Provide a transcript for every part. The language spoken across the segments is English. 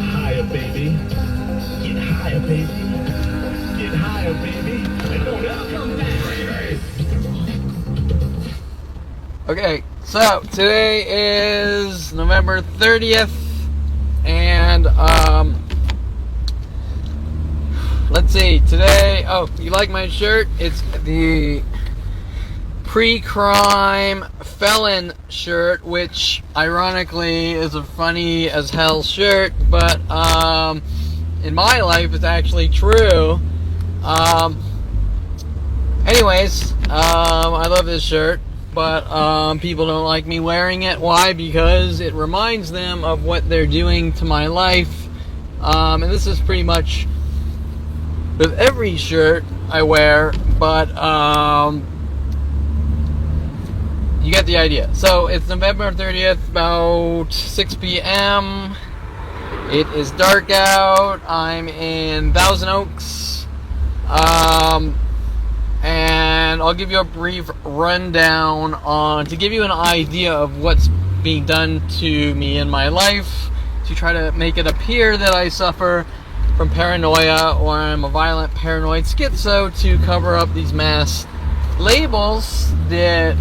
Higher, baby. Get higher, baby. Get higher, baby. And don't ever come back. Okay, so today is November 30th, and let's see, today, oh, you like my shirt? It's the pre-crime felon shirt, which ironically is a funny as hell shirt, but in my life it's actually true. Anyways, I love this shirt, but people don't like me wearing it. Why? Because it reminds them of what they're doing to my life, and this is pretty much with every shirt I wear, but you get the idea. So it's November 30th, about 6 p.m. It is dark out. I'm in Thousand Oaks. And I'll give you a brief rundown to give you an idea of what's being done to me in my life, to try to make it appear that I suffer from paranoia or I'm a violent paranoid schizo, to cover up these mass labels that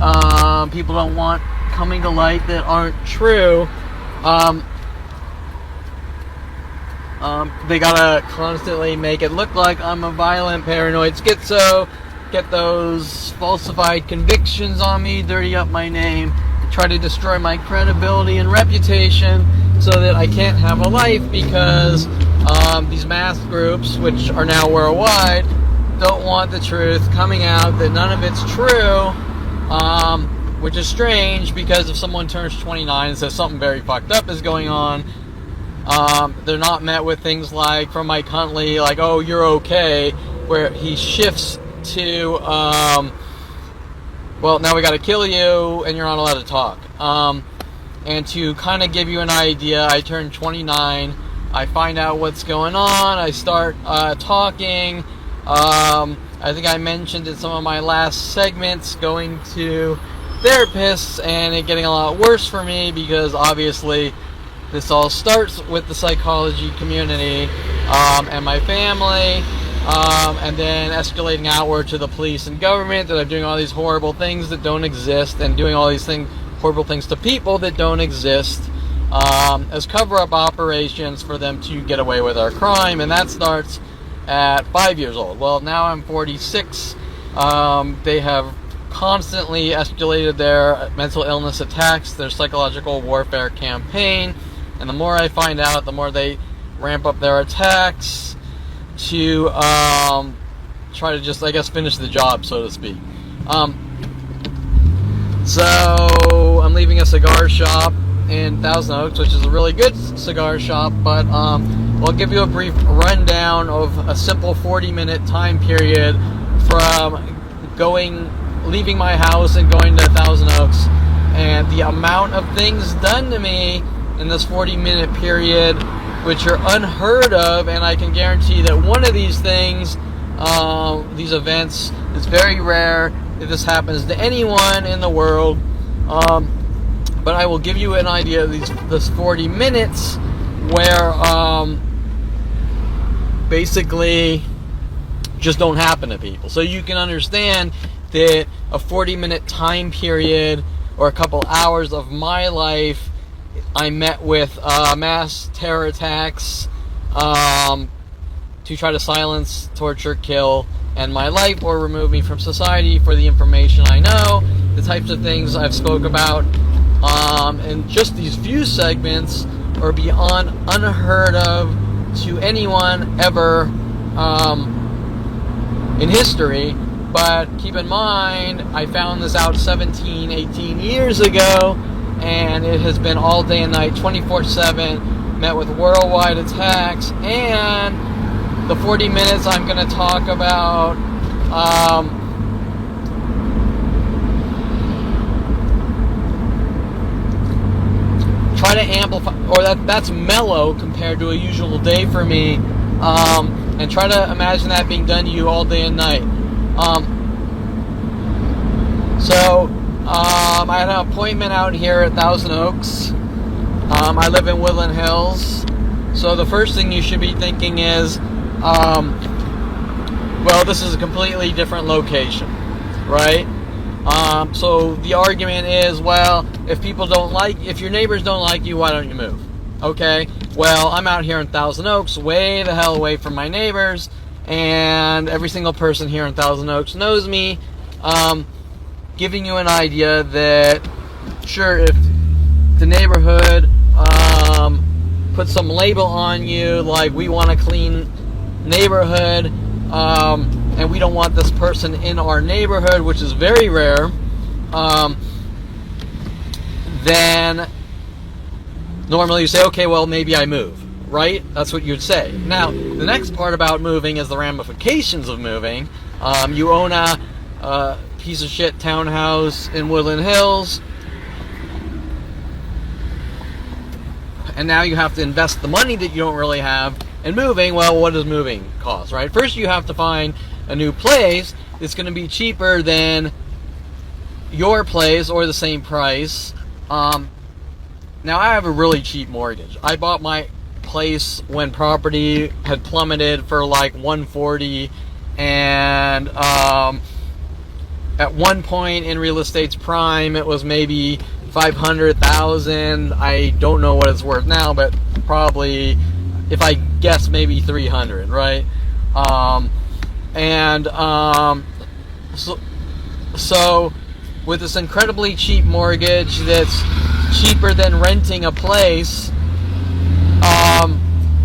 people don't want coming to light that aren't true. They gotta constantly make it look like I'm a violent paranoid schizo, get those falsified convictions on me, dirty up my name, try to destroy my credibility and reputation so that I can't have a life, because these mass groups, which are now worldwide, don't want the truth coming out, that none of it's true, which is strange, because if someone turns 29 and says something very fucked up is going on, they're not met with things like, from Mike Huntley, like, oh, you're okay, where he shifts to, well, now we gotta kill you, and you're not allowed to talk. And to kind of give you an idea, I turned 29, I find out what's going on, I start talking. I think I mentioned in some of my last segments going to therapists, and it getting a lot worse for me, because obviously this all starts with the psychology community and my family, and then escalating outward to the police and government, that I'm doing all these horrible things that don't exist, and doing all these horrible things to people that don't exist, as cover-up operations for them to get away with our crime. And that starts at 5 years old. Well, now I'm 46. They have constantly escalated their mental illness attacks, their psychological warfare campaign, and the more I find out, the more they ramp up their attacks to try to just, I guess, finish the job, so to speak. So I'm leaving a cigar shop in Thousand Oaks, which is a really good cigar shop, but I'll give you a brief rundown of a simple 40-minute time period from leaving my house and going to Thousand Oaks, and the amount of things done to me in this 40-minute period, which are unheard of. And I can guarantee that one of these things, these events, is very rare if this happens to anyone in the world. But I will give you an idea of this 40 minutes where basically just don't happen to people. So you can understand that a 40-minute time period, or a couple hours of my life, I met with mass terror attacks to try to silence, torture, kill, end my life, or remove me from society for the information I know, the types of things I've spoke about. And just these few segments are beyond unheard of to anyone ever in history. But keep in mind, I found this out 17, 18 years ago, and it has been all day and night, 24/7, met with worldwide attacks. And the 40 minutes I'm going to talk about try to amplify, or that's mellow compared to a usual day for me, and try to imagine that being done to you all day and night. So I had an appointment out here at Thousand Oaks. I live in Woodland Hills. So the first thing you should be thinking is, well, this is a completely different location, right? So the argument is, well, if your neighbors don't like you, why don't you move? Okay, well, I'm out here in Thousand Oaks, way the hell away from my neighbors, and every single person here in Thousand Oaks knows me. Giving you an idea that, sure, if the neighborhood put some label on you, like we want a clean neighborhood, and we don't want this person in our neighborhood, which is very rare, then normally you say, okay, well, maybe I move, right? That's what you'd say. Now, the next part about moving is the ramifications of moving. You own a piece of shit townhouse in Woodland Hills, and now you have to invest the money that you don't really have in moving. Well, what does moving cost, right? First, you have to find a new place that's going to be cheaper than your place or the same price. Now, I have a really cheap mortgage. I bought my place when property had plummeted for like $140, and at one point in real estate's prime, it was maybe $500,000. I don't know what it's worth now, but probably, if I guess, maybe $300, right? So with this incredibly cheap mortgage that's cheaper than renting a place,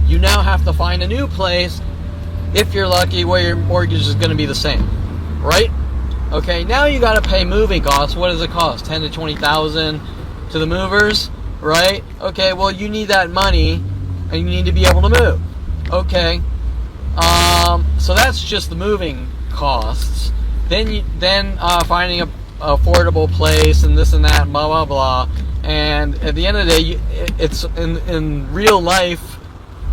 you now have to find a new place, if you're lucky, where your mortgage is going to be the same, right? Okay, now you got to pay moving costs. What does it cost? $10,000 to $20,000 to the movers, right? Okay, well, you need that money, and you need to be able to move. Okay, so that's just the moving costs. Then finding a affordable place and this and that, blah blah blah. And at the end of the day, it's in real life,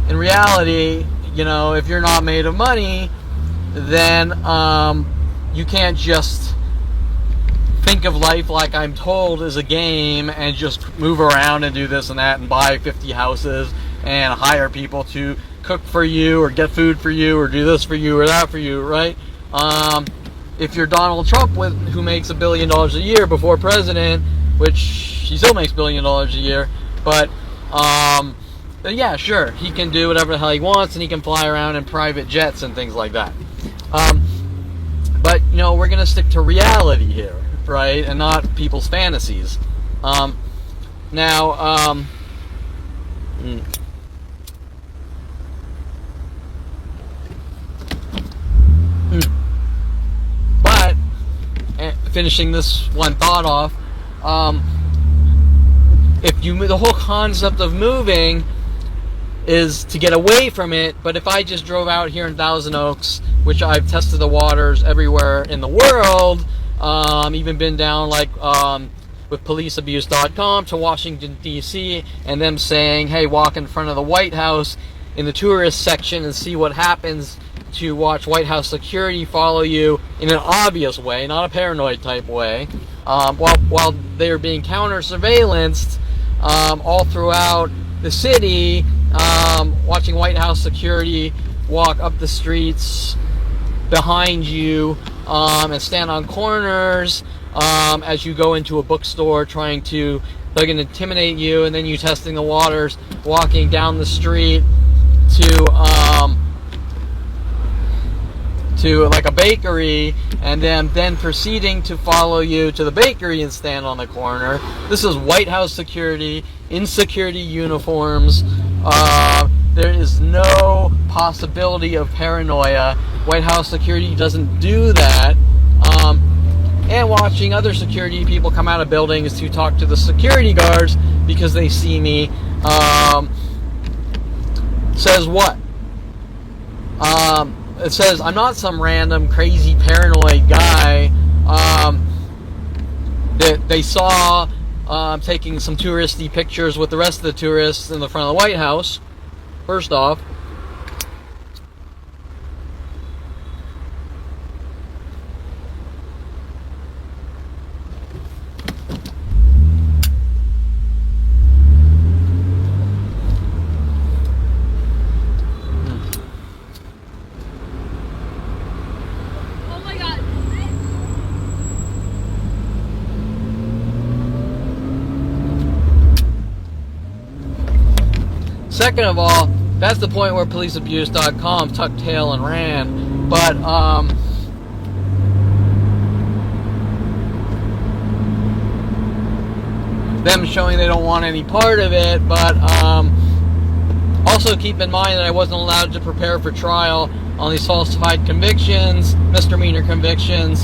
in reality, you know, if you're not made of money, then you can't just think of life like I'm told is a game and just move around and do this and that and buy 50 houses and hire people to cook for you or get food for you or do this for you or that for you, right? If you're Donald Trump, who makes $1 billion a year before president, which he still makes $1 billion a year, but yeah, sure, he can do whatever the hell he wants, and he can fly around in private jets and things like that. But, you know, we're going to stick to reality here, right, and not people's fantasies. But finishing this one thought off, the whole concept of moving is to get away from it. But if I just drove out here in Thousand Oaks, which I've tested the waters everywhere in the world, even been down like with policeabuse.com to Washington DC, and them saying, hey, walk in front of the White House in the tourist section and see what happens, to watch White House security follow you in an obvious way, not a paranoid type way, while they're being counter-surveillanced all throughout the city, watching White House security walk up the streets behind you and stand on corners as you go into a bookstore trying to intimidate you, and then you testing the waters, walking down the street to like a bakery, and then proceeding to follow you to the bakery and stand on the corner. This is White House security in security uniforms. There is no possibility of paranoia. White House security doesn't do that. And watching other security people come out of buildings to talk to the security guards because they see me says what? It says I'm not some random crazy paranoid guy that they saw taking some touristy pictures with the rest of the tourists in the front of the White House. First off, Second of all, that's the point where policeabuse.com tucked tail and ran. But them showing they don't want any part of it. But also keep in mind that I wasn't allowed to prepare for trial on these falsified convictions, misdemeanor convictions.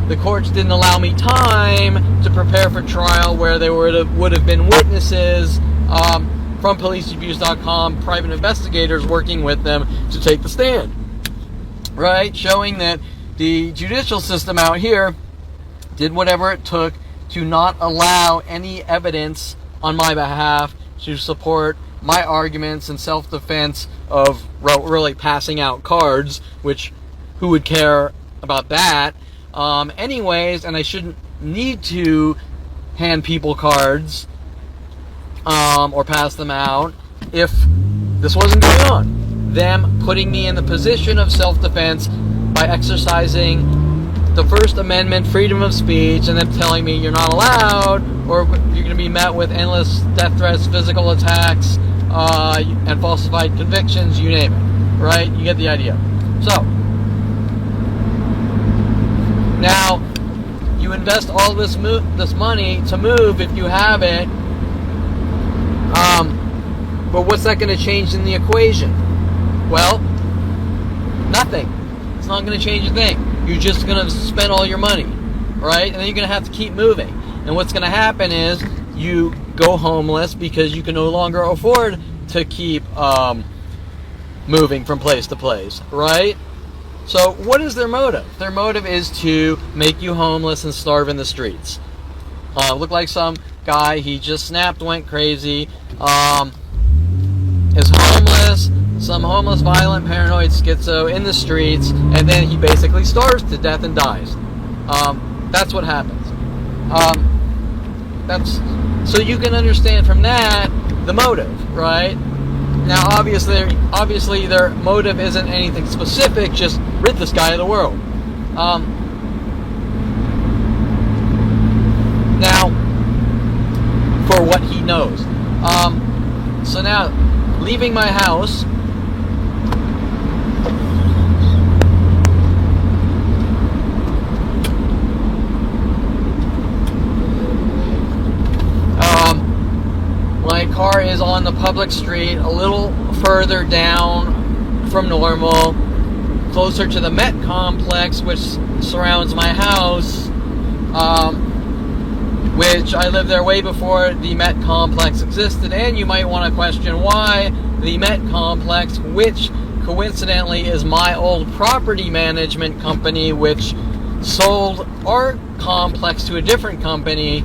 The courts didn't allow me time to prepare for trial, where there would have been witnesses from policeabuse.com, private investigators working with them to take the stand, right? Showing that the judicial system out here did whatever it took to not allow any evidence on my behalf to support my arguments in self-defense of really passing out cards, which who would care about that? Anyways, and I shouldn't need to hand people cards or pass them out if this wasn't going on. Them putting me in the position of self-defense by exercising the First Amendment, freedom of speech, and then telling me you're not allowed, or you're going to be met with endless death threats, physical attacks, and falsified convictions, you name it, right? You get the idea. So, now, you invest all this money to move if you have it, but what's that going to change in the equation? Well, nothing. It's not going to change a thing. You're just going to spend all your money, right? And then you're going to have to keep moving. And what's going to happen is you go homeless because you can no longer afford to keep moving from place to place, right? So what is their motive? Their motive is to make you homeless and starve in the streets. Look like some guy, he just snapped, went crazy, is homeless, some homeless, violent, paranoid schizo in the streets, and then he basically starves to death and dies. That's what happens. So you can understand from that the motive, right? Now, obviously, their motive isn't anything specific, just rid this guy of the world. Now, for what he knows. So now, leaving my house, my car is on the public street, a little further down from normal, closer to the Met complex, which surrounds my house, which I lived there way before the Met complex existed. And you might want to question why the Met complex, which coincidentally is my old property management company, which sold our complex to a different company,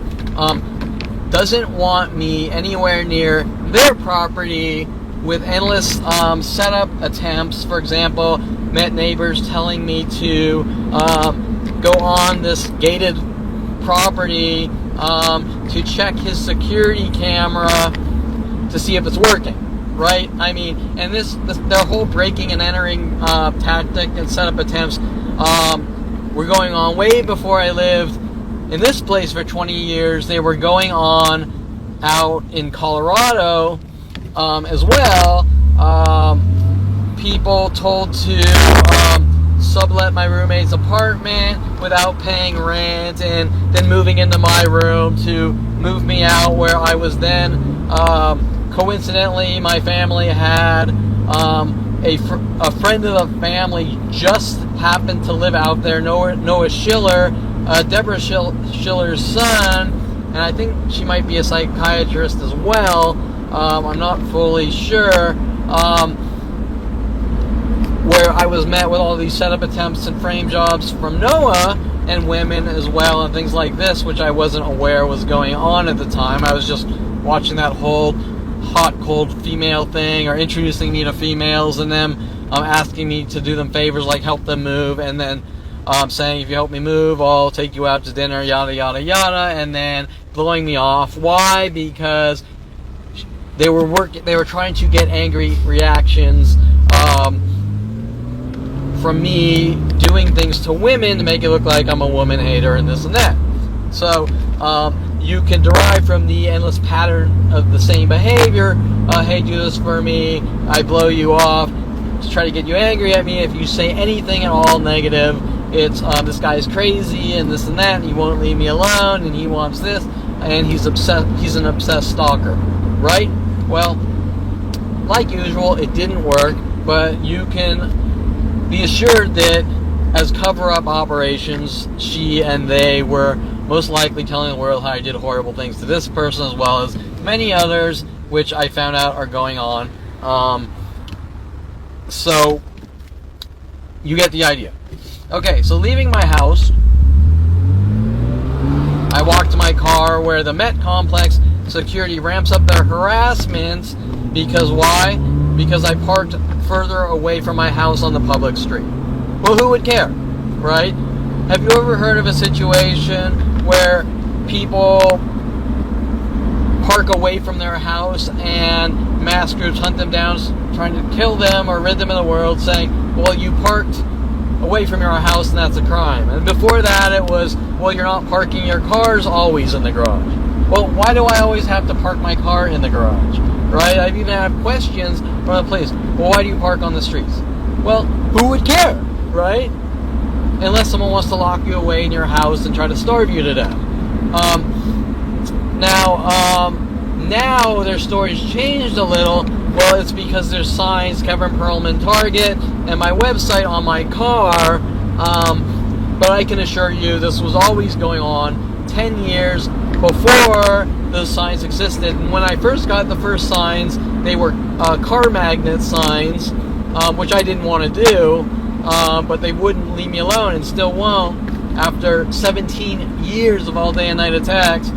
doesn't want me anywhere near their property with endless setup attempts. For example, met neighbors telling me to go on this gated property to check his security camera to see if it's working, right? I mean, and their whole breaking and entering tactic and setup attempts were going on way before I lived in this place for 20 years. They were going on out in Colorado as well. People told to sublet my roommate's apartment without paying rent, and then moving into my room to move me out, where I was then, coincidentally, my family had a friend of the family just happened to live out there, Noah Schiller, Deborah Schiller's son, and I think she might be a psychiatrist as well. I'm not fully sure. Where I was met with all these setup attempts and frame jobs from Noah and women as well, and things like this, which I wasn't aware was going on at the time. I was just watching that whole hot, cold female thing, or introducing me to females, and them asking me to do them favors like help them move, and then saying, if you help me move, I'll take you out to dinner, yada, yada, yada, and then blowing me off. Why? Because they were trying to get angry reactions from me doing things to women to make it look like I'm a woman hater and this and that. So you can derive from the endless pattern of the same behavior. Hey, do this for me. I blow you off. Just try to get you angry at me. If you say anything at all negative, it's this guy's crazy and this and that, and he won't leave me alone, and he wants this, and he's obsessed. He's an obsessed stalker, right? Well, like usual, it didn't work, but you can be assured that as cover-up operations, she and they were most likely telling the world how I did horrible things to this person, as well as many others, which I found out are going on. So you get the idea. Okay, so leaving my house, I walk to my car where the Met Complex security ramps up their harassment. Because why? Because I parked further away from my house on the public street. Well, who would care, right? Have you ever heard of a situation where people park away from their house and mass groups hunt them down, trying to kill them or rid them of the world, saying, well, you parked away from your house and that's a crime? And before that it was, well, you're not parking your cars always in the garage. Well, why do I always have to park my car in the garage, right? I've even had questions from the police. Well, why do you park on the streets? Well, who would care, right? Unless someone wants to lock you away in your house and try to starve you to death. Now their story's changed a little. Well, it's because there's signs, Kevin Perlman Target, and my website on my car. But I can assure you this was always going on 10 years before those signs existed. And when I first got the first signs, they were car magnet signs, which I didn't want to do, but they wouldn't leave me alone and still won't after 17 years of all day and night attacks.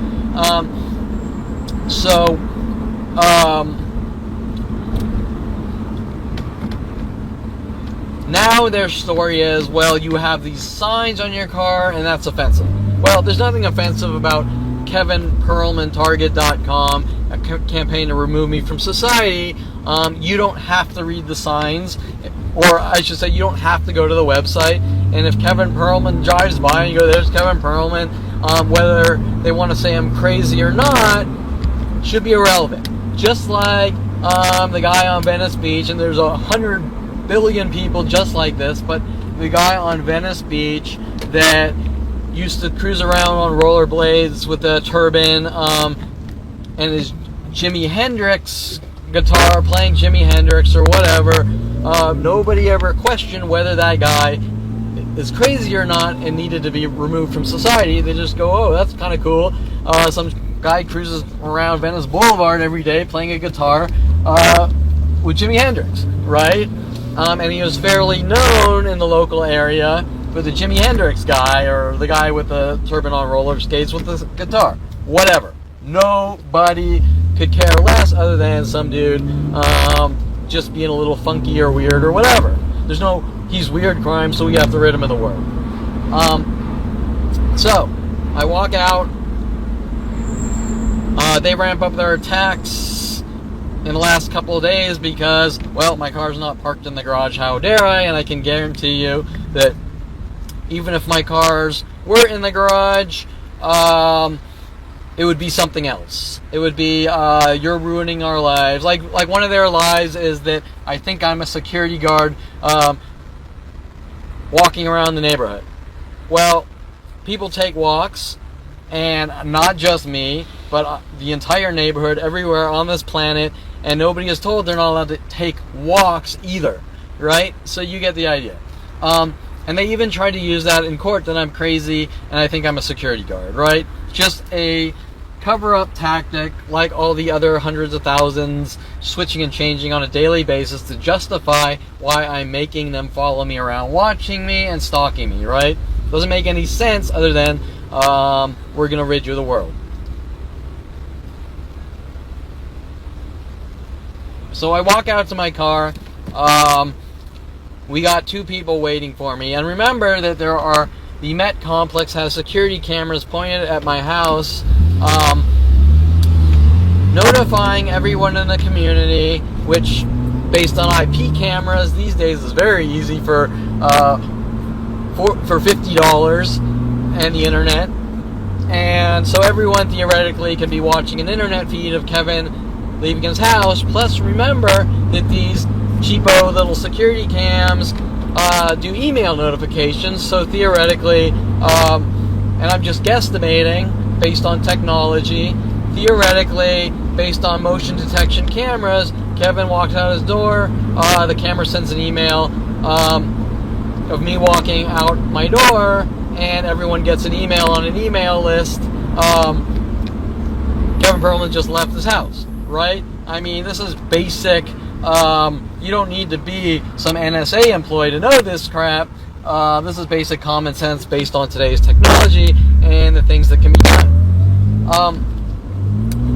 Now their story is, well, you have these signs on your car and that's offensive. Well, there's nothing offensive about KevinPerlmanTarget.com, a campaign to remove me from society. You don't have to read the signs, or I should say you don't have to go to the website. And if Kevin Perlman drives by and you go, there's Kevin Perlman, whether they want to say I'm crazy or not should be irrelevant. Just like the guy on Venice Beach, and there's 100 billion people just like this, but the guy on Venice Beach that used to cruise around on rollerblades with a turban and his Jimi Hendrix guitar, playing Jimi Hendrix or whatever, nobody ever questioned whether that guy is crazy or not and needed to be removed from society. They just go, oh, that's kind of cool. Some guy cruises around Venice Boulevard every day playing a guitar with Jimi Hendrix, right? And he was fairly known in the local area for the Jimi Hendrix guy, or the guy with the turban on roller skates with the guitar. Whatever. Nobody could care less other than some dude just being a little funky or weird or whatever. There's no he's weird crime, so we have to rid him of the world. So I walk out. They ramp up their attacks in the last couple of days because, well, my car's not parked in the garage. How dare I? And I can guarantee you that even if my cars were in the garage, it would be something else. It would be, you're ruining our lives. Like one of their lies is that I think I'm a security guard walking around the neighborhood. Well, people take walks, and not just me, but the entire neighborhood, everywhere on this planet, and nobody is told they're not allowed to take walks either, right? So you get the idea. And they even try to use that in court, that I'm crazy and I think I'm a security guard, right? Just a cover-up tactic like all the other hundreds of thousands switching and changing on a daily basis to justify why I'm making them follow me around, watching me and stalking me, right? Doesn't make any sense other than we're going to rid you of the world. So I walk out to my car. We got two people waiting for me. And remember that the Met Complex has security cameras pointed at my house, notifying everyone in the community, which, based on IP cameras these days, is very easy for $50 and the internet. And so everyone theoretically can be watching an internet feed of Kevin leaving his house. Plus, remember that these cheapo little security cams do email notifications. So theoretically, and I'm just guesstimating based on technology, theoretically, based on motion detection cameras, Kevin walks out his door, the camera sends an email of me walking out my door, and everyone gets an email on an email list. Kevin Perlman just left his house, right? I mean, this is basic. You don't need to be some NSA employee to know this crap. This is basic common sense based on today's technology and the things that can be done.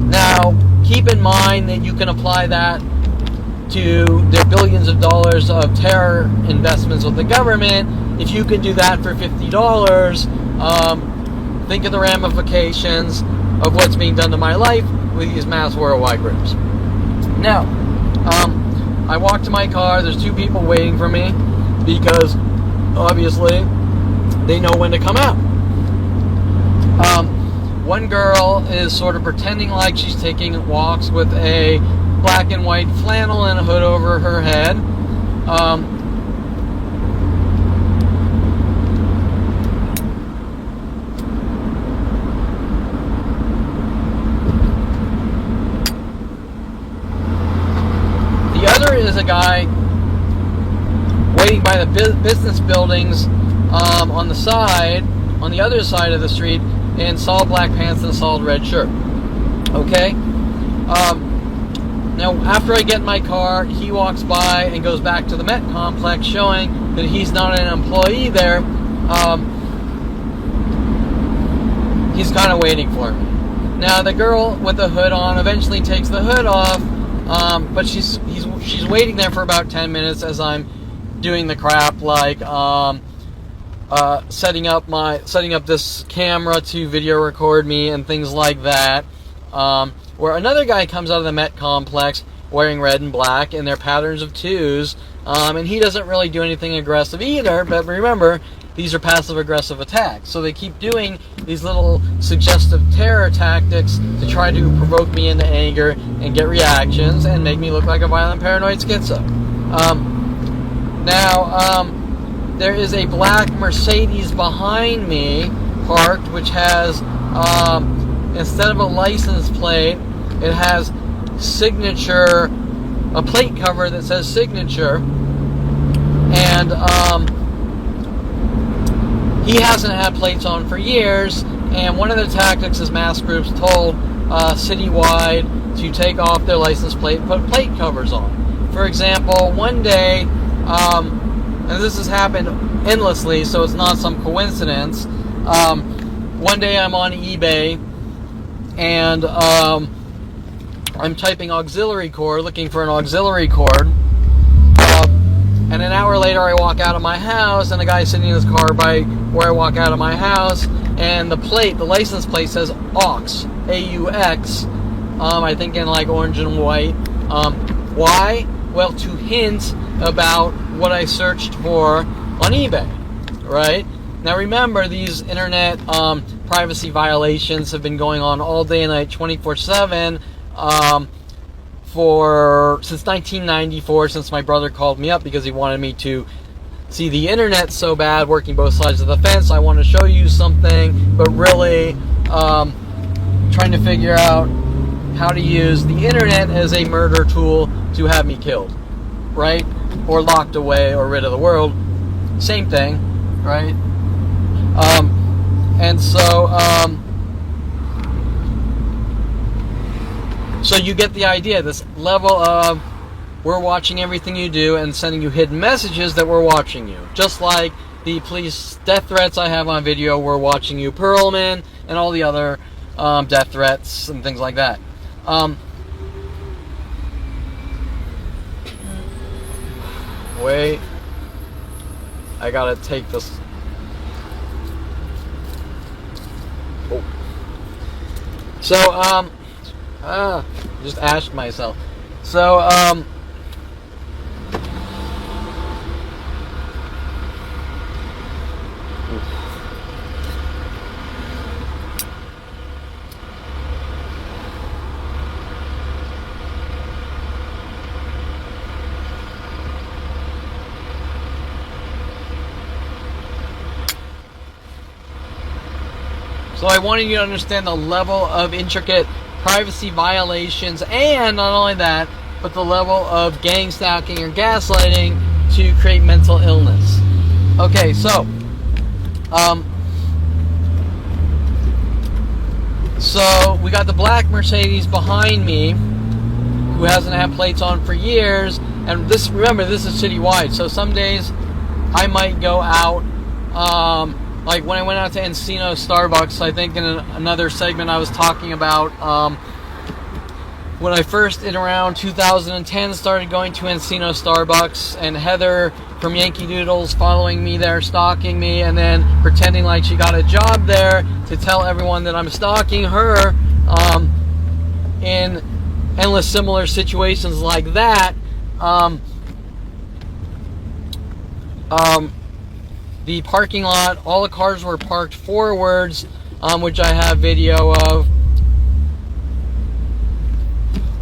Now, keep in mind that you can apply that to the billions of dollars of terror investments with the government. If you can do that for $50, think of the ramifications of what's being done to my life with these mass worldwide groups. Now, I walk to my car. There's two people waiting for me because obviously they know when to come out. One girl is sort of pretending like she's taking walks with a black and white flannel and a hood over her head. The other is a guy waiting by the business buildings on the side, on the other side of the street, in solid black pants and a solid red shirt. Okay? Now, after I get in my car, he walks by and goes back to the Met complex, showing that he's not an employee there. He's kind of waiting for me. Now, the girl with the hood on eventually takes the hood off, but she's waiting there for about 10 minutes as I'm doing the crap, like setting up this camera to video record me and things like that. Where another guy comes out of the Met complex wearing red and black, and they're patterns of twos, and he doesn't really do anything aggressive either, but remember, these are passive-aggressive attacks, so they keep doing these little suggestive terror tactics to try to provoke me into anger and get reactions and make me look like a violent paranoid schizo. Now, there is a black Mercedes behind me parked, which has instead of a license plate, it has signature, a plate cover that says signature, and he hasn't had plates on for years, and one of the tactics is mass groups told citywide to take off their license plate and put plate covers on. For example, one day, and this has happened endlessly, so it's not some coincidence, one day I'm on eBay, and I'm typing auxiliary cord, looking for an auxiliary cord, and an hour later I walk out of my house, and a guy's sitting in his car by where I walk out of my house, and the license plate says AUX, A-U-X, I think in like orange and white. Why? Well, to hint about what I searched for on eBay, right? Now remember, these internet privacy violations have been going on all day and night, 24/7, since 1994, since my brother called me up because he wanted me to see the internet so bad, working both sides of the fence. I want to show you something, but really trying to figure out how to use the internet as a murder tool to have me killed, right? Or locked away or rid of the world. Same thing, right? And so, so you get the idea, this level of we're watching everything you do and sending you hidden messages that we're watching you. Just like the police death threats I have on video, we're watching you, Perlman, and all the other death threats and things like that. Wait, I gotta take this. Oh. So, just ashed myself. So, So I wanted you to understand the level of intricate privacy violations, and not only that, but the level of gang stalking or gaslighting to create mental illness. Okay, so we got the black Mercedes behind me, who hasn't had plates on for years, and remember, this is citywide, so some days I might go out, like when I went out to Encino Starbucks. I think in another segment I was talking about when I first, in around 2010, started going to Encino Starbucks, and Heather from Yankee Doodles following me there, stalking me, and then pretending like she got a job there to tell everyone that I'm stalking her, in endless similar situations like that. The parking lot, all the cars were parked forwards, which I have video of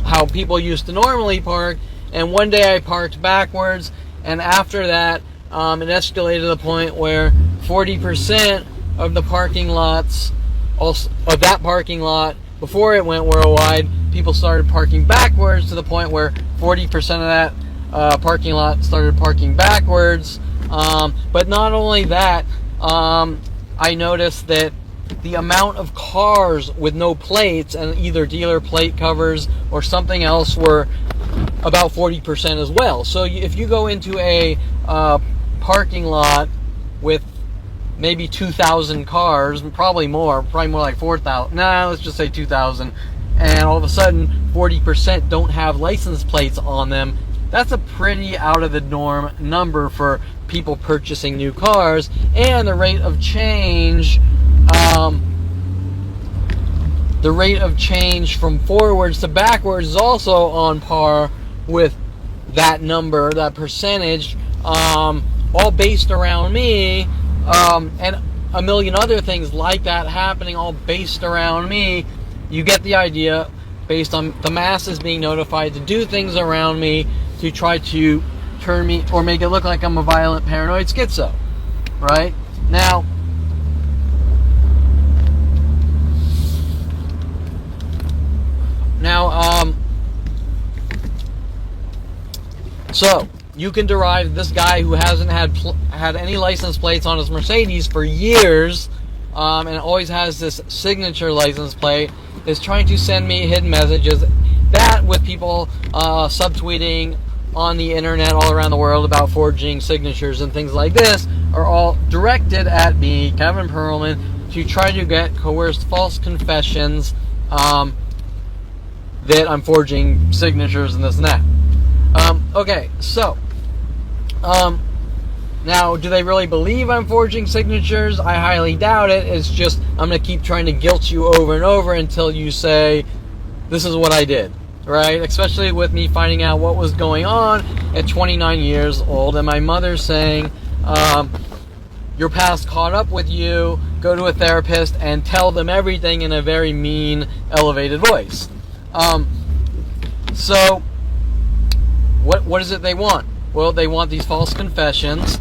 how people used to normally park, and one day I parked backwards, and after that it escalated to the point where 40% of the parking lots, also of that parking lot, before it went worldwide, people started parking backwards, to the point where 40% of that parking lot started parking backwards. But not only that, I noticed that the amount of cars with no plates and either dealer plate covers or something else were about 40% as well. So if you go into a parking lot with maybe 2,000 cars, probably more like 4,000, let's just say 2,000, and all of a sudden 40% don't have license plates on them, that's a pretty out of the norm number for people purchasing new cars. And the rate of change from forwards to backwards is also on par with that number, that percentage, all based around me, and a million other things like that happening, all based around me. You get the idea, based on the masses being notified to do things around me to try to turn me or make it look like I'm a violent paranoid schizo, right? Now, so you can derive this guy who hasn't had any license plates on his Mercedes for years, and always has this signature license plate, is trying to send me hidden messages that, with people subtweeting on the internet all around the world about forging signatures and things like this, are all directed at me, Kevin Perlman, to try to get coerced false confessions that I'm forging signatures and this and that. Okay, so now, do they really believe I'm forging signatures? I highly doubt it. It's just, I'm going to keep trying to guilt you over and over until you say, this is what I did, right? Especially with me finding out what was going on at 29 years old, and my mother saying, your past caught up with you, go to a therapist and tell them everything in a very mean, elevated voice. So, what is it they want? Well, they want these false confessions,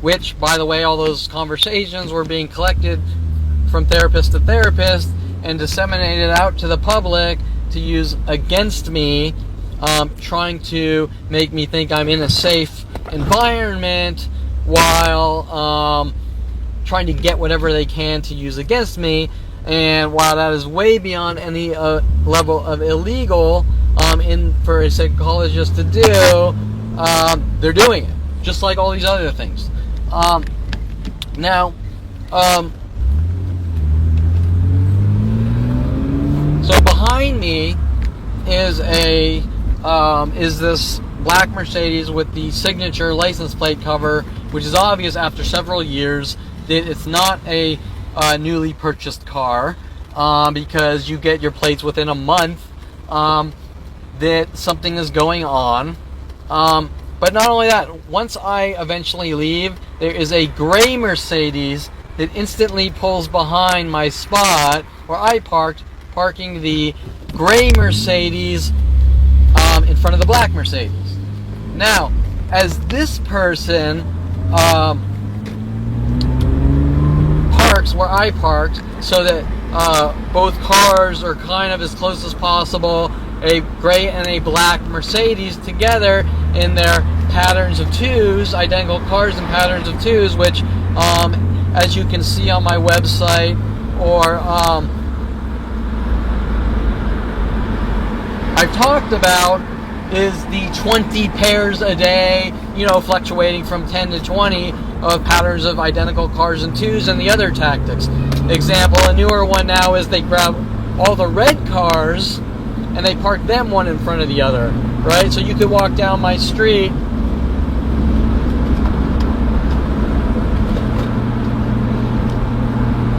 which, by the way, all those conversations were being collected from therapist to therapist and disseminated out to the public to use against me, trying to make me think I'm in a safe environment while trying to get whatever they can to use against me. And while that is way beyond any level of illegal for a psychologist to do, they're doing it, just like all these other things. So behind me is this black Mercedes with the signature license plate cover, which is obvious after several years that it's not a newly purchased car, because you get your plates within a month that something is going on. But not only that, once I eventually leave, there is a gray Mercedes that instantly pulls behind my spot where I parking the gray Mercedes in front of the black Mercedes. Now, as this person parks parks where I parked, so that both cars are kind of as close as possible. A gray and a black Mercedes together in their patterns of twos, identical cars in patterns of twos, which, as you can see on my website, or I've talked about, is the 20 pairs a day, fluctuating from 10 to 20 of patterns of identical cars in twos, and the other tactics. Example, a newer one now is they grab all the red cars and they park them one in front of the other, right? So you could walk down my street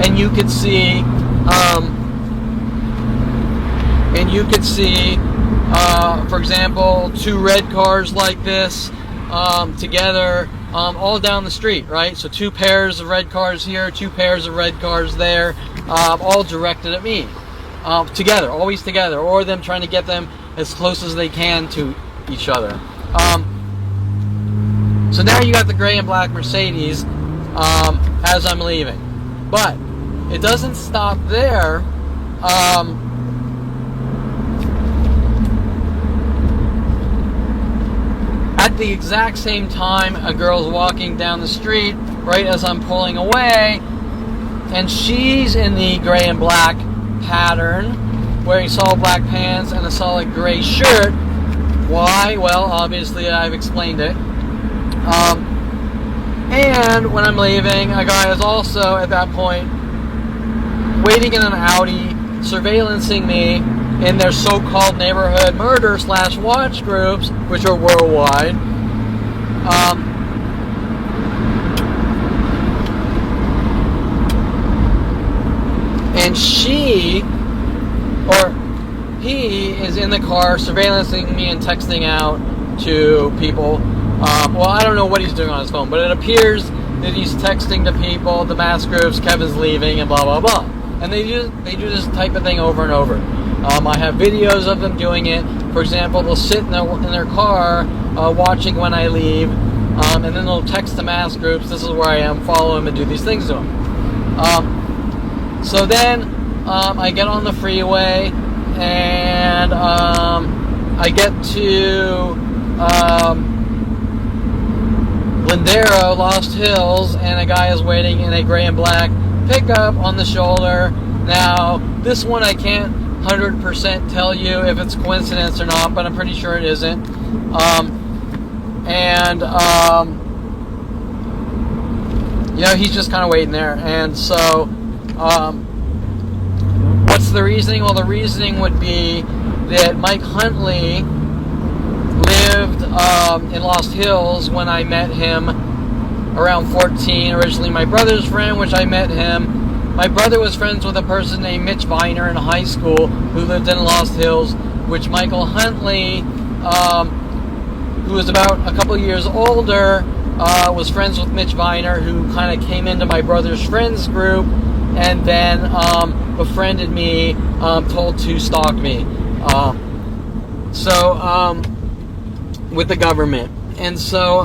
and you could see, for example, two red cars like this together, all down the street, right? So two pairs of red cars here, two pairs of red cars there, all directed at me, together, always together, or them trying to get them as close as they can to each other. So now you got the gray and black Mercedes as I'm leaving, but it doesn't stop there. At the exact same time, a girl's walking down the street right as I'm pulling away, and she's in the gray and black pattern, wearing solid black pants and a solid gray shirt. Why? Well, obviously I've explained it. And when I'm leaving, a guy is also at that point waiting in an Audi, surveillancing me in their so-called neighborhood murder / watch groups, which are worldwide. And she, or he, is in the car surveillancing me and texting out to people. Well, I don't know what he's doing on his phone, but it appears that he's texting to people, the mass groups, Kevin's leaving, and blah, blah, blah. And they do this type of thing over and over. I have videos of them doing it. For example, they'll sit in their car watching when I leave, and then they'll text the mass groups, this is where I am, follow him, and do these things to him. So then I get on the freeway, and I get to Lindero, Lost Hills, and a guy is waiting in a gray and black pickup on the shoulder. Now, this one I can't 100% tell you if it's coincidence or not, but I'm pretty sure it isn't. He's just kind of waiting there. And so, what's the reasoning? Well, the reasoning would be that Mike Huntley lived in Lost Hills when I met him around 14. Originally my brother's friend, which I met him. My brother was friends with a person named Mitch Viner in high school who lived in Lost Hills, which Michael Huntley, who was about a couple years older, was friends with Mitch Viner, who kind of came into my brother's friends group and then befriended me, told to stalk me. With the government. And so,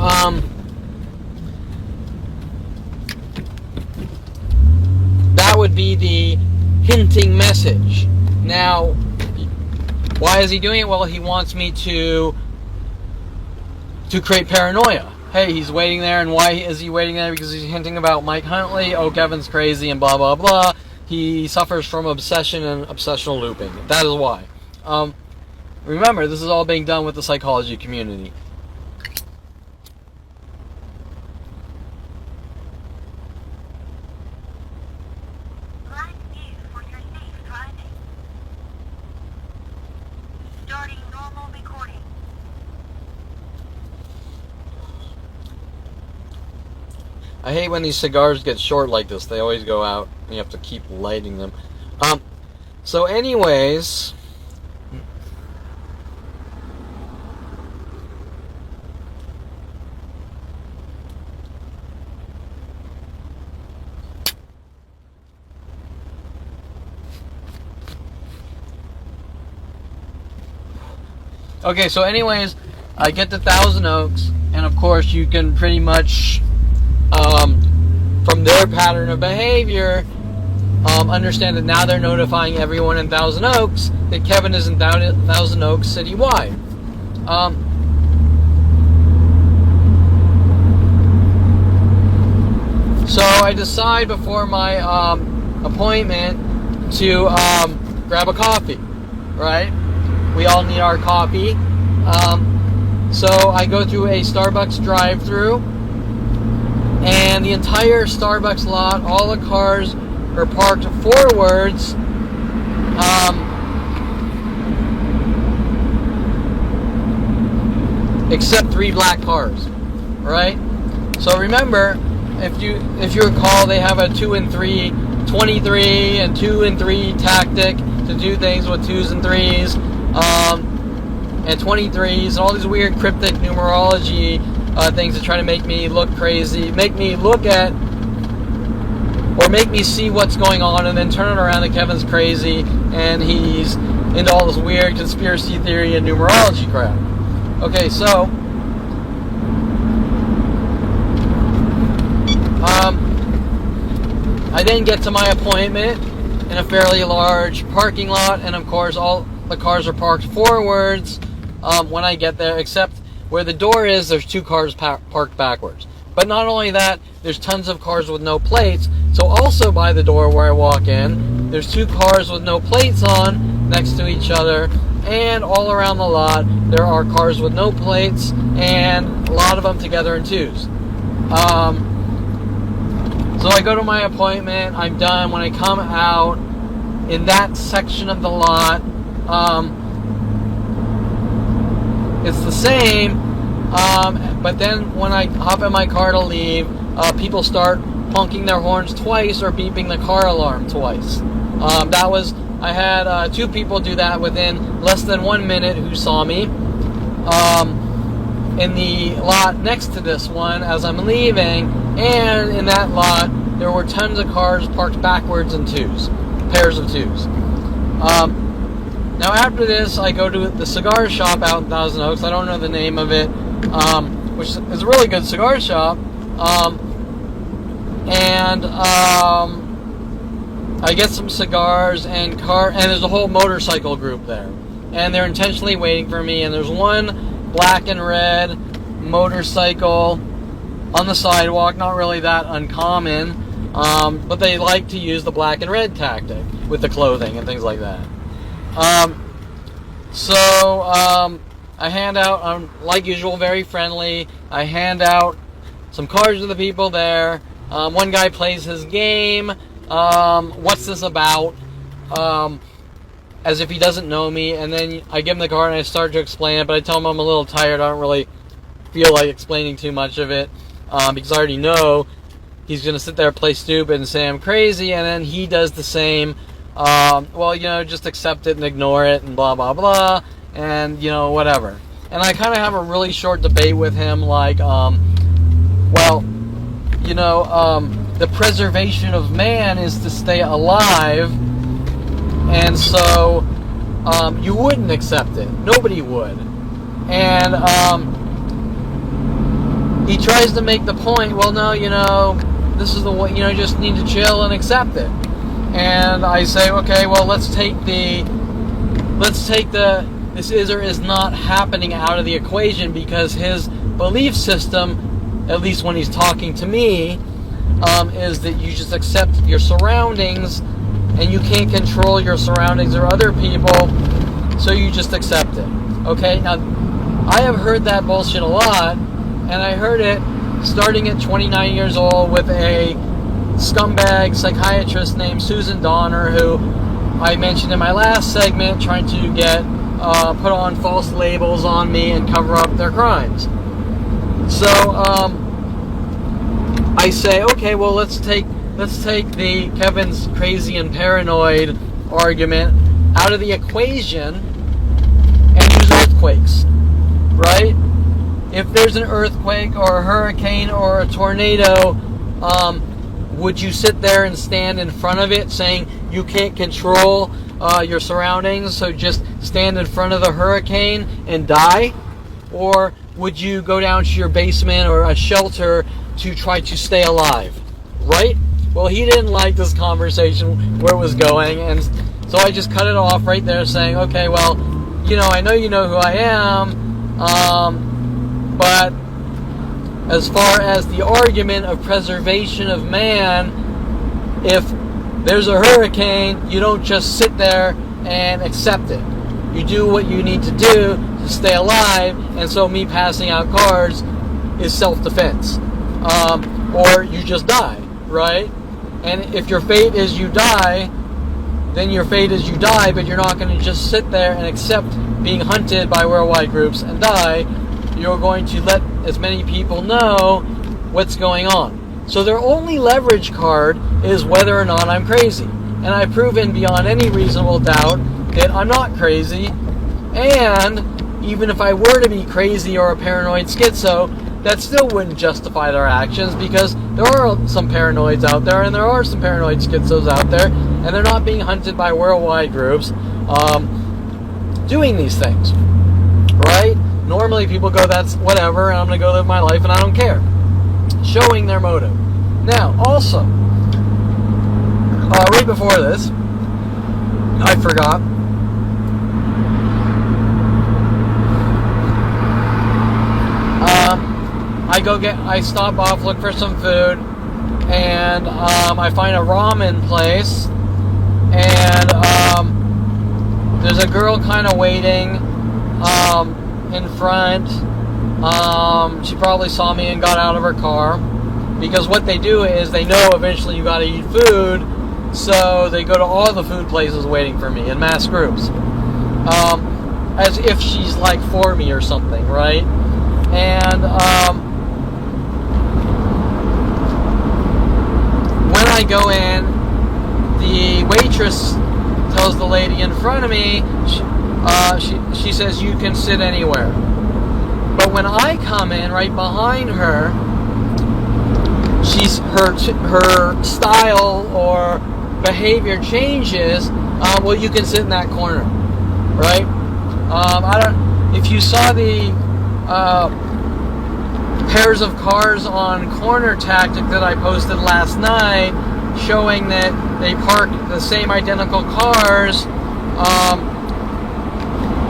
that would be the hinting message. Now, why is he doing it? Well, he wants me to create paranoia. Hey, he's waiting there, and why is he waiting there? Because he's hinting about Mike Huntley. Oh, Kevin's crazy, and blah, blah, blah. He suffers from obsession and obsessional looping. That is why. Remember, this is all being done with the psychology community. Live view for your safe driving. Starting normal recording. I hate when these cigars get short like this. They always go out, and you have to keep lighting them. So anyways... Okay, so anyways, I get to Thousand Oaks, and of course you can pretty much, from their pattern of behavior, understand that now they're notifying everyone in Thousand Oaks that Kevin is in Thousand Oaks citywide. So I decide before my appointment to grab a coffee, right? We all need our coffee. So I go through a Starbucks drive-thru, and the entire Starbucks lot, all the cars are parked forwards. Except 3 black cars, right? So remember, if you recall, they have a 2 and 3, 23 and 2 and 3 tactic to do things with 2s and 3s, and 23s, and all these weird cryptic numerology things that try to make me look crazy, make me look at, or make me see what's going on, and then turn it around that Kevin's crazy and he's into all this weird conspiracy theory and numerology crap. Okay, so I then get to my appointment in a fairly large parking lot, and of course all the cars are parked forwards when I get there, except where the door is, there's 2 cars parked backwards. But not only that, there's tons of cars with no plates. So also by the door where I walk in, there's 2 cars with no plates on next to each other, and all around the lot there are cars with no plates, and a lot of them together in 2s. So I go to my appointment, I'm done. When I come out in that section of the lot, it's the same, but then when I hop in my car to leave, people start honking their horns twice or beeping the car alarm twice. I had 2 people do that within less than 1 minute who saw me in the lot next to this one as I'm leaving, and in that lot there were tons of cars parked backwards in 2s, pairs of 2s. Now after this, I go to the cigar shop out in Thousand Oaks. I don't know the name of it, which is a really good cigar shop. And I get some cigars and there's a whole motorcycle group there, and they're intentionally waiting for me. And there's one black and red motorcycle on the sidewalk, not really that uncommon, but they like to use the black and red tactic with the clothing and things like that. I hand out, like usual, very friendly. I hand out some cards to the people there. One guy plays his game. What's this about? As if he doesn't know me. And then I give him the card and I start to explain it, but I tell him I'm a little tired. I don't really feel like explaining too much of it, because I already know he's going to sit there, play stupid, and say I'm crazy, and then he does the same. Just accept it and ignore it and blah, blah, blah, and, whatever. And I kind of have a really short debate with him, like, the preservation of man is to stay alive, and so you wouldn't accept it. Nobody would. And he tries to make the point, well, no, this is the way, you just need to chill and accept it. And I say, okay, well, let's take this is or is not happening out of the equation, because his belief system, at least when he's talking to me, is that you just accept your surroundings, and you can't control your surroundings or other people, so you just accept it. Okay, now, I have heard that bullshit a lot, and I heard it starting at 29 years old with a scumbag psychiatrist named Susan Donner, who I mentioned in my last segment, trying to get put on false labels on me and cover up their crimes. So I say, okay, well, let's take the Kevin's crazy and paranoid argument out of the equation and use earthquakes, right? If there's an earthquake or a hurricane or a tornado, would you sit there and stand in front of it saying you can't control your surroundings, so just stand in front of the hurricane and die? Or would you go down to your basement or a shelter to try to stay alive, right? Well, he didn't like this conversation where it was going, and so I just cut it off right there, saying, okay, well, I know you know who I am, but as far as the argument of preservation of man, if there's a hurricane, you don't just sit there and accept it. You do what you need to do to stay alive, and so me passing out cards is self-defense. Or you just die, right? And if your fate is you die, then your fate is you die, but you're not going to just sit there and accept being hunted by worldwide groups and die. You're going to let as many people know what's going on. So their only leverage card is whether or not I'm crazy. And I've proven beyond any reasonable doubt that I'm not crazy. And even if I were to be crazy or a paranoid schizo, that still wouldn't justify their actions, because there are some paranoids out there and there are some paranoid schizos out there, and they're not being hunted by worldwide groups doing these things, right? Normally people go, that's whatever, and I'm going to go live my life and I don't care. Showing their motive. Now, also, right before this, I forgot. I stop off, look for some food, and I find a ramen place, and there's a girl kind of waiting in front. She probably saw me and got out of her car, because what they do is they know eventually you gotta eat food, so they go to all the food places waiting for me in mass groups, as if she's like for me or something, right? And when I go in, the waitress tells the lady in front of me, she says you can sit anywhere. But when I come in right behind her, her style or behavior changes. Well, you can sit in that corner, right? If you saw the pairs of cars on corner tactic that I posted last night, showing that they park the same identical cars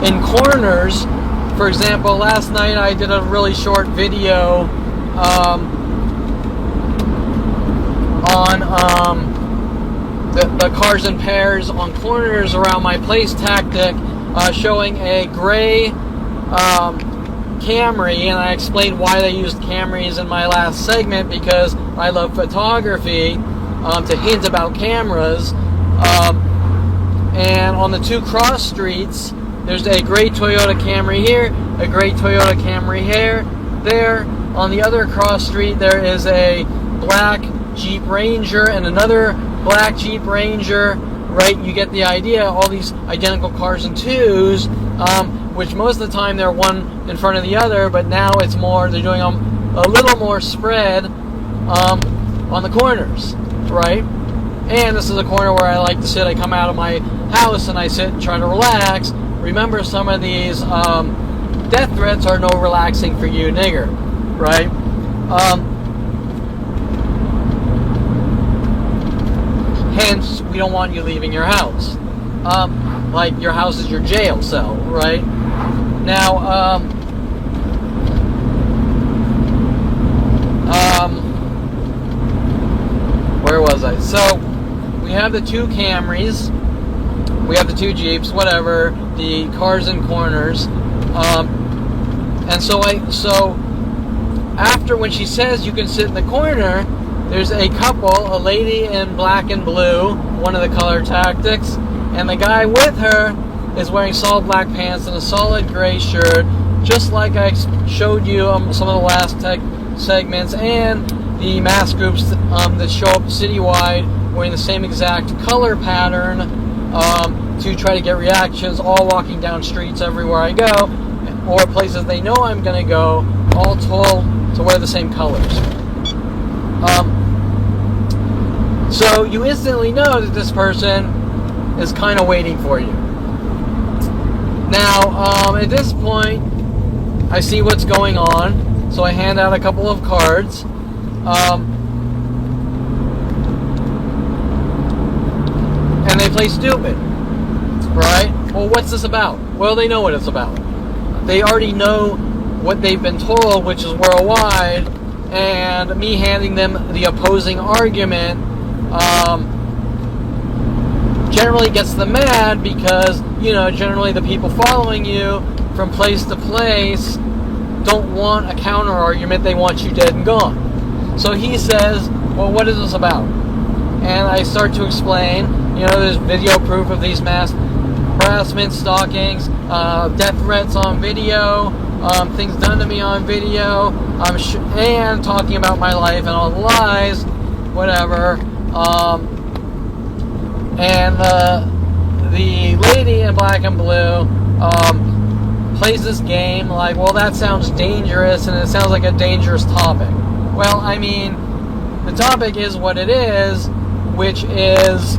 in corners. For example, last night I did a really short video on the cars in pairs on corners around my place tactic, showing a gray Camry, and I explained why they used Camrys in my last segment, because I love photography, to hint about cameras. And on the two cross streets, there's a gray Toyota Camry here, a gray Toyota Camry here, there. On the other cross street, there is a black Jeep Ranger and another black Jeep Ranger, right? You get the idea. All these identical cars in twos, which most of the time they're one in front of the other, but now it's more, they're doing them a little more spread on the corners, right? And this is a corner where I like to sit. I come out of my house and I sit and try to relax. Remember, some of these death threats are no relaxing for you, nigger, right? Hence, we don't want you leaving your house. Like, your house is your jail cell, right? Now, where was I? So, we have the two Camrys, we have the two Jeeps, whatever, the cars in corners, and so after, when she says you can sit in the corner, there's a couple, a lady in black and blue, one of the color tactics, and the guy with her is wearing solid black pants and a solid gray shirt, just like I showed you some of the last segments, and the mass groups that show up citywide wearing the same exact color pattern to try to get reactions, all walking down streets everywhere I go, or places they know I'm going to go, all told to wear the same colors. So you instantly know that this person is kind of waiting for you. Now, at this point, I see what's going on, so I hand out a couple of cards. play stupid, right? Well, what's this about? Well, they know what it's about. They already know what they've been told, which is worldwide, and me handing them the opposing argument generally gets them mad because, generally the people following you from place to place don't want a counter argument. They want you dead and gone. So he says, well, what is this about? And I start to explain, there's video proof of these mass harassment, stalkings, death threats on video, things done to me on video, and talking about my life and all the lies, whatever. And the lady in black and blue plays this game like, well, that sounds dangerous, and it sounds like a dangerous topic. Well, I mean, the topic is what it is, which is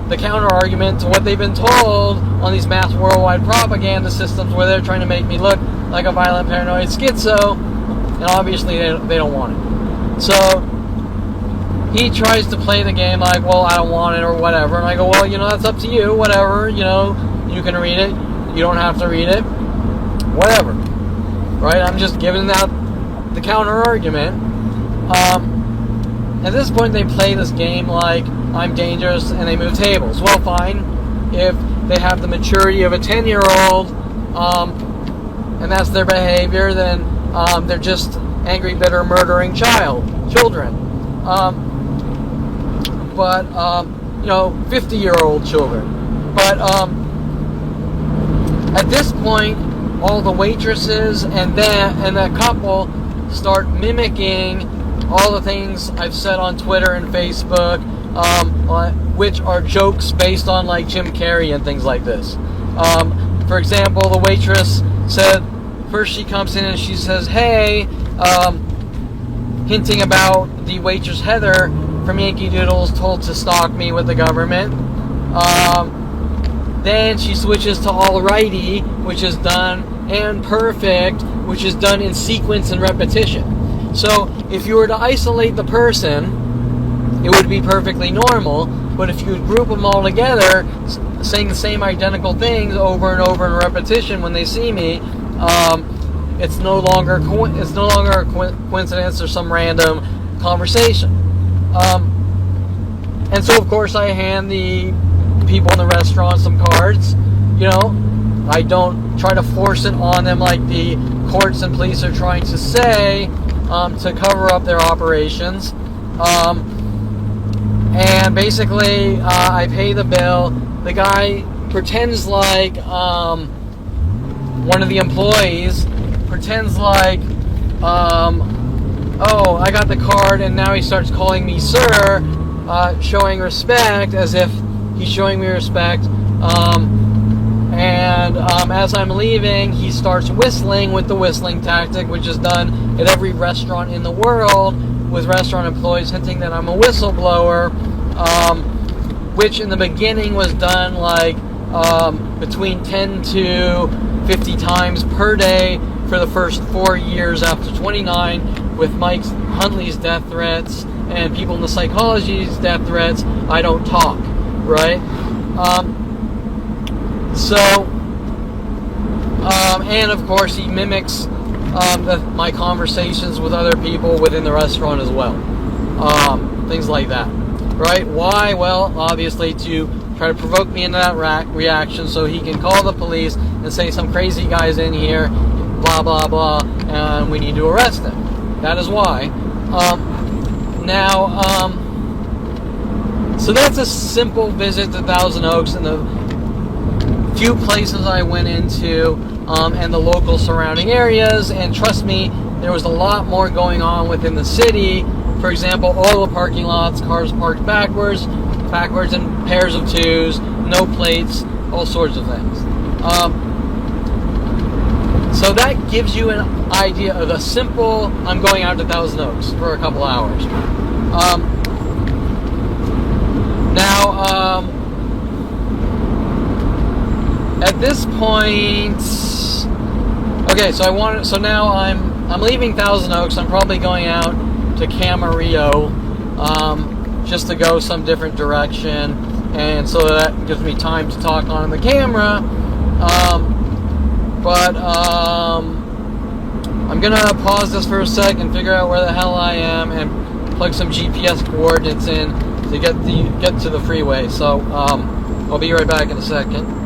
the counter-argument to what they've been told on these mass worldwide propaganda systems where they're trying to make me look like a violent paranoid schizo, and obviously they don't want it. So he tries to play the game like, well, I don't want it or whatever, and I go, well, that's up to you, whatever, you can read it, you don't have to read it, whatever, right? I'm just giving out the counter-argument. At this point, they play this game like I'm dangerous and they move tables. Well, fine. If they have the maturity of a 10-year-old, and that's their behavior, then they're just angry, bitter, murdering children. But 50-year-old children. But at this point, all the waitresses and that couple start mimicking all the things I've said on Twitter and Facebook, which are jokes based on like Jim Carrey and things like this. For example, the waitress said, first she comes in and she says, hey, hinting about the waitress Heather from Yankee Doodles told to stalk me with the government. Then she switches to alrighty, which is done, and perfect, which is done in sequence and repetition. So if you were to isolate the person, it would be perfectly normal, but if you would group them all together, saying the same identical things over and over in repetition when they see me, it's no longer a coincidence or some random conversation. And so of course I hand the people in the restaurant some cards. I don't try to force it on them like the courts and police are trying to say, to cover up their operations. And basically, I pay the bill. The guy pretends like one of the employees pretends like, oh, I got the card, and now he starts calling me sir, showing respect as if he's showing me respect. And as I'm leaving, he starts whistling with the whistling tactic, which is done at every restaurant in the world with restaurant employees hinting that I'm a whistleblower, which in the beginning was done like between 10 to 50 times per day for the first 4 years after 29, with Mike Huntley's death threats and people in the psychology's death threats. I don't talk, right? And of course he mimics my conversations with other people within the restaurant as well. Things like that, right? Why? Well, obviously to try to provoke me into that reaction so he can call the police and say some crazy guy's in here, blah, blah, blah, and we need to arrest him. That is why. So that's a simple visit to Thousand Oaks and the few places I went into, and the local surrounding areas. And trust me, there was a lot more going on within the city. For example, all the parking lots, cars parked backwards in pairs of twos, no plates, all sorts of things. So that gives you an idea of a simple, I'm going out to Thousand Oaks for a couple hours. At this point, okay, so now I'm leaving Thousand Oaks. I'm probably going out to Camarillo, just to go some different direction. and so that gives me time to talk on the camera. I'm gonna pause this for a sec and figure out where the hell I am and plug some GPS coordinates in to get to the freeway. So I'll be right back in a second.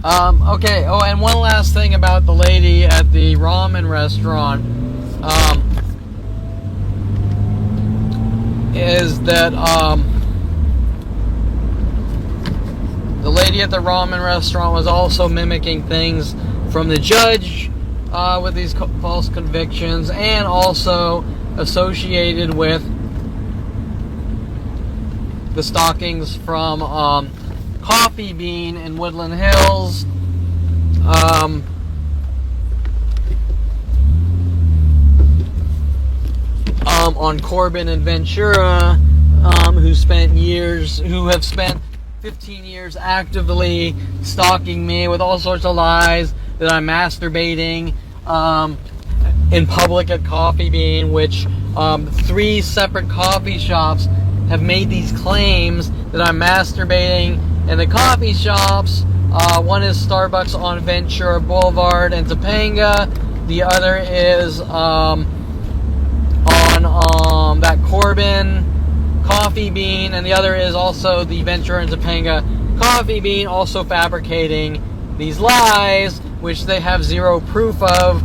Okay, oh, and one last thing about the lady at the ramen restaurant, is that, the lady at the ramen restaurant was also mimicking things from the judge, with these false convictions, and also associated with the stalkings from, Coffee Bean in Woodland Hills, on Corbin and Ventura, who have spent 15 years actively stalking me with all sorts of lies that I'm masturbating in public at Coffee Bean, which 3 separate coffee shops have made these claims that I'm masturbating in the coffee shops. One is Starbucks on Ventura Boulevard in Topanga. The other is on that Corbin Coffee Bean, and the other is also the Ventura and Topanga Coffee Bean, also fabricating these lies, which they have zero proof of.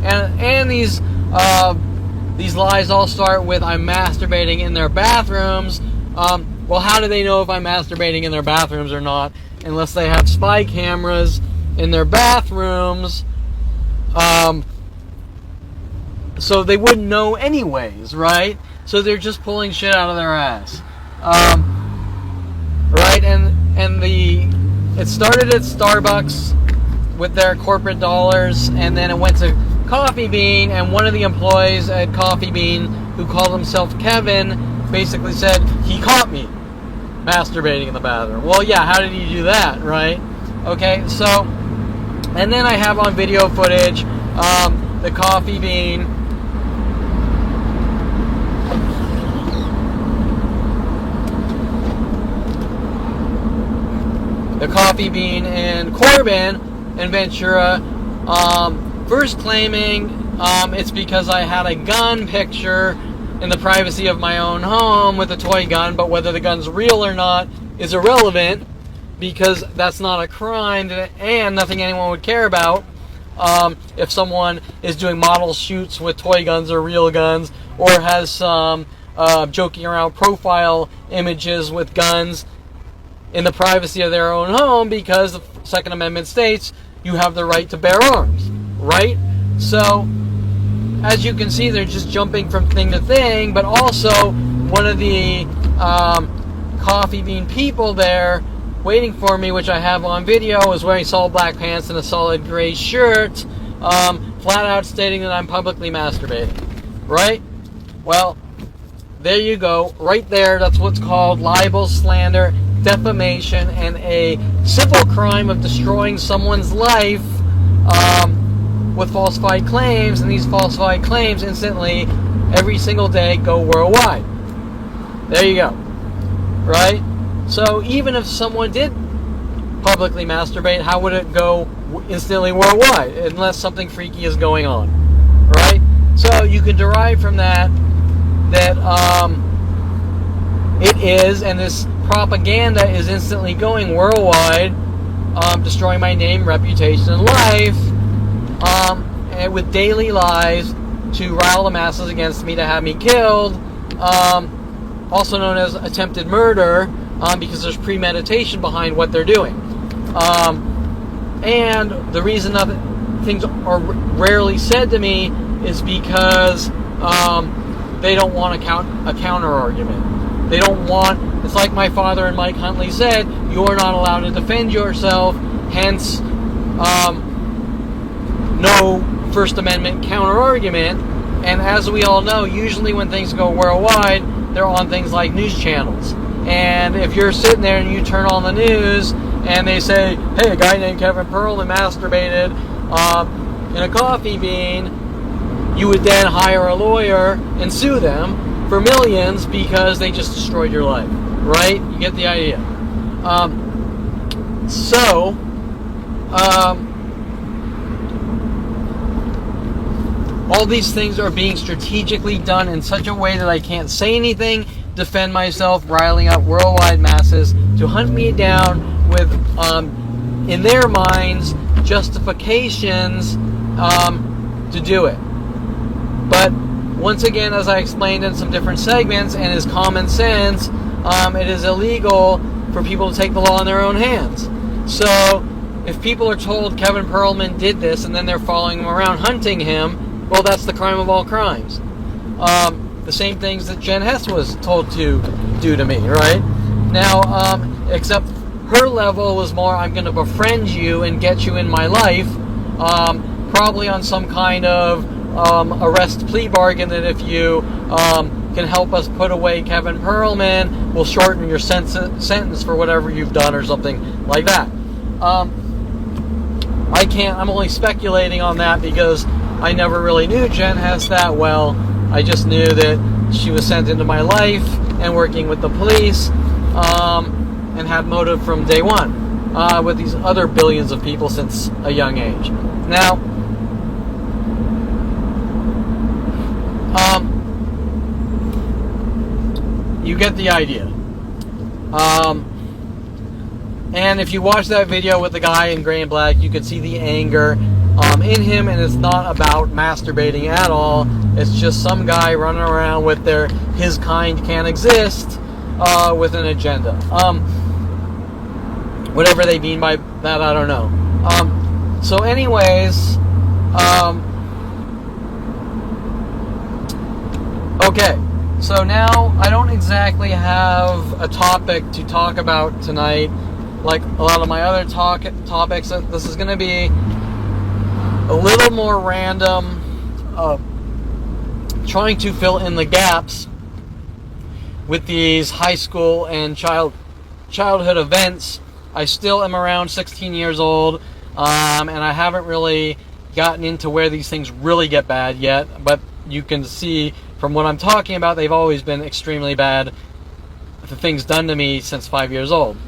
And these lies all start with I'm masturbating in their bathrooms. Well, how do they know if I'm masturbating in their bathrooms or not? Unless they have spy cameras in their bathrooms. So they wouldn't know anyways, right? So they're just pulling shit out of their ass. Right? And it started at Starbucks with their corporate dollars, and then it went to Coffee Bean, and one of the employees at Coffee Bean, who called himself Kevin, basically said, he caught me masturbating in the bathroom. Well, yeah, how did he do that, right? Okay, so, and then I have on video footage, the Coffee Bean, in Corbin and Ventura, first claiming it's because I had a gun picture in the privacy of my own home with a toy gun, but whether the gun's real or not is irrelevant, because that's not a crime and nothing anyone would care about if someone is doing model shoots with toy guns or real guns, or has some joking around profile images with guns in the privacy of their own home, because the Second Amendment states you have the right to bear arms, right? So, as you can see, they're just jumping from thing to thing, but also one of the Coffee Bean people there waiting for me, which I have on video, was wearing solid black pants and a solid gray shirt, flat out stating that I'm publicly masturbating, right? Well, there you go, right there. That's what's called libel, slander, defamation, and a civil crime of destroying someone's life with falsified claims, and these falsified claims instantly, every single day, go worldwide. There you go. Right? So even if someone did publicly masturbate, how would it go instantly worldwide? Unless something freaky is going on. Right? So you can derive from that it is, and this propaganda is instantly going worldwide, destroying my name, reputation, and life, and with daily lies to rile the masses against me, to have me killed, also known as attempted murder, because there's premeditation behind what they're doing. And the reason that things are rarely said to me is because they don't want a counter argument. They don't want, it's like my father and Mike Huntley said, you're not allowed to defend yourself, hence no First Amendment counter-argument. And as we all know, usually when things go worldwide, they're on things like news channels. And if you're sitting there and you turn on the news and they say, hey, a guy named Kevin Pearlman masturbated in a Coffee Bean, you would then hire a lawyer and sue them for millions because they just destroyed your life, right? You get the idea. All these things are being strategically done in such a way that I can't say anything, defend myself, riling up worldwide masses to hunt me down with in their minds, justifications to do it. But once again, as I explained in some different segments, and is common sense, it is illegal for people to take the law in their own hands. So if people are told Kevin Perlman did this and then they're following him around hunting him, well, that's the crime of all crimes. The same things that Jen Hess was told to do to me, right? Now, except her level was more, I'm going to befriend you and get you in my life, probably on some kind of arrest plea bargain that if you can help us put away Kevin Perlman, we'll shorten your sentence for whatever you've done or something like that. I'm only speculating on that because I never really knew Jen Hess that well. I just knew that she was sent into my life and working with the police, and had motive from day one, with these other billions of people since a young age. Now, you get the idea. And if you watch that video with the guy in gray and black, you can see the anger in him, and it's not about masturbating at all. It's just some guy running around with his kind can't exist with an agenda. Whatever they mean by that, I don't know. So anyways, okay. So now I don't exactly have a topic to talk about tonight, like a lot of my other topics. This is going to be a little more random, trying to fill in the gaps with these high school and childhood events. I still am around 16 years old, and I haven't really gotten into where these things really get bad yet, but you can see from what I'm talking about, they've always been extremely bad, the things done to me since 5 years old.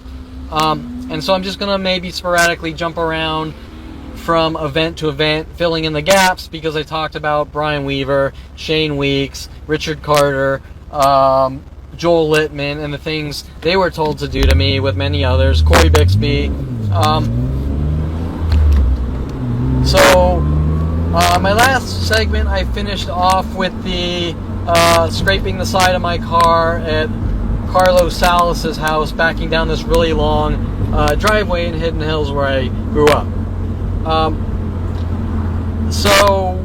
And so I'm just going to maybe sporadically jump around from event to event, filling in the gaps, because I talked about Brian Weaver, Shane Weeks, Richard Carter, Joel Littman, and the things they were told to do to me, with many others, Corey Bixby. My last segment, I finished off with the scraping the side of my car at Carlo Salas' house, backing down this really long driveway in Hidden Hills where I grew up. So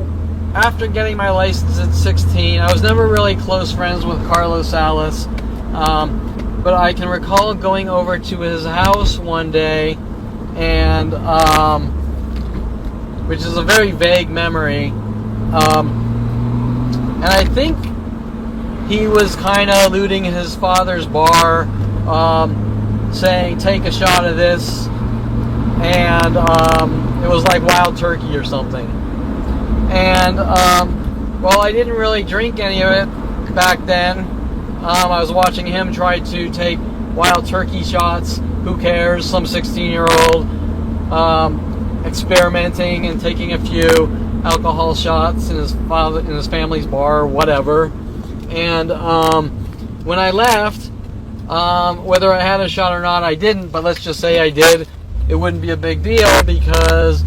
after getting my license at 16, I was never really close friends with Carlo Salas, but I can recall going over to his house one day, and which is a very vague memory, and I think he was kind of looting his father's bar, saying, take a shot of this, and it was like Wild Turkey or something. And, well, I didn't really drink any of it back then. I was watching him try to take Wild Turkey shots. Who cares? Some 16-year-old experimenting and taking a few alcohol shots in his family's bar or whatever. And when I left, whether I had a shot or not, I didn't, but let's just say I did. It wouldn't be a big deal, because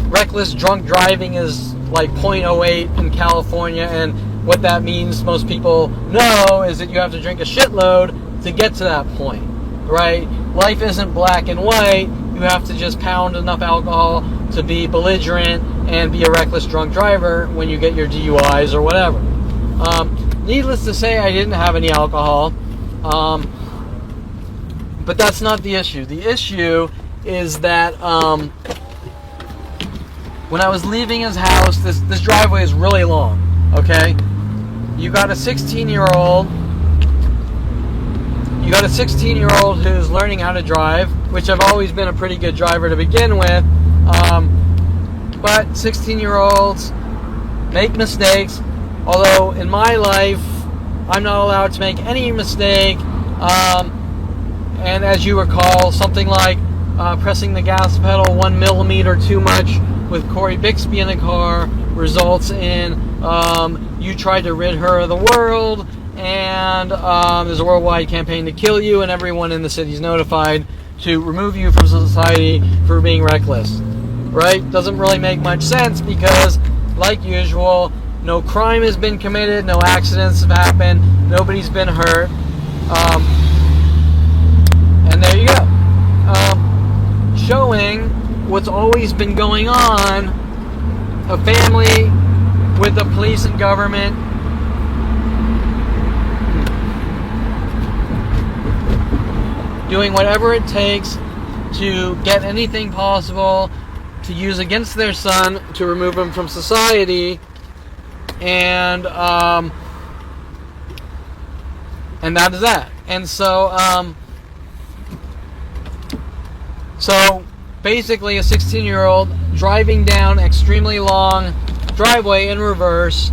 reckless drunk driving is like 0.08 in California, and what that means, most people know, is that you have to drink a shitload to get to that point, right? Life isn't black and white. You have to just pound enough alcohol to be belligerent and be a reckless drunk driver when you get your DUIs or whatever. Needless to say, I didn't have any alcohol, but that's not the issue. The issue is that when I was leaving his house, this driveway is really long, okay? You got a 16-year-old who's learning how to drive, which I've always been a pretty good driver to begin with, but 16-year-olds make mistakes, although in my life, I'm not allowed to make any mistake, and as you recall, something like pressing the gas pedal 1 millimeter too much with Corey Bixby in the car results in you tried to rid her of the world, and there's a worldwide campaign to kill you, and everyone in the city is notified to remove you from society for being reckless. Right? Doesn't really make much sense because, like usual, no crime has been committed, no accidents have happened, nobody's been hurt, and there you go. Showing what's always been going on, a family with the police and government doing whatever it takes to get anything possible to use against their son to remove him from society, and that is that. And so basically a 16-year-old driving down extremely long driveway in reverse,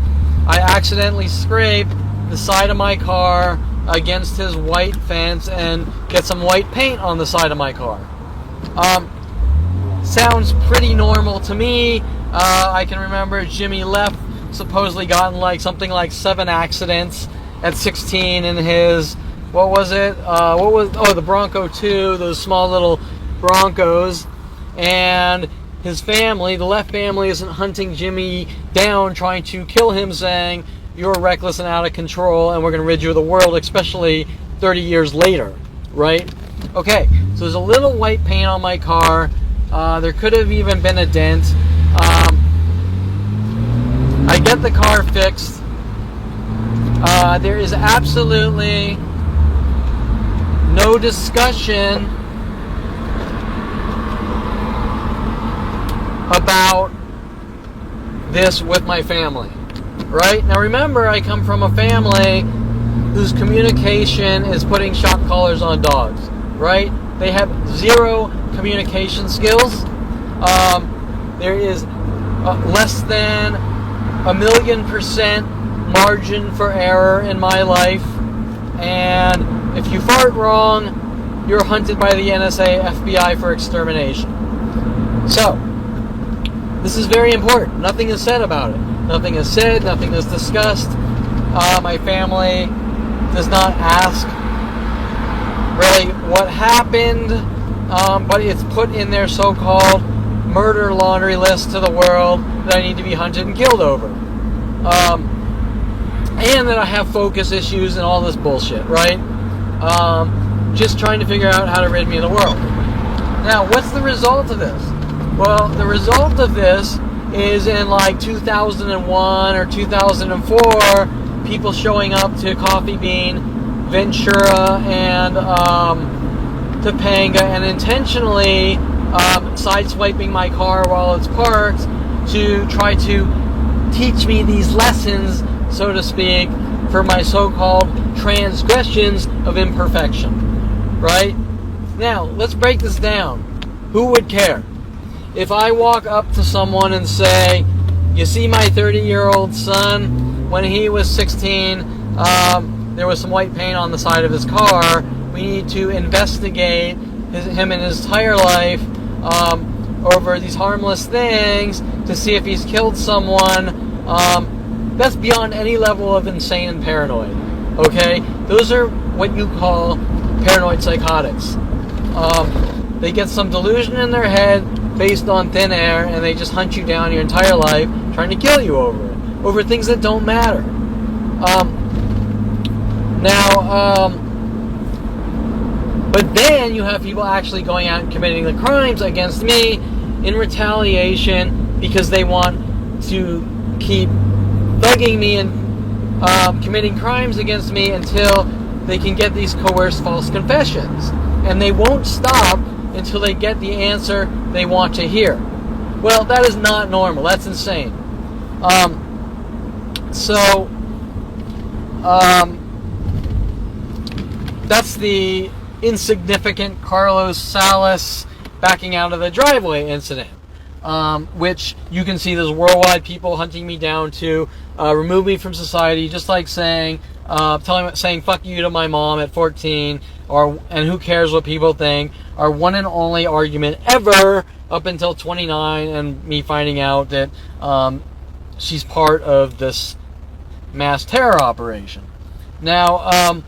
I accidentally scrape the side of my car against his white fence and get some white paint on the side of my car. Sounds pretty normal to me. I can remember Jimmy Leff supposedly gotten like something like 7 accidents at 16 in his, the Bronco 2, those small little Broncos. And his family, the Leff family, isn't hunting Jimmy down trying to kill him, saying you're reckless and out of control and we're going to rid you of the world, especially 30 years later, right? Okay, so there's a little white paint on my car. There could have even been a dent. I get the car fixed. There is absolutely no discussion about this with my family, right? Now remember, I come from a family whose communication is putting shock collars on dogs, right? They have zero communication skills. There is less than 1,000,000% margin for error in my life, and if you fart wrong, you're hunted by the NSA, FBI for extermination. So, this is very important. Nothing is said about it. Nothing is said, nothing is discussed. My family does not ask really what happened, but it's put in their so-called murder laundry list to the world that I need to be hunted and killed over. And that I have focus issues and all this bullshit, right? Just trying to figure out how to rid me of the world. Now, what's the result of this? Well, the result of this is in like 2001 or 2004, people showing up to Coffee Bean, Ventura, and Topanga, and intentionally sideswiping my car while it's parked to try to teach me these lessons, so to speak, for my so-called transgressions of imperfection. Right? Now, let's break this down. Who would care? If I walk up to someone and say, you see my 30-year-old son, when he was 16, there was some white paint on the side of his car. We need to investigate him and his entire life over these harmless things to see if he's killed someone. That's beyond any level of insane and paranoid. Okay? Those are what you call paranoid psychotics. They get some delusion in their head based on thin air, and they just hunt you down your entire life trying to kill you over it, over things that don't matter. But then you have people actually going out and committing the crimes against me in retaliation because they want to keep thugging me and committing crimes against me until they can get these coerced false confessions. And they won't stop until they get the answer they want to hear. Well, that is not normal. That's insane. That's the insignificant Carlo Salas backing out of the driveway incident, which you can see there's worldwide people hunting me down to remove me from society, just like saying fuck you to my mom at 14, and who cares what people think. Our one and only argument ever up until 29, and me finding out that she's part of this mass terror operation. Now,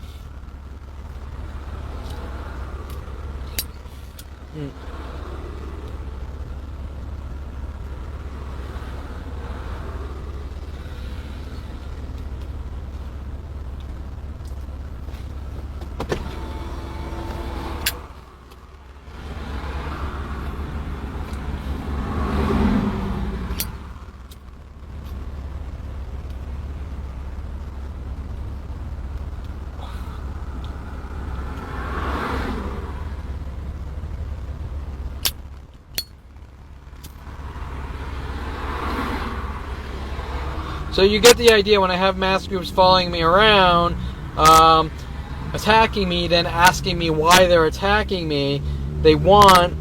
so you get the idea. When I have mass groups following me around, attacking me, then asking me why they're attacking me, they want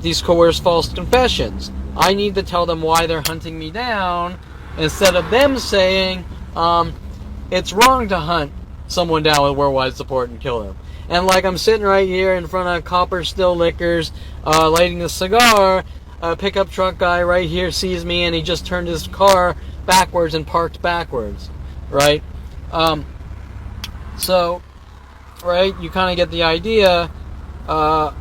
these coerced false confessions. I need to tell them why they're hunting me down, instead of them saying, it's wrong to hunt someone down with worldwide support and kill them. And like I'm sitting right here in front of Copper Still Liquors, lighting a cigar, a pickup truck guy right here sees me and he just turned his car backwards and parked backwards, right? So, right, you kind of get the idea that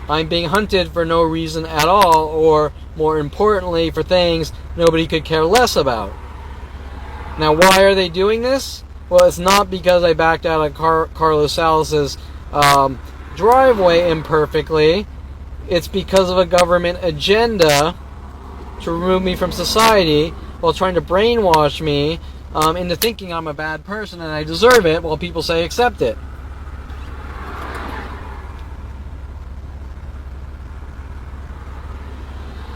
I'm being hunted for no reason at all, or more importantly, for things nobody could care less about. Now, why are they doing this? Well, it's not because I backed out of Carlo Salas' driveway imperfectly. It's because of a government agenda to remove me from society while trying to brainwash me into thinking I'm a bad person and I deserve it, while people say accept it.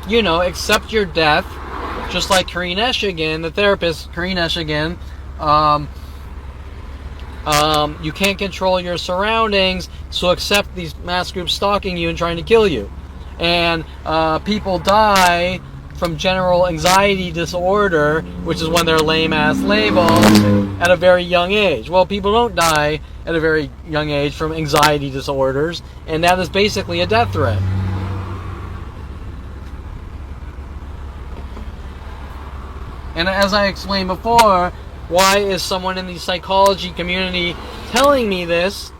You know, accept your death, just like Carissa again, the therapist, Carissa again. You can't control your surroundings, so accept these mass groups stalking you and trying to kill you. And people die from general anxiety disorder, which is when they're lame-ass labels, at a very young age. Well, people don't die at a very young age from anxiety disorders, and that is basically a death threat. And as I explained before, why is someone in the psychology community telling me this?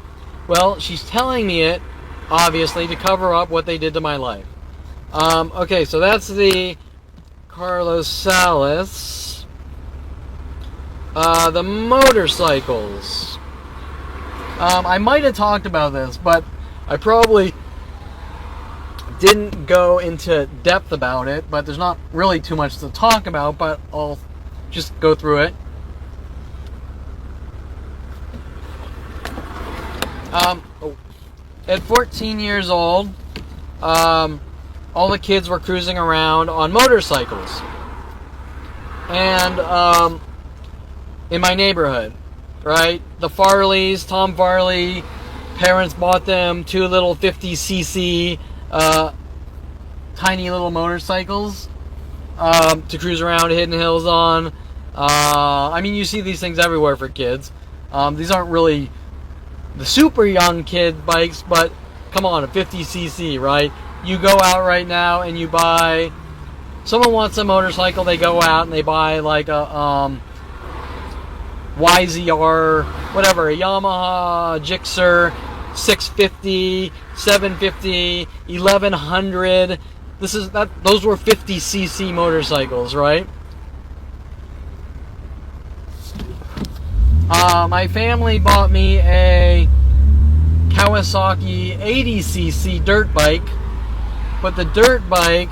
Well, she's telling me it, obviously, to cover up what they did to my life. Okay, so that's the Carlo Salas. The motorcycles. I might have talked about this, but I probably didn't go into depth about it, but there's not really too much to talk about, but I'll just go through it. At 14 years old, all the kids were cruising around on motorcycles. And in my neighborhood, right? The Farleys, Tom Farley, parents bought them 2 little 50cc tiny little motorcycles to cruise around Hidden Hills on. I mean, you see these things everywhere for kids. These aren't really the super young kid bikes, but come on, a 50cc, right? You go out right now and you buy, someone wants a motorcycle, they go out and they buy like a YZR, whatever, a Yamaha Gixxer 650, 750, 1100. Those were 50cc motorcycles, right? My family bought me a Kawasaki 80cc dirt bike, but the dirt bike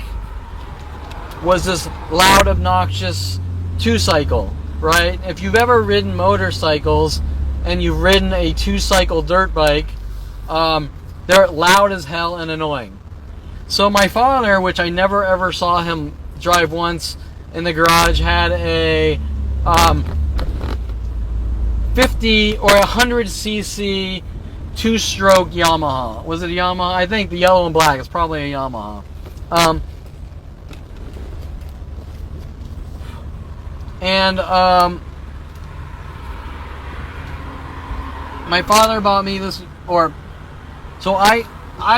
was this loud, obnoxious 2-cycle, right? If you've ever ridden motorcycles and you've ridden a 2-cycle dirt bike, they're loud as hell and annoying. So my father, which I never ever saw him drive once in the garage, had a 50 or 100cc 2-stroke Yamaha. Was it a Yamaha? I think the yellow and black is probably a Yamaha. My father bought me this, so I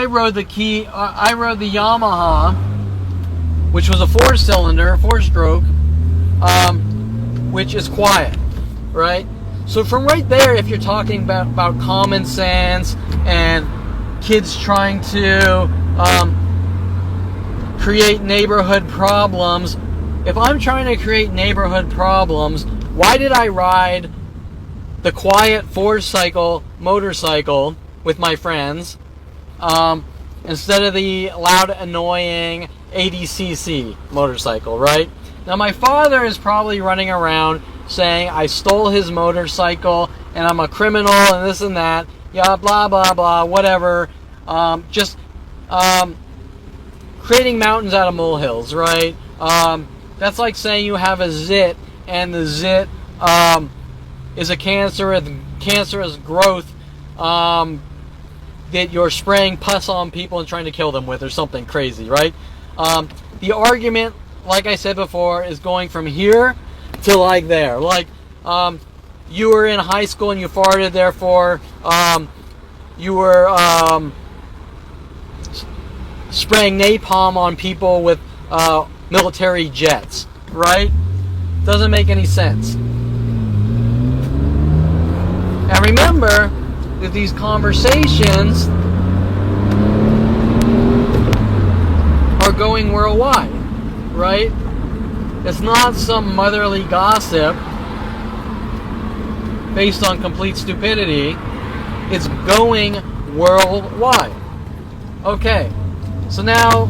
rode the Yamaha, which was a 4-cylinder, 4-stroke, which is quiet. right? So from right there, if you're talking about common sense and kids trying to create neighborhood problems, if I'm trying to create neighborhood problems, why did I ride the quiet motorcycle with my friends instead of the loud, annoying 80cc motorcycle, right? Now, my father is probably running around saying I stole his motorcycle and I'm a criminal and this and that, yeah, blah, blah, blah, whatever. Just creating mountains out of molehills, right? That's like saying you have a zit and the zit is a cancerous growth that you're spraying pus on people and trying to kill them with or something crazy, right? The argument, like I said before, is going from here to like there. Like, you were in high school and you farted, therefore you were spraying napalm on people with military jets, right? Doesn't make any sense. And remember that these conversations are going worldwide, right? It's not some motherly gossip based on complete stupidity. It's going worldwide. Okay, so now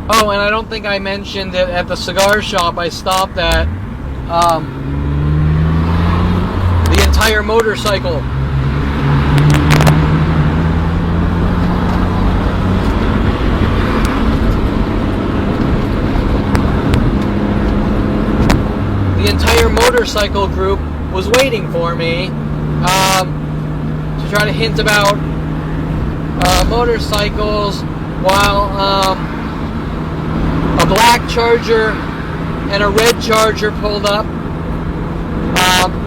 oh, and I don't think I mentioned that at the cigar shop I stopped at the entire motorcycle. The entire motorcycle group was waiting for me to try to hint about motorcycles while a black Charger and a red Charger pulled up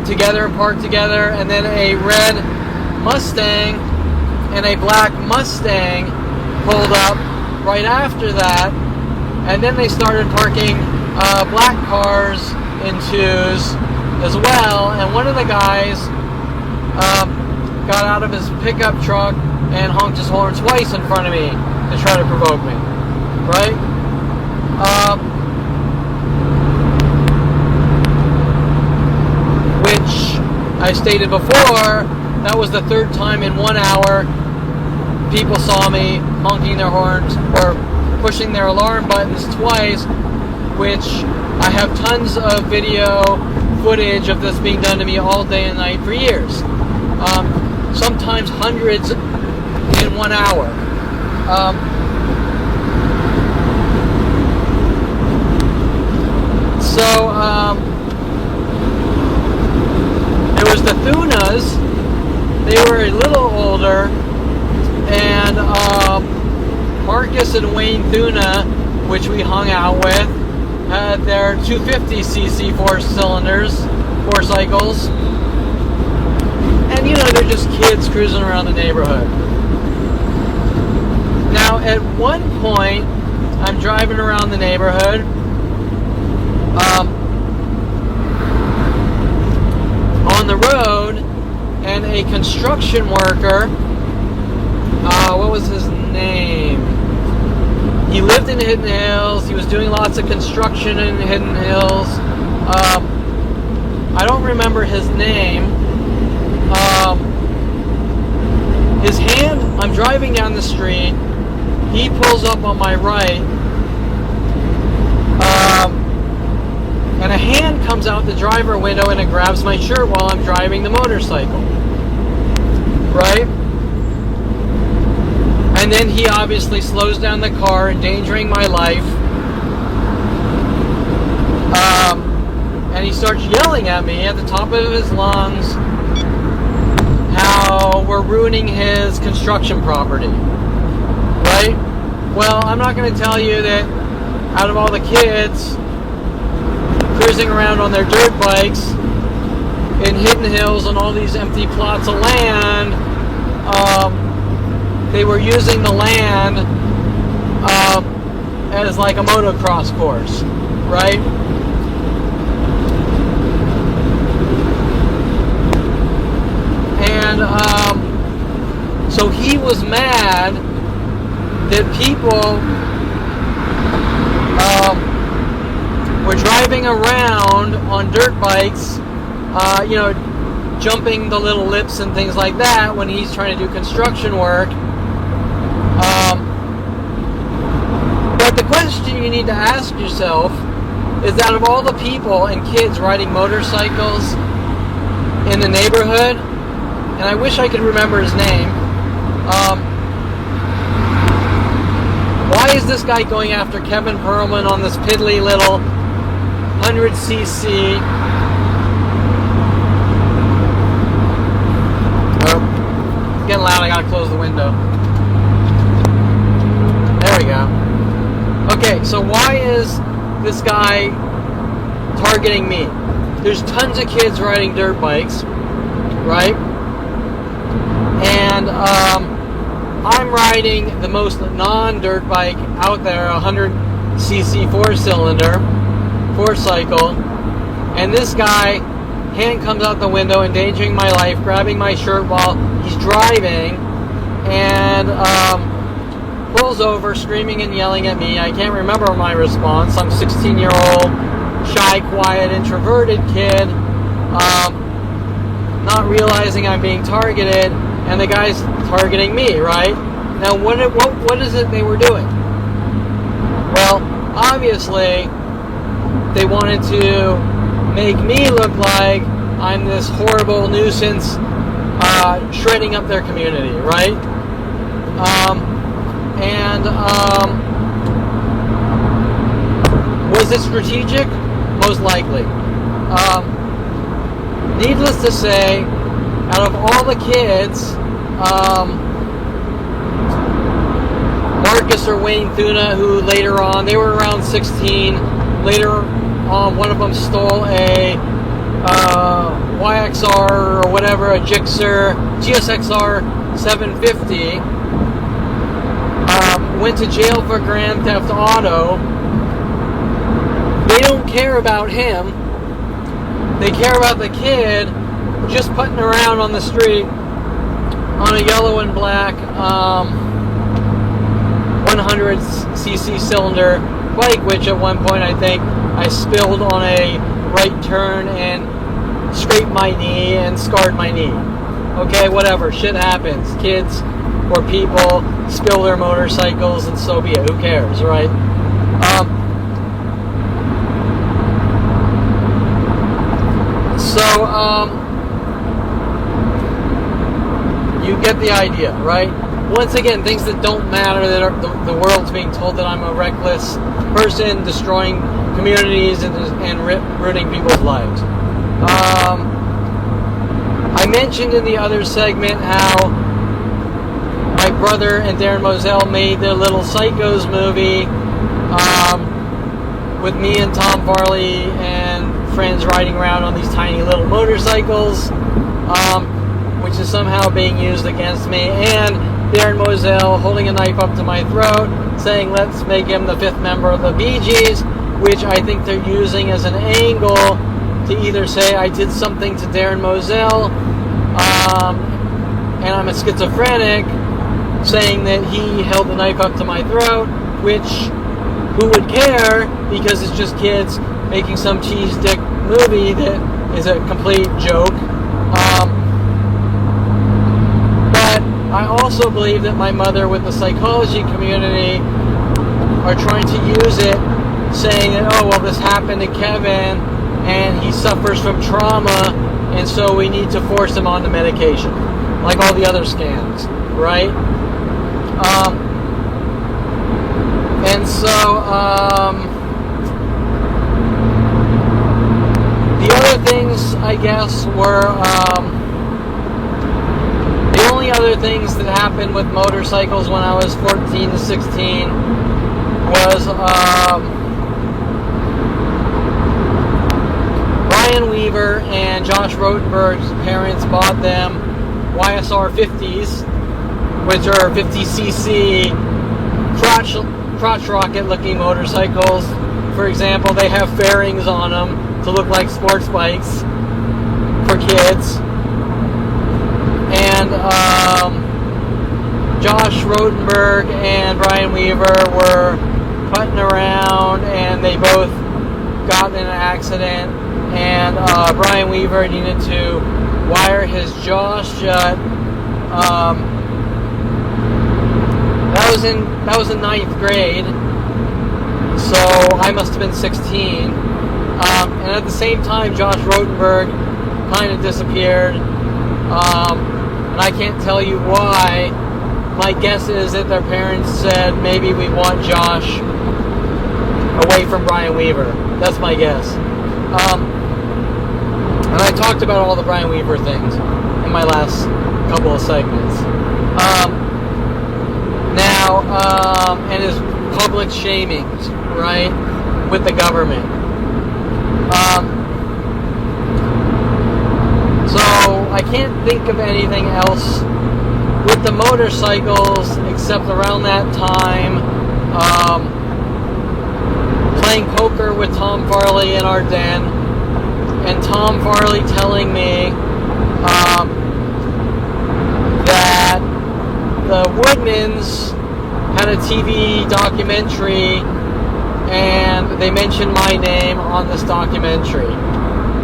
together and parked together, and then a red Mustang and a black Mustang pulled up right after that, and then they started parking black cars in twos as well, and one of the guys got out of his pickup truck and honked his horn twice in front of me to try to provoke me, right? Which I stated before, that was the third time in 1 hour people saw me honking their horns or pushing their alarm buttons twice, which I have tons of video footage of this being done to me all day and night for years. Sometimes hundreds in 1 hour. So, there was the Thunas. They were a little older, and Marcus and Wayne Thuna, which we hung out with, had their 250cc four cycles. And, you know, they're just kids cruising around the neighborhood. Now, at one point, I'm driving around the neighborhood. On the road, and a construction worker, what was his name? He lived in Hidden Hills. He was doing lots of construction in Hidden Hills. I don't remember his name. His hand, I'm driving down the street. He pulls up on my right. And a hand comes out the driver window and it grabs my shirt while I'm driving the motorcycle. Right? And then he obviously slows down the car, endangering my life. And he starts yelling at me at the top of his lungs how we're ruining his construction property. Right? Well, I'm not going to tell you that out of all the kids cruising around on their dirt bikes in Hidden Hills and all these empty plots of land, they were using the land as like a motocross course, right? And so he was mad that people were driving around on dirt bikes, jumping the little lips and things like that when he's trying to do construction work. But the question you need to ask yourself is, out of all the people and kids riding motorcycles in the neighborhood, and I wish I could remember his name, why is this guy going after Kevin Perlman on this piddly little 100cc? Oh, it's getting loud. I gotta close the window. There we go. Okay, so why is this guy targeting me? There's tons of kids riding dirt bikes, right? And I'm riding the most non-dirt bike out there, 100cc 4-cylinder, 4-cycle, and this guy, hand comes out the window, endangering my life, grabbing my shirt while he's driving, and pulls over, screaming and yelling at me. I can't remember my response. I'm a 16-year-old, shy, quiet, introverted kid, not realizing I'm being targeted, and the guy's targeting me, right? Now, what is it they were doing? Well, obviously, they wanted to make me look like I'm this horrible nuisance, shredding up their community, right? Was it strategic? Most likely. Needless to say, out of all the kids, Marcus or Wayne Thuna, who later on, they were around 16, later on one of them stole a YXR or whatever, a GSXR 750, went to jail for Grand Theft Auto. They don't care about him. They care about the kid just putting around on the street on a yellow and black 100cc cylinder bike, which at one point I think I spilled on a right turn and scraped my knee and scarred my knee. Okay, whatever, shit happens. Kids or people spill their motorcycles, and so be it. Who cares, right? You get the idea, right? Once again, things that don't matter, that are, the world's being told that I'm a reckless person, destroying communities and ruining people's lives. I mentioned in the other segment how my brother and Darren Moselle made their little Psychos movie with me and Tom Farley and friends riding around on these tiny little motorcycles, which is somehow being used against me, and Darren Moselle holding a knife up to my throat, saying let's make him the fifth member of the Bee Gees, which I think they're using as an angle to either say I did something to Darren Moselle, and I'm a schizophrenic, saying that he held the knife up to my throat, which, who would care, because it's just kids making some cheese dick movie that is a complete joke. But I also believe that my mother with the psychology community are trying to use it, saying that, oh, well, this happened to Kevin and he suffers from trauma, and so we need to force him onto medication, like all the other scams, right? And so, the other things, I guess, were, the only other things that happened with motorcycles when I was 14 to 16 was, Brian Weaver and Josh Rotenberg's parents bought them YSR 50s, which are 50cc crotch rocket looking motorcycles. For example, they have fairings on them to look like sports bikes for kids. And Josh Rotenberg and Brian Weaver were putting around, and they both got in an accident. And Brian Weaver needed to wire his jaw shut. That was in 9th grade, so I must have been 16. And at the same time, Josh Rotenberg kind of disappeared. And I can't tell you why. My guess is that their parents said, maybe we want Josh away from Brian Weaver. That's my guess. And I talked about all the Brian Weaver things in my last couple of segments. And his public shamings, right, with the government. So I can't think of anything else with the motorcycles except around that time, playing poker with Tom Farley in our den, and Tom Farley telling me that the Woodmans had a TV documentary, and they mentioned my name on this documentary.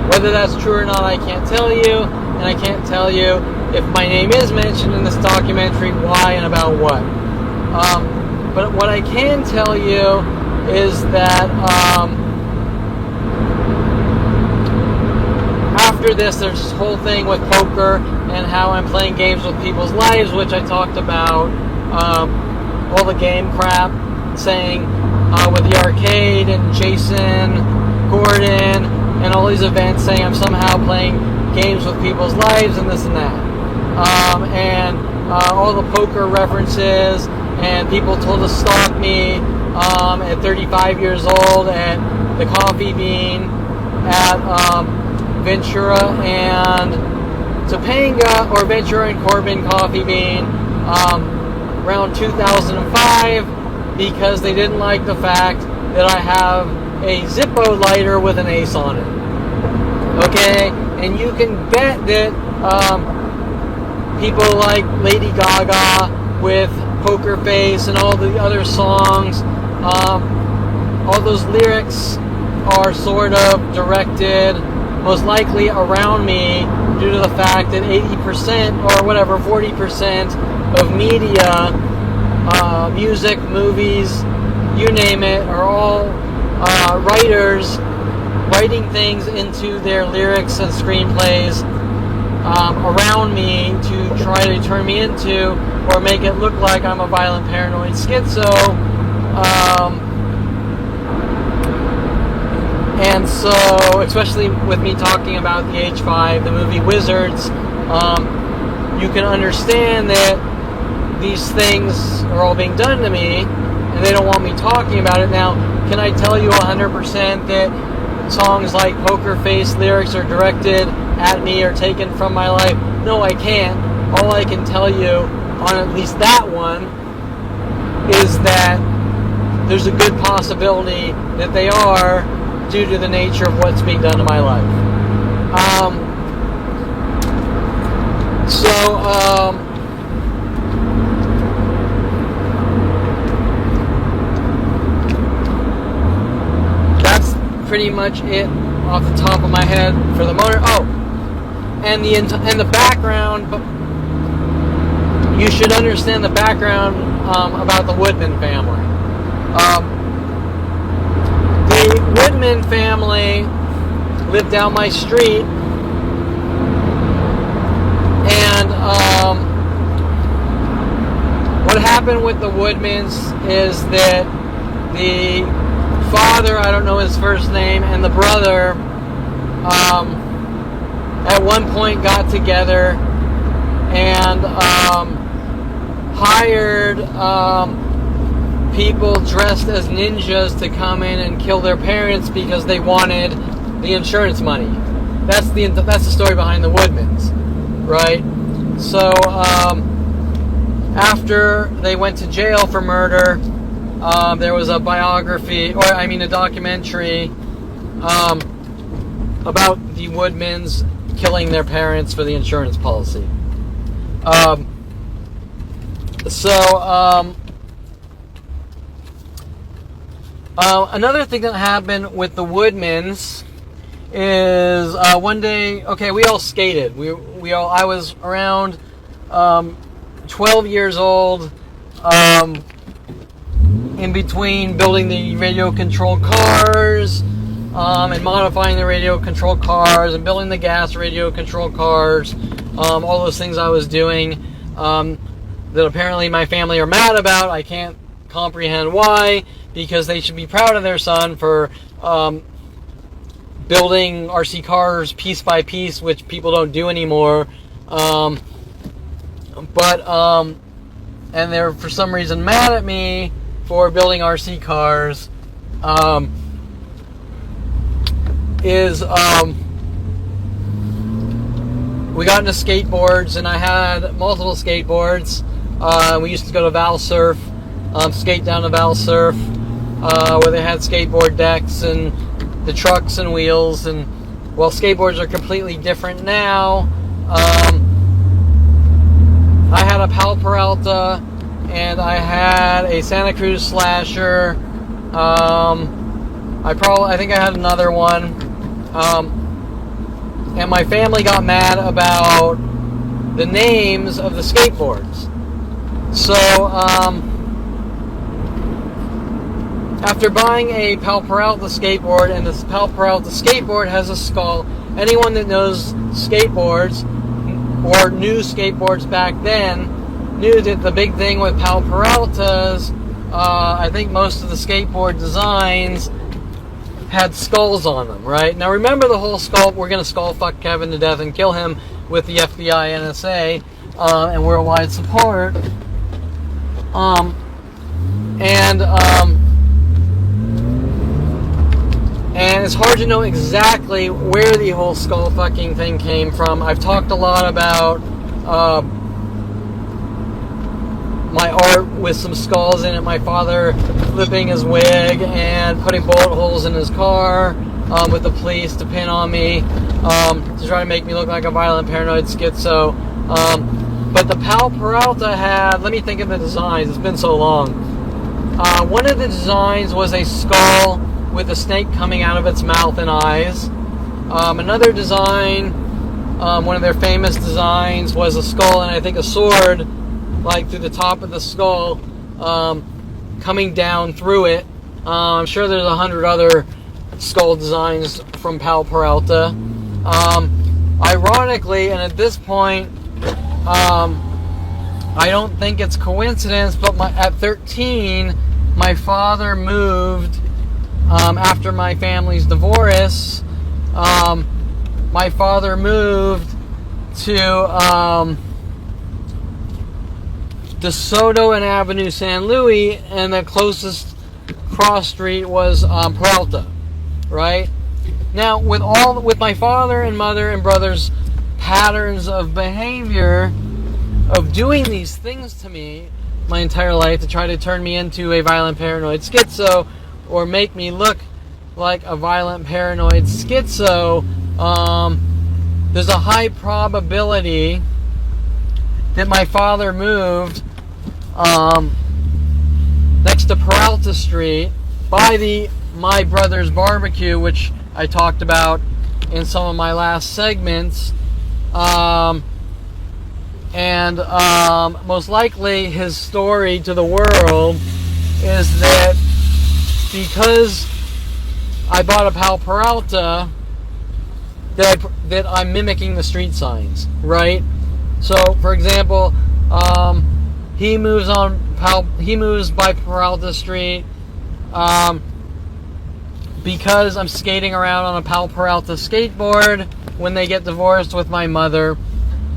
Whether that's true or not, I can't tell you, and I can't tell you if my name is mentioned in this documentary, why and about what. But what I can tell you is that after this, there's this whole thing with poker and how I'm playing games with people's lives, which I talked about. All the game crap, saying with the arcade and Jason Gordon and all these events, saying I'm somehow playing games with people's lives and this and that. And all the poker references, and people told to stalk me at 35 years old at the Coffee Bean at Ventura and Topanga, or Ventura and Corbin Coffee Bean, around 2005, because they didn't like the fact that I have a Zippo lighter with an ace on it. Okay? And you can bet that people like Lady Gaga with Poker Face and all the other songs, all those lyrics are sort of directed most likely around me due to the fact that 80% or whatever, 40% of media, music, movies, you name it, are all writers writing things into their lyrics and screenplays around me to try to turn me into or make it look like I'm a violent paranoid schizo. And so, especially with me talking about the H5, the movie Wizards, you can understand that these things are all being done to me, and they don't want me talking about it. Now, can I tell you 100% that songs like Poker Face lyrics are directed at me or taken from my life? No, I can't. All I can tell you on at least that one is that there's a good possibility that they are, due to the nature of what's being done to my life. That's pretty much it off the top of my head for the motor. Oh, and the background. You should understand the background about the Woodman family. The Woodman family lived down my street, and what happened with the Woodmans is that the father, I don't know his first name, and the brother at one point got together and hired people dressed as ninjas to come in and kill their parents because they wanted the insurance money. That's the story behind the Woodmans, right? So after they went to jail for murder, There was a biography, a documentary about the Woodmans killing their parents for the insurance policy. Another thing that happened with the Woodmans is one day, we all skated. I was around 12 years old, in between building the radio controlled cars, and modifying the radio controlled cars, and building the gas radio controlled cars, all those things I was doing, that apparently my family are mad about. I can't comprehend why, because they should be proud of their son for building RC cars piece by piece, which people don't do anymore. And they're for some reason mad at me for building RC cars. We got into skateboards, and I had multiple skateboards. We used to go to Val Surf, skate down to Val Surf, where they had skateboard decks and the trucks and wheels. And well, skateboards are completely different now. I had a Pal Peralta, and I had a Santa Cruz Slasher. I think I had another one. And my family got mad about the names of the skateboards. So, after buying a Pal Peralta skateboard, and this Pal Peralta skateboard has a skull, anyone that knows skateboards, or knew skateboards back then, knew that the big thing with Pal Peraltas, I think most of the skateboard designs had skulls on them, right? Now remember the whole skull, we're going to skull fuck Kevin to death and kill him with the FBI, NSA, and worldwide support. And it's hard to know exactly where the whole skull fucking thing came from. I've talked a lot about my art with some skulls in it. My father flipping his wig and putting bullet holes in his car with the police to pin on me to try to make me look like a violent, paranoid schizo. But the Pal Peralta had, let me think of the designs, it's been so long. One of the designs was a skull with a snake coming out of its mouth and eyes. Another design, one of their famous designs, was a skull and I think a sword, like through the top of the skull, coming down through it. I'm sure there's 100 other skull designs from Pal Peralta. Ironically, and at this point, I don't think it's coincidence, but at 13, my father moved, after my family's divorce. My father moved to DeSoto and Avenue San Luis, and the closest cross street was Peralta, right? Now, with my father and mother and brother's patterns of behavior, of doing these things to me my entire life to try to turn me into a violent, paranoid schizo, or make me look like a violent, paranoid schizo, there's a high probability that my father moved next to Peralta Street by my brother's barbecue, which I talked about in some of my last segments. And most likely his story to the world is that because I bought a Pal Peralta, that I'm mimicking the street signs, right? So, for example, he moves by Peralta Street because I'm skating around on a Pal Peralta skateboard when they get divorced with my mother,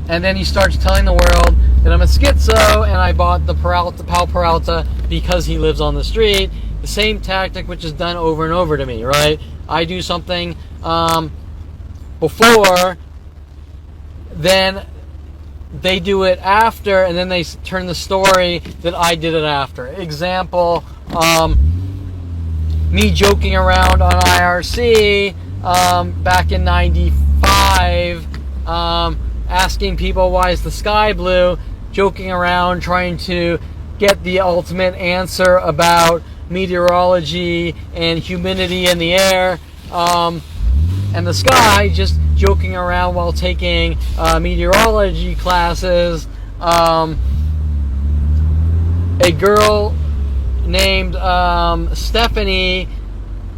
and then he starts telling the world that I'm a schizo and I bought the Pal Peralta because he lives on the street. The same tactic which is done over and over to me, right? I do something before, then they do it after, and then they turn the story that I did it after. Example, me joking around on IRC back in '95, asking people why is the sky blue, joking around trying to get the ultimate answer about meteorology and humidity in the air and the sky, just joking around while taking meteorology classes. A girl named Stephanie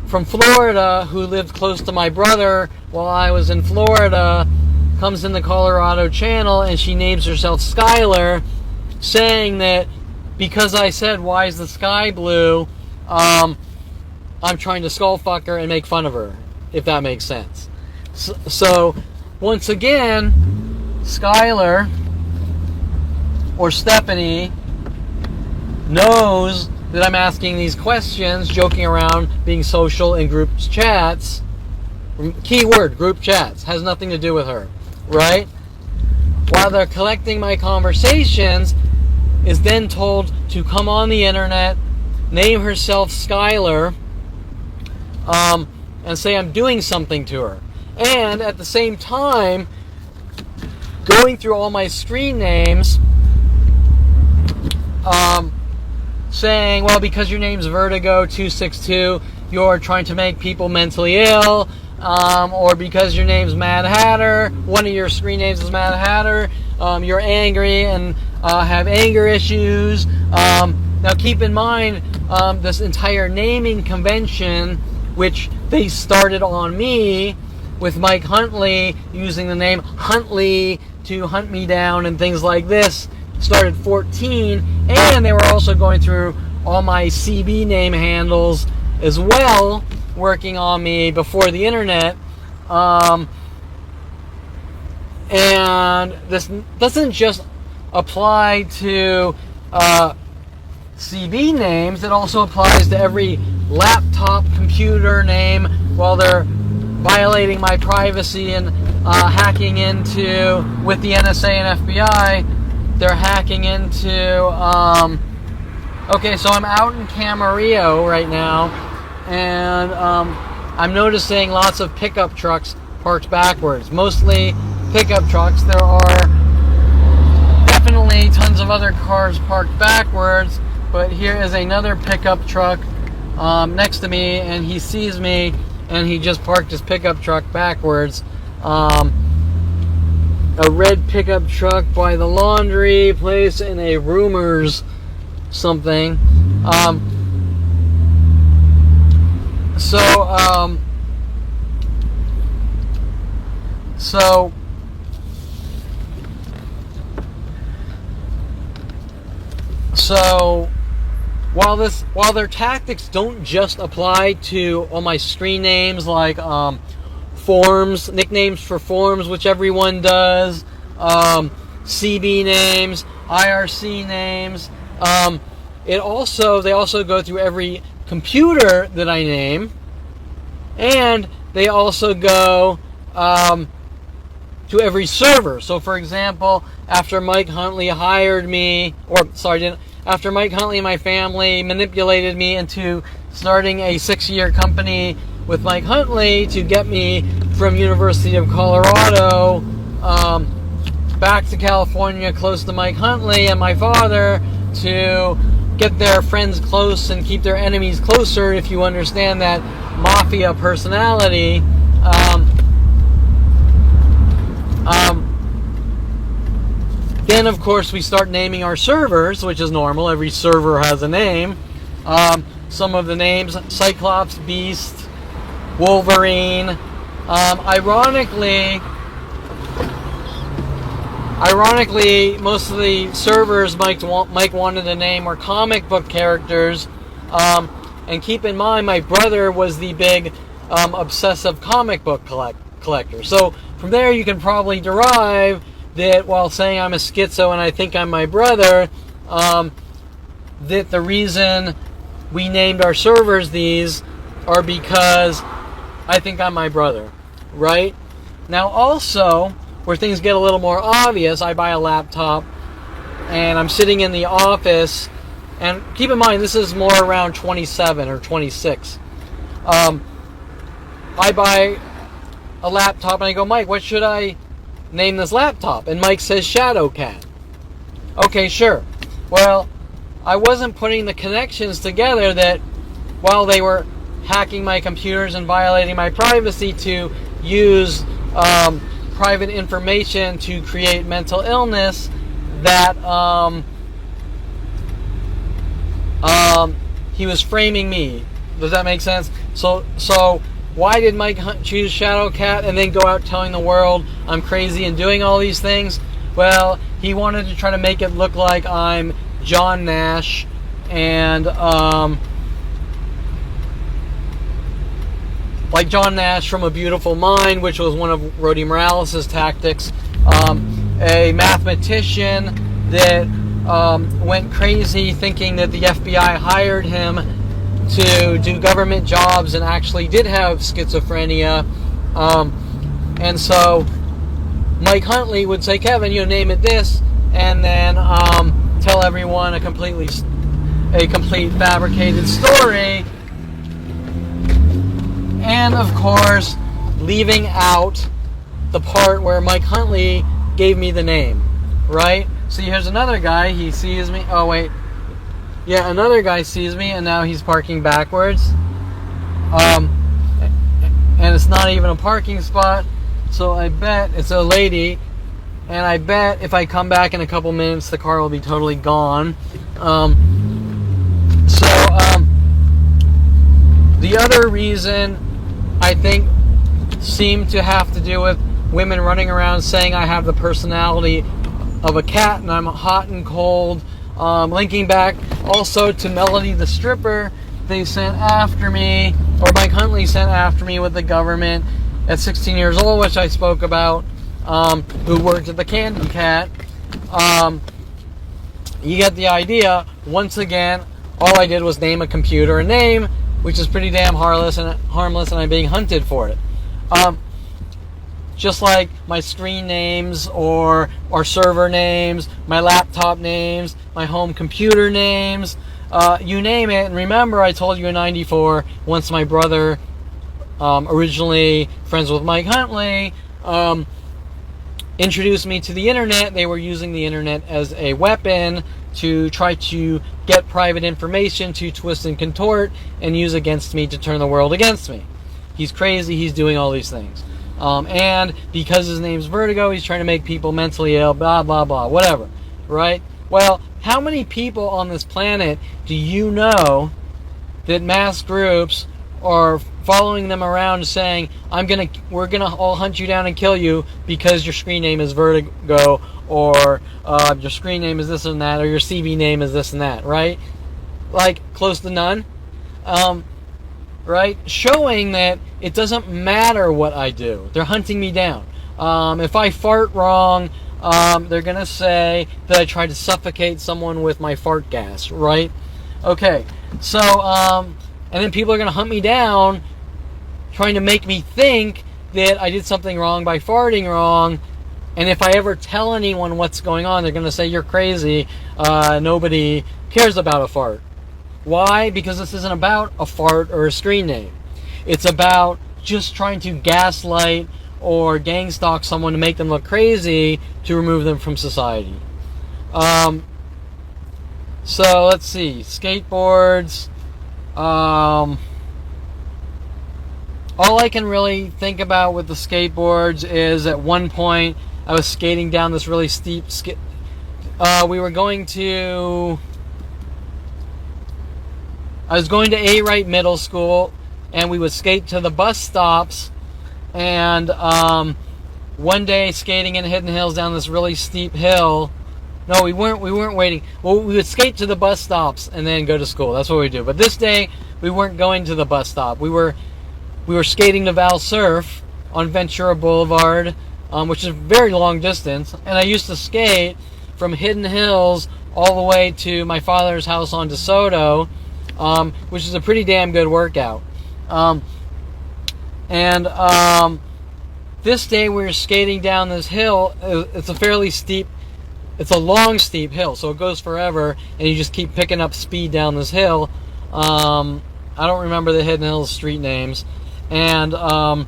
from Florida, who lived close to my brother while I was in Florida, comes in the Colorado Channel and she names herself Skylar, saying that because I said, why is the sky blue, I'm trying to skull fuck her and make fun of her, if that makes sense. So once again, Skylar or Stephanie knows that I'm asking these questions, joking around, being social in group chats. Keyword, group chats, has nothing to do with her, right? While they're collecting my conversations, is then told to come on the internet, name herself Skylar, and say I'm doing something to her. And at the same time, going through all my screen names, saying, well, because your name's Vertigo262, you're trying to make people mentally ill, or because your name's Mad Hatter, one of your screen names is Mad Hatter, you're angry and have anger issues. Now keep in mind, this entire naming convention, which they started on me with Mike Huntley using the name Huntley to hunt me down and things like this, started 14, and they were also going through all my CB name handles as well, working on me before the internet. And this doesn't just apply to CB names, it also applies to every laptop computer name while they're violating my privacy and hacking into, with the NSA and FBI, they're hacking into, okay, so I'm out in Camarillo right now, and I'm noticing lots of pickup trucks parked backwards, mostly pickup trucks. There are definitely tons of other cars parked backwards, but here is another pickup truck next to me, and he sees me, and he just parked his pickup truck backwards. A red pickup truck by the laundry place in a Rumors something. So while their tactics don't just apply to all my screen names, like forms, nicknames for forms, which everyone does, CB names, IRC names, they also go through every computer that I name, and they also go to every server. So for example, after Mike Huntley hired me, after Mike Huntley and my family manipulated me into starting a 6-year company with Mike Huntley to get me from University of Colorado back to California close to Mike Huntley and my father, to get their friends close and keep their enemies closer, if you understand that mafia personality. Then, of course, we start naming our servers, which is normal. Every server has a name. Some of the names: Cyclops, Beast, Wolverine. Ironically, most of the servers Mike wanted to name were comic book characters. And keep in mind, my brother was the big obsessive comic book collector. So from there, you can probably derive that while saying I'm a schizo and I think I'm my brother, that the reason we named our servers these are because I think I'm my brother, right? Now also, where things get a little more obvious, I buy a laptop, and I'm sitting in the office, and keep in mind, this is more around 27 or 26. I buy a laptop, and I go, Mike, what should I name this laptop? And Mike says Shadow Cat. Okay, sure. Well, I wasn't putting the connections together that while they were hacking my computers and violating my privacy to use private information to create mental illness, that he was framing me. Does that make sense? So why did Mike choose Shadow Cat and then go out telling the world I'm crazy and doing all these things? Well, he wanted to try to make it look like I'm John Nash and like John Nash from A Beautiful Mind, which was one of Rhodey Morales' tactics, a mathematician that went crazy thinking that the FBI hired him to do government jobs and actually did have schizophrenia. And so Mike Huntley would say, Kevin, name it this, and then tell everyone a complete fabricated story. And of course, leaving out the part where Mike Huntley gave me the name, right? See, here's another guy. He sees me. Oh, wait. Yeah, another guy sees me, and now he's parking backwards. And it's not even a parking spot. So I bet it's a lady. And I bet if I come back in a couple minutes, the car will be totally gone. The other reason I think seemed to have to do with women running around saying I have the personality of a cat and I'm hot and cold. Linking back also to Melody the stripper, they sent after me, or Mike Huntley sent after me with the government at 16 years old, which I spoke about, who worked at the Candy Cat. You get the idea. Once again, all I did was name a computer a name, which is pretty damn harmless, and I'm being hunted for it. Just like my screen names or server names, my laptop names, my home computer names, you name it. And remember, I told you in '94, once my brother, originally friends with Mike Huntley, introduced me to the internet. They were using the internet as a weapon to try to get private information to twist and contort and use against me to turn the world against me. He's crazy. He's doing all these things. And because his name's Vertigo, he's trying to make people mentally ill, blah, blah, blah, whatever, right? Well, how many people on this planet do you know that mass groups are following them around saying, we're gonna all hunt you down and kill you because your screen name is Vertigo, or your screen name is this and that, or your CB name is this and that, right? Like, close to none. Right? Showing that it doesn't matter what I do. They're hunting me down. If I fart wrong, they're going to say that I tried to suffocate someone with my fart gas, right? Okay. So, and then people are going to hunt me down, trying to make me think that I did something wrong by farting wrong. And if I ever tell anyone what's going on, they're going to say, you're crazy. Nobody cares about a fart. Why? Because this isn't about a fart or a screen name. It's about just trying to gaslight or gang stalk someone to make them look crazy to remove them from society. So let's see. Skateboards. All I can really think about with the skateboards is at one point I was skating down this really steep we were going to... I was going to A. Wright Middle School, and we would skate to the bus stops, and one day skating in Hidden Hills down this really steep hill. No, we weren't waiting. Well, we would skate to the bus stops and then go to school. That's what we do. But this day, we weren't going to the bus stop. We were skating to Val Surf on Ventura Boulevard, which is a very long distance, and I used to skate from Hidden Hills all the way to my father's house on DeSoto, which is a pretty damn good workout. this day we were skating down this hill. It's a fairly steep, it's a long steep hill, so it goes forever, and you just keep picking up speed down this hill. I don't remember the Hidden Hills street names. And my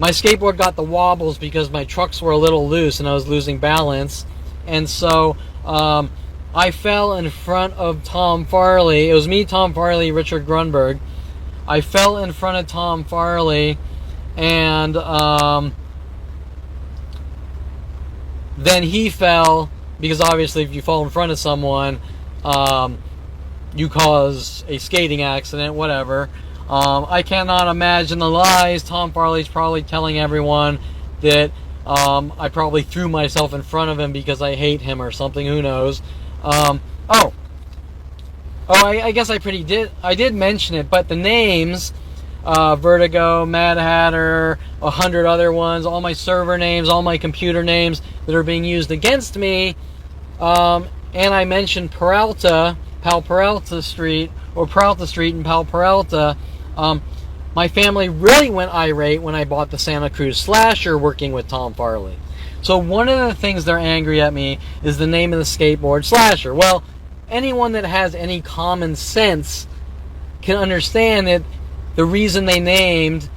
skateboard got the wobbles because my trucks were a little loose and I was losing balance. And so I fell in front of Tom Farley. It was me, Tom Farley, Richard Grunberg. I fell in front of Tom Farley, and then he fell, because obviously if you fall in front of someone, you cause a skating accident, whatever. I cannot imagine the lies. Tom Farley's probably telling everyone that I probably threw myself in front of him because I hate him or something. Who knows? I guess I did mention it, but the names, Vertigo, Mad Hatter, 100 other ones, all my server names, all my computer names that are being used against me, and I mentioned Pal Peralta Street, or Peralta Street in Pal Peralta. My family really went irate when I bought the Santa Cruz Slasher working with Tom Farley. So one of the things they're angry at me is the name of the skateboard, Slasher. Well, anyone that has any common sense can understand that the reason they named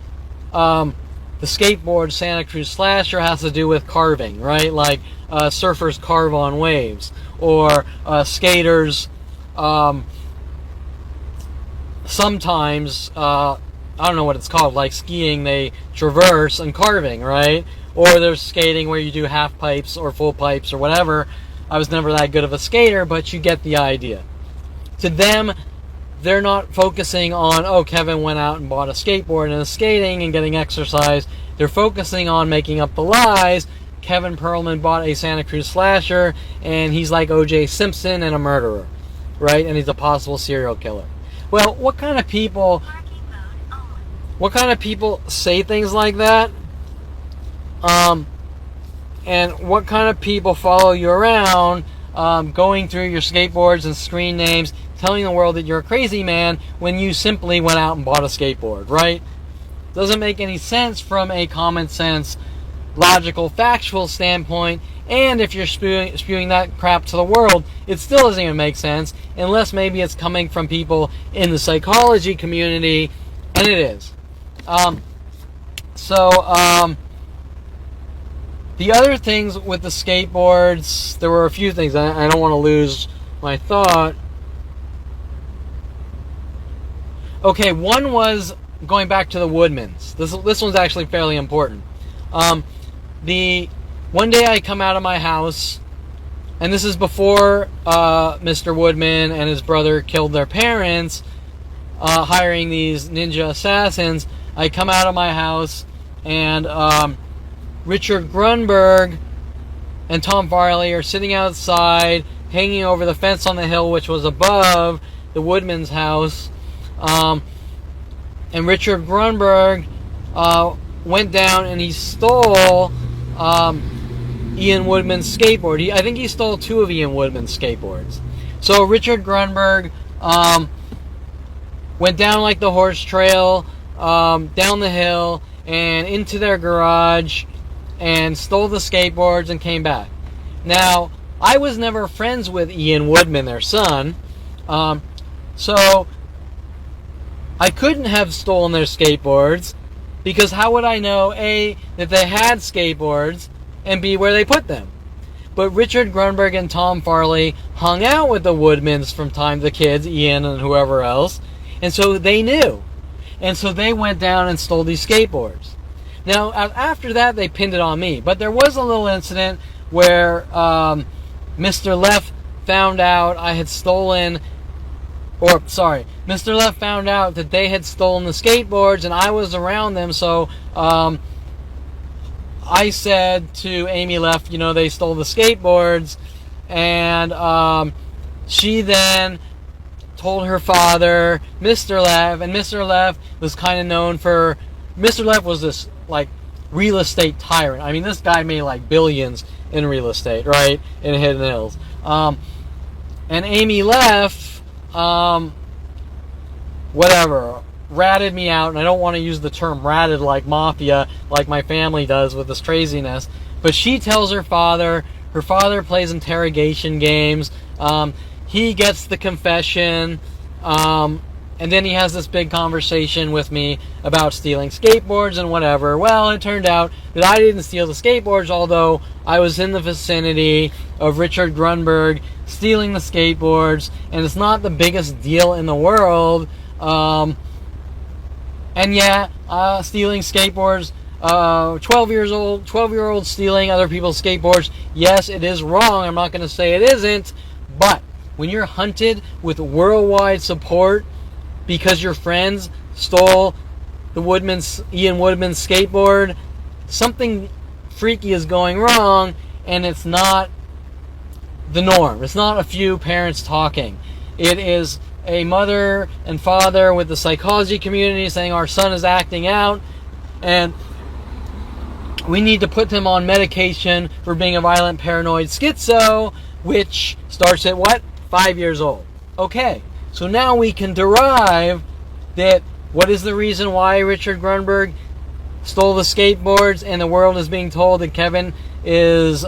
the skateboard Santa Cruz Slasher has to do with carving, right? Like surfers carve on waves, or skaters sometimes, I don't know what it's called, like skiing, they traverse and carving, right? Or there's skating where you do half pipes or full pipes or whatever. I was never that good of a skater, but you get the idea. To them, they're not focusing on, oh, Kevin went out and bought a skateboard and is skating and getting exercise. They're focusing on making up the lies. Kevin Perlman bought a Santa Cruz Slasher, and he's like O.J. Simpson and a murderer, right? And he's a possible serial killer. Well, what kind of people say things like that? And what kind of people follow you around, going through your skateboards and screen names, telling the world that you're a crazy man when you simply went out and bought a skateboard, right? Doesn't make any sense from a common sense, logical, factual standpoint. And if you're spewing that crap to the world, it still doesn't even make sense, unless maybe it's coming from people in the psychology community, and it is. The other things with the skateboards, there were a few things. I don't want to lose my thought. Okay, one was going back to the Woodmans. This one's actually fairly important. One day I come out of my house, and this is before Mr. Woodman and his brother killed their parents, hiring these ninja assassins. I come out of my house, and Richard Grunberg and Tom Farley are sitting outside, hanging over the fence on the hill, which was above the Woodman's house. And Richard Grunberg went down and he stole Ian Woodman's skateboard. I think he stole 2 of Ian Woodman's skateboards. So Richard Grunberg went down like the horse trail, down the hill, and into their garage, and stole the skateboards and came back. Now, I was never friends with Ian Woodman, their son, so I couldn't have stolen their skateboards, because how would I know, A, that they had skateboards, and B, where they put them? But Richard Grunberg and Tom Farley hung out with the Woodmans from time, the kids, Ian and whoever else, and so they knew. And so they went down and stole these skateboards. Now, after that, they pinned it on me. But there was a little incident where Mr. Leff found out I had stolen, Mr. Leff found out that they had stolen the skateboards, and I was around them, so I said to Amy Leff, they stole the skateboards, and she then told her father, Mr. Leff, and Mr. Leff was kind of known for, Mr. Leff was this, real estate tyrant. I mean, this guy made, billions in real estate, right, in Hidden Hills. And Amy Leff, ratted me out, and I don't want to use the term ratted like mafia, like my family does with this craziness, but she tells her father plays interrogation games, he gets the confession, and then he has this big conversation with me about stealing skateboards and whatever. Well, it turned out that I didn't steal the skateboards, although I was in the vicinity of Richard Grunberg stealing the skateboards, and it's not the biggest deal in the world. And yeah, stealing skateboards, 12-year-old stealing other people's skateboards, yes, it is wrong. I'm not going to say it isn't, but when you're hunted with worldwide support because your friends stole the Ian Woodman's skateboard, something freaky is going wrong, and it's not the norm. It's not a few parents talking. It is a mother and father with the psychology community saying our son is acting out, and we need to put him on medication for being a violent paranoid schizo, which starts at what? 5 years old. Okay, so now we can derive that what is the reason why Richard Grunberg stole the skateboards, and the world is being told that Kevin is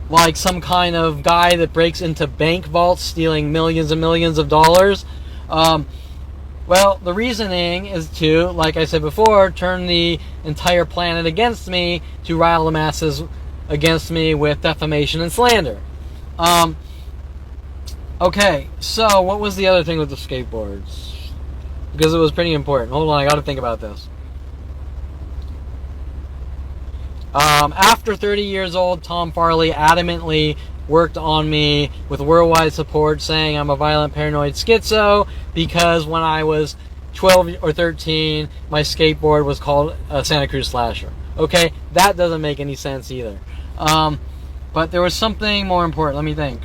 like some kind of guy that breaks into bank vaults stealing millions and millions of dollars. Well, the reasoning is to, like I said before, turn the entire planet against me, to rile the masses against me with defamation and slander. Okay, so what was the other thing with the skateboards? Because it was pretty important. Hold on, I gotta think about this. After 30 years old, Tom Farley adamantly worked on me with worldwide support, saying I'm a violent paranoid schizo because when I was 12 or 13, my skateboard was called a Santa Cruz Slasher. Okay, that doesn't make any sense either. But there was something more important. Let me think.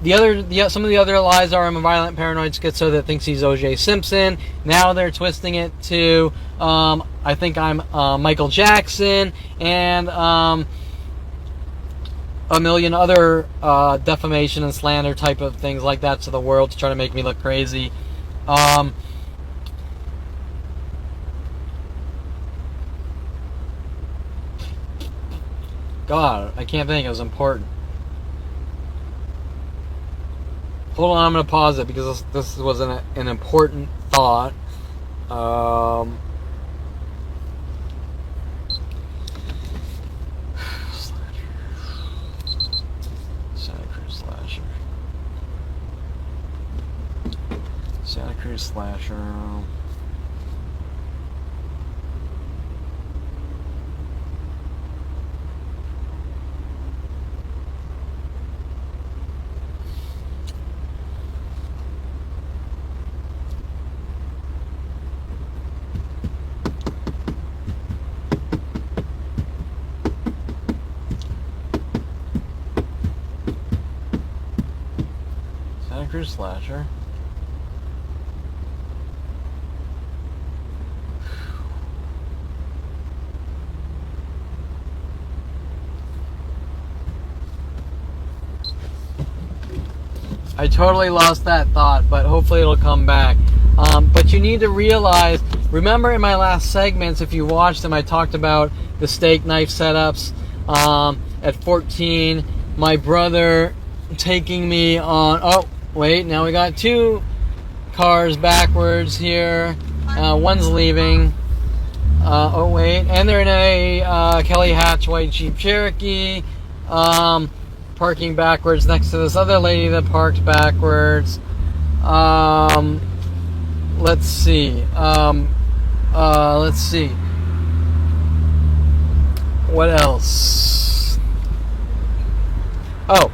Some of the other lies are I'm a violent paranoid schizo that thinks he's O.J. Simpson. Now they're twisting it to I think I'm Michael Jackson, and a million other defamation and slander type of things like that to the world to try to make me look crazy. God, I can't think. It was important. Hold on, I'm going to pause it because this was an important thought. Santa Cruz Slasher. Santa Cruz Slasher. Cruz Slasher. I totally lost that thought, but hopefully it'll come back. But you need to realize, remember in my last segments, if you watched them, I talked about the steak knife setups. At 14, my brother taking me on... Oh, wait, now we got two cars backwards here. One's leaving. Oh, wait. And they're in a Kelly Hatch white Jeep Cherokee. Parking backwards next to this other lady that parked backwards. Let's see. Let's see. What else? Oh.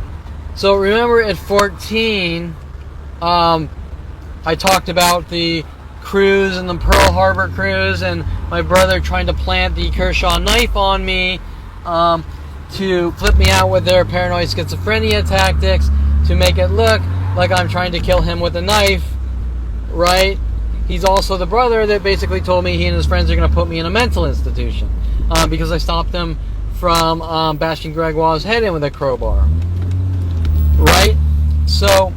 So remember at 14, I talked about the cruise and the Pearl Harbor cruise and my brother trying to plant the Kershaw knife on me to flip me out with their paranoid schizophrenia tactics to make it look like I'm trying to kill him with a knife, right? He's also the brother that basically told me he and his friends are going to put me in a mental institution because I stopped them from bashing Gregoire's head in with a crowbar. Right? So,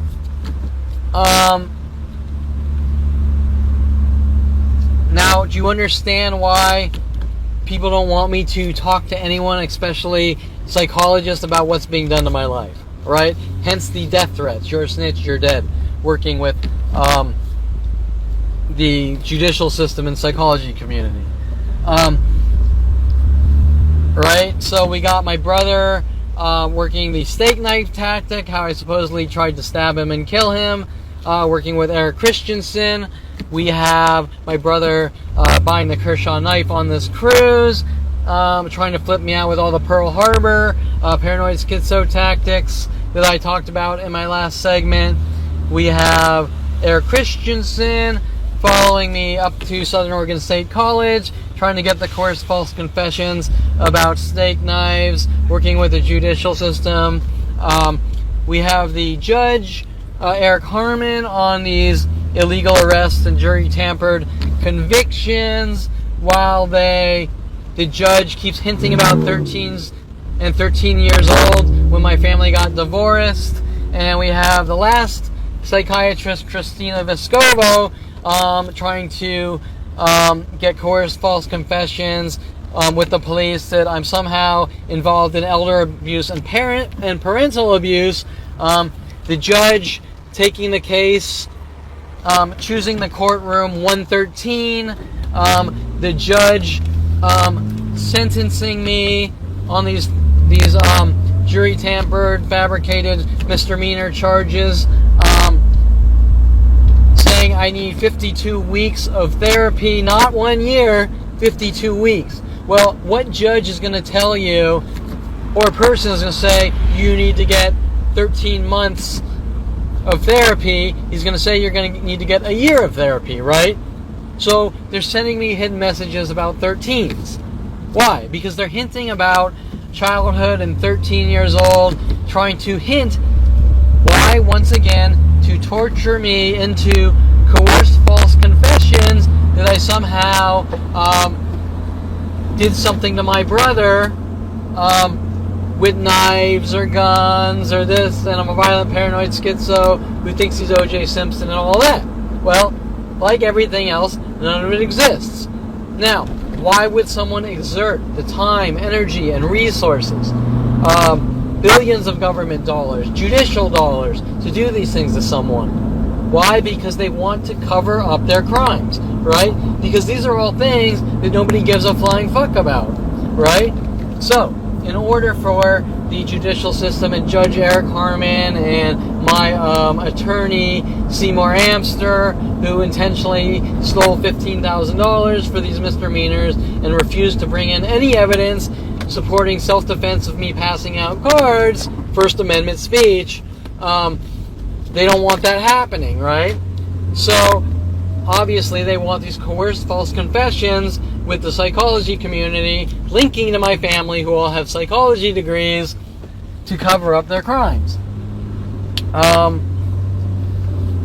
now, do you understand why people don't want me to talk to anyone, especially psychologists, about what's being done to my life? Right? Hence the death threats. You're a snitch, you're dead. Working with the judicial system and psychology community. Right? So we got my brother working the steak knife tactic, how I supposedly tried to stab him and kill him. Working with Eric Christensen. We have my brother buying the Kershaw knife on this cruise. Trying to flip me out with all the Pearl Harbor paranoid schizo tactics that I talked about in my last segment. We have Eric Christensen following me up to Southern Oregon State College, trying to get the course false confessions about steak knives, working with the judicial system. We have the judge, Eric Harmon, on these illegal arrests and jury tampered convictions, while the judge keeps hinting about 13s and 13 years old when my family got divorced. And we have the last psychiatrist, Christina Vescovo, trying to get coerced false confessions with the police that I'm somehow involved in elder abuse and parental abuse. The judge taking the case, choosing the courtroom 113. The judge sentencing me on these jury tampered, fabricated misdemeanor charges, saying I need 52 weeks of therapy, not 1 year, 52 weeks. Well, what judge is going to tell you, or a person is going to say, you need to get 13 months of therapy? He's going to say you're going to need to get a year of therapy, right? So they're sending me hidden messages about 13s. Why? Because they're hinting about childhood and 13 years old, trying to hint, why, once again, to torture me into coerced false confessions that I somehow did something to my brother with knives or guns or this, and I'm a violent paranoid schizo who thinks he's O.J. Simpson and all that. Well, like everything else, none of it exists. Now, why would someone exert the time, energy, and resources, billions of government dollars, judicial dollars, to do these things to someone? Why? Because they want to cover up their crimes, right? Because these are all things that nobody gives a flying fuck about, right? So, in order for the judicial system and Judge Eric Harmon and my attorney, Seymour Amster, who intentionally stole $15,000 for these misdemeanors and refused to bring in any evidence supporting self-defense of me passing out cards, First Amendment speech, they don't want that happening, right? So, obviously, they want these coerced false confessions with the psychology community, linking to my family who all have psychology degrees, to cover up their crimes.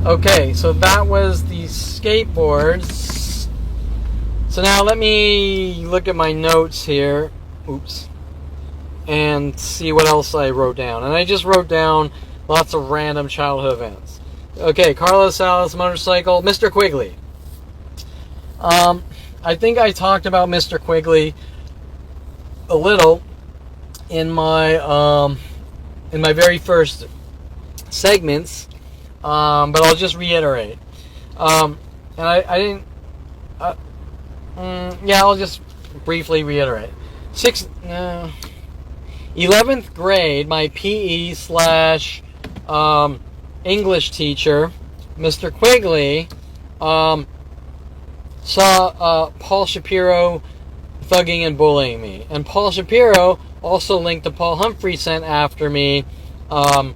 Okay, so that was the skateboards. So now let me look at my notes here. Oops. And see what else I wrote down. And I just wrote down lots of random childhood events. Okay, Carlo, Salas, motorcycle, Mr. Quigley. I think I talked about Mr. Quigley a little in my very first segments, but I'll just reiterate. And I didn't. I'll just briefly reiterate. 11th grade, my PE / English teacher, Mr. Quigley, saw Paul Shapiro thugging and bullying me. And Paul Shapiro also linked to Paul Humphrey sent after me. At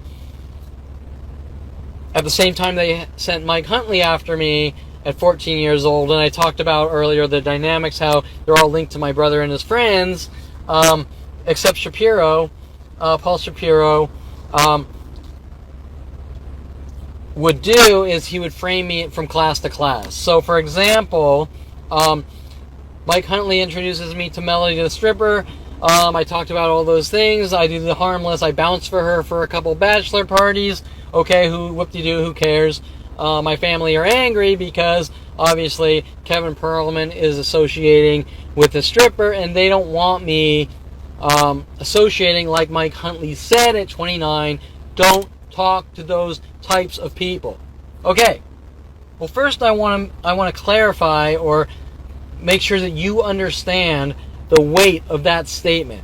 the same time they sent Mike Huntley after me at 14 years old. And I talked about earlier the dynamics, how they're all linked to my brother and his friends, except Shapiro, Paul Shapiro, would do is he would frame me from class to class. So, for example, Mike Huntley introduces me to Melody the stripper. I talked about all those things. I do the harmless. I bounce for her for a couple bachelor parties. Okay, whoop-de-doo, who cares? My family are angry because obviously Kevin Perlman is associating with a stripper, and they don't want me associating, like Mike Huntley said at 29. Don't talk to those types of people. Okay. Well, first I want to clarify or make sure that you understand the weight of that statement.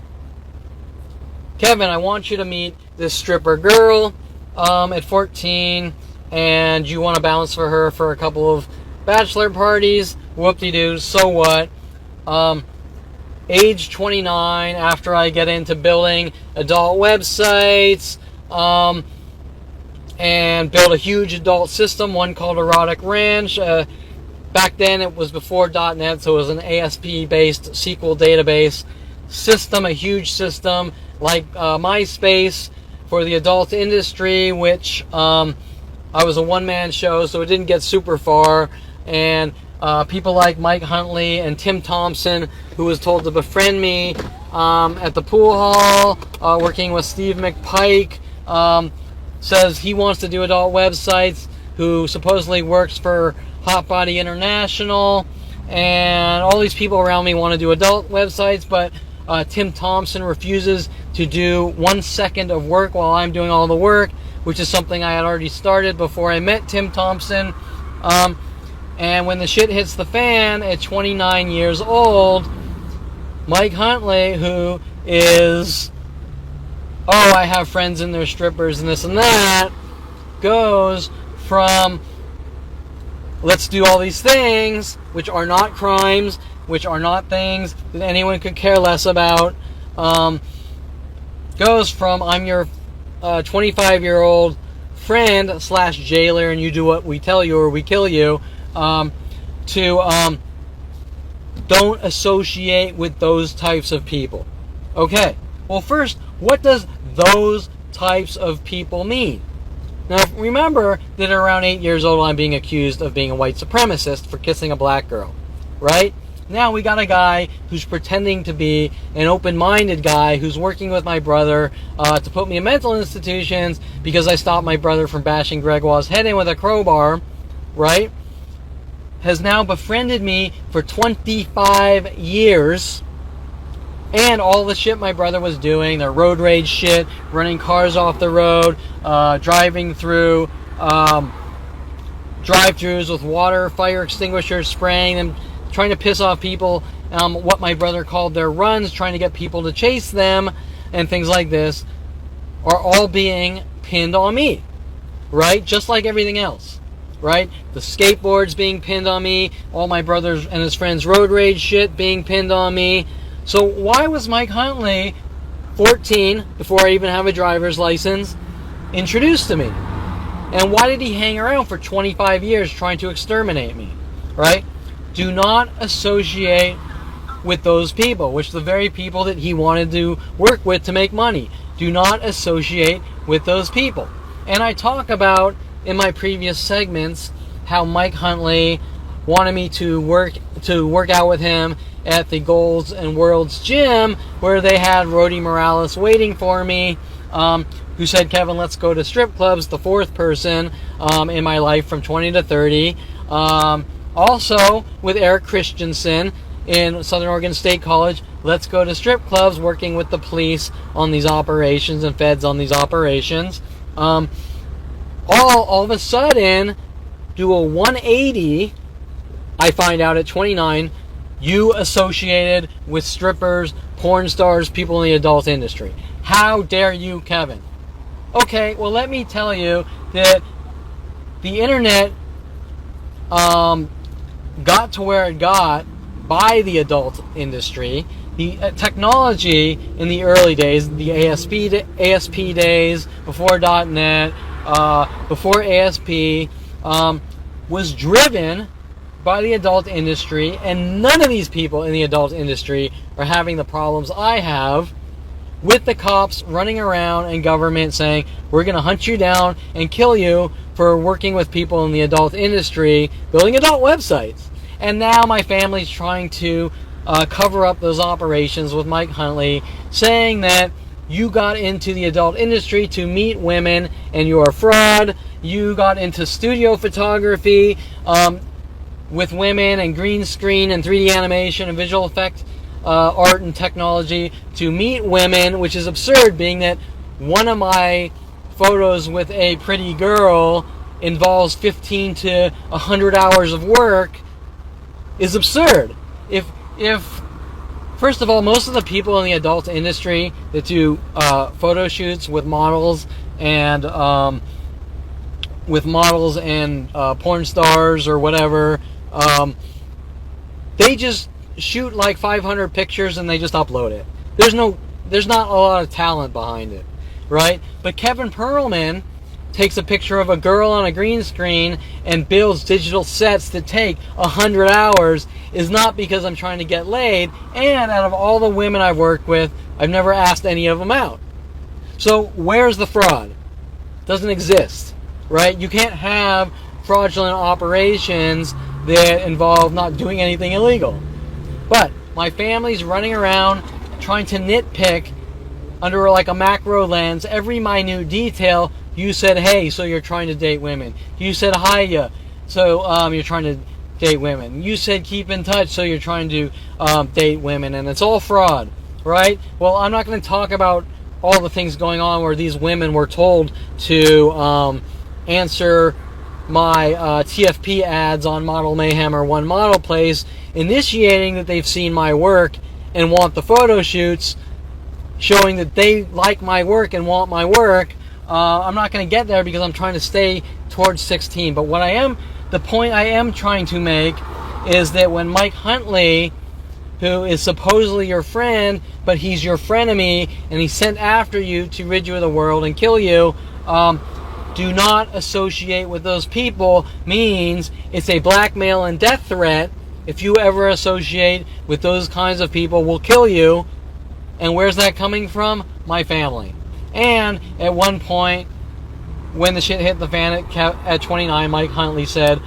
Kevin, I want you to meet this stripper girl at 14, and you want to bounce for her for a couple of bachelor parties. Whoop-de-doo, so what? Age 29, after I get into building adult websites, and build a huge adult system, one called Erotic Ranch. Back then it was before .NET, so it was an ASP-based SQL database system, a huge system like MySpace for the adult industry, which I was a one-man show, so it didn't get super far. And people like Mike Huntley and Tim Thompson, who was told to befriend me at the pool hall, working with Steve McPike, says he wants to do adult websites, who supposedly works for Hot Body International, and all these people around me want to do adult websites, but Tim Thompson refuses to do 1 second of work while I'm doing all the work, which is something I had already started before I met Tim Thompson. And when the shit hits the fan at 29 years old, Mike Huntley, who is, I have friends and they're strippers and this and that, goes from let's do all these things, which are not crimes, which are not things that anyone could care less about, goes from I'm your 25-year-old friend / jailer and you do what we tell you or we kill you, to don't associate with those types of people. Okay, well first, what does those types of people mean? Now remember that at around 8 years old I'm being accused of being a white supremacist for kissing a black girl, right? Now we got a guy who's pretending to be an open-minded guy who's working with my brother to put me in mental institutions because I stopped my brother from bashing Gregoire's head in with a crowbar, right? Has now befriended me for 25 years, and all the shit my brother was doing, the road rage shit, running cars off the road, driving through drive-thrus with water, fire extinguishers, spraying them, trying to piss off people, what my brother called their runs, trying to get people to chase them, and things like this, are all being pinned on me, right? Just like everything else, right? The skateboards being pinned on me, all my brother's and his friends' road rage shit being pinned on me. So why was Mike Huntley, 14, before I even have a driver's license, introduced to me? And why did he hang around for 25 years trying to exterminate me, right? Do not associate with those people, which the very people that he wanted to work with to make money. Do not associate with those people. And I talk about in my previous segments how Mike Huntley wanted me to work out with him at the Golds and Worlds gym, where they had Rody Morales waiting for me, who said, Kevin, let's go to strip clubs, the fourth person in my life from 20 to 30. Also, with Eric Christensen in Southern Oregon State College, let's go to strip clubs, working with the police on these operations and feds on these operations. All of a sudden, do a 180, I find out at 29, you associated with strippers, porn stars, people in the adult industry. How dare you, Kevin? Okay, well, let me tell you that the internet got to where it got by the adult industry. The technology in the early days, the ASP days, before .NET, before ASP, was driven by the adult industry, and none of these people in the adult industry are having the problems I have with the cops running around and government saying, we're going to hunt you down and kill you for working with people in the adult industry, building adult websites. And now my family's trying to cover up those operations with Mike Huntley, saying that you got into the adult industry to meet women and you're a fraud. You got into studio photography with women and green screen and 3D animation and visual effect art and technology to meet women, which is absurd, being that one of my photos with a pretty girl involves 15 to 100 hours of work is absurd. If first of all, most of the people in the adult industry that do photo shoots with models and porn stars or whatever, they just shoot like 500 pictures and they just upload it. There's not a lot of talent behind it, right? But Kevin Perlman takes a picture of a girl on a green screen and builds digital sets that take 100 hours is not because I'm trying to get laid, and out of all the women I've worked with, I've never asked any of them out. So where's the fraud? It doesn't exist, right? You can't have fraudulent operations that involve not doing anything illegal. But my family's running around trying to nitpick under like a macro lens every minute detail. You said, hey, so you're trying to date women. You said, hiya, so you're trying to date women. You said, keep in touch, so you're trying to date women. And it's all fraud, right? Well, I'm not going to talk about all the things going on where these women were told to answer my TFP ads on Model Mayhem or One Model Place, initiating that they've seen my work and want the photo shoots, showing that they like my work and want my work. I'm not going to get there because I'm trying to stay towards 16. But the point I am trying to make is that when Mike Huntley, who is supposedly your friend, but he's your frenemy, and he's sent after you to rid you of the world and kill you, do not associate with those people means it's a blackmail and death threat. If you ever associate with those kinds of people, we'll kill you. And where's that coming from? My family. And at one point, when the shit hit the fan at 29, Mike Huntley said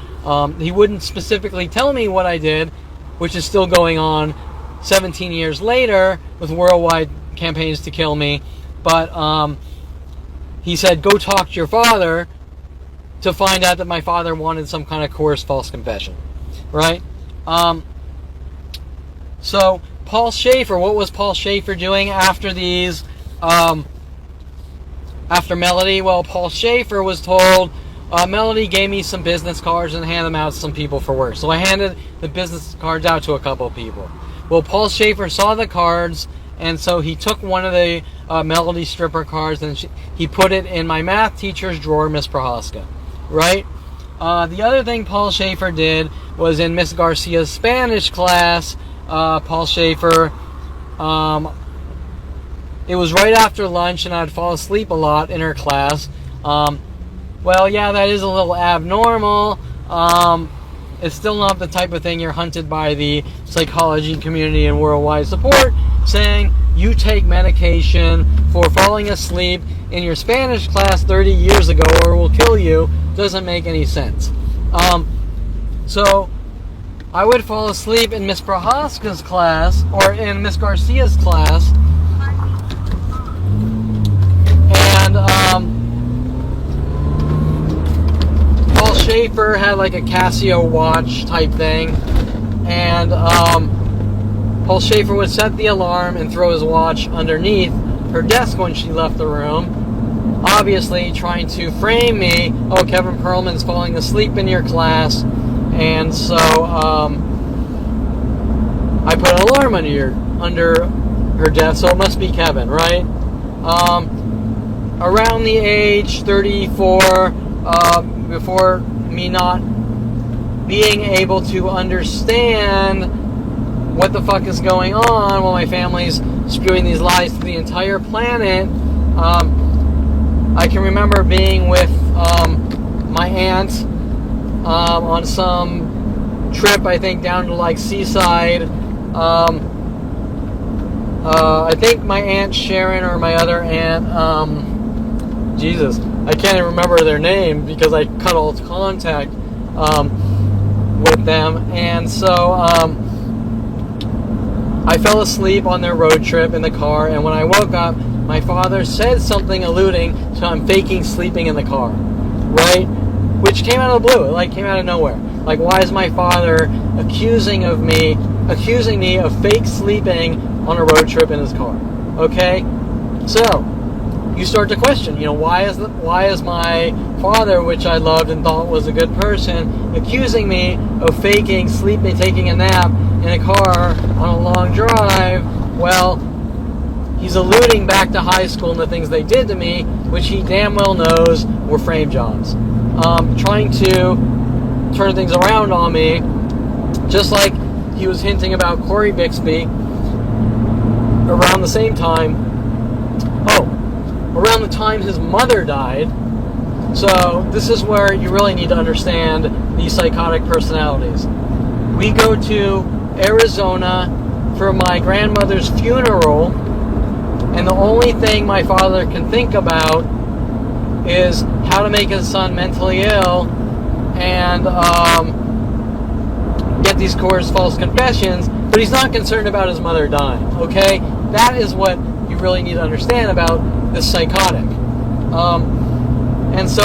he wouldn't specifically tell me what I did, which is still going on 17 years later with worldwide campaigns to kill me. But he said, go talk to your father, to find out that my father wanted some kind of coerced false confession. Right? So, Paul Schaefer, what was Paul Schaefer doing after these... After Melody? Well, Paul Schaefer was told, Melody gave me some business cards and handed them out to some people for work. So I handed the business cards out to a couple of people. Well, Paul Schaefer saw the cards, and so he took one of the Melody stripper cards and he put it in my math teacher's drawer, Miss Prohaska. Right? The other thing Paul Schaefer did was in Miss Garcia's Spanish class, Paul Schaefer... it was right after lunch, and I'd fall asleep a lot in her class. Well, yeah, that is a little abnormal. It's still not the type of thing you're hunted by the psychology community and worldwide support, saying you take medication for falling asleep in your Spanish class 30 years ago or we'll kill you, doesn't make any sense. So I would fall asleep in Miss Prohaska's class, or in Miss Garcia's class, and Paul Schaefer had like a Casio watch type thing, and Paul Schaefer would set the alarm and throw his watch underneath her desk when she left the room, obviously trying to frame me. Oh, Kevin Perlman's falling asleep in your class, and so I put an alarm under her desk, so it must be Kevin, right? Around the age 34, before me not being able to understand what the fuck is going on while my family's spewing these lies to the entire planet, I can remember being with my aunt on some trip, I think down to like Seaside. I think my Aunt Sharon or my other aunt, Jesus, I can't even remember their name because I cut all contact with them. And so I fell asleep on their road trip in the car, and when I woke up, my father said something alluding to I'm faking sleeping in the car, right? Which came out of the blue, like came out of nowhere. Like, why is my father accusing me of fake sleeping on a road trip in his car? Okay, so you start to question, why is my father, which I loved and thought was a good person, accusing me of faking sleeping, taking a nap in a car on a long drive? Well, he's alluding back to high school and the things they did to me, which he damn well knows were frame jobs. Trying to turn things around on me, just like he was hinting about Corey Bixby around the same time. Around the time his mother died. So this is where you really need to understand these psychotic personalities. We go to Arizona for my grandmother's funeral, and the only thing my father can think about is how to make his son mentally ill and get these coerced false confessions, but he's not concerned about his mother dying, okay? That is what you really need to understand about this psychotic. And so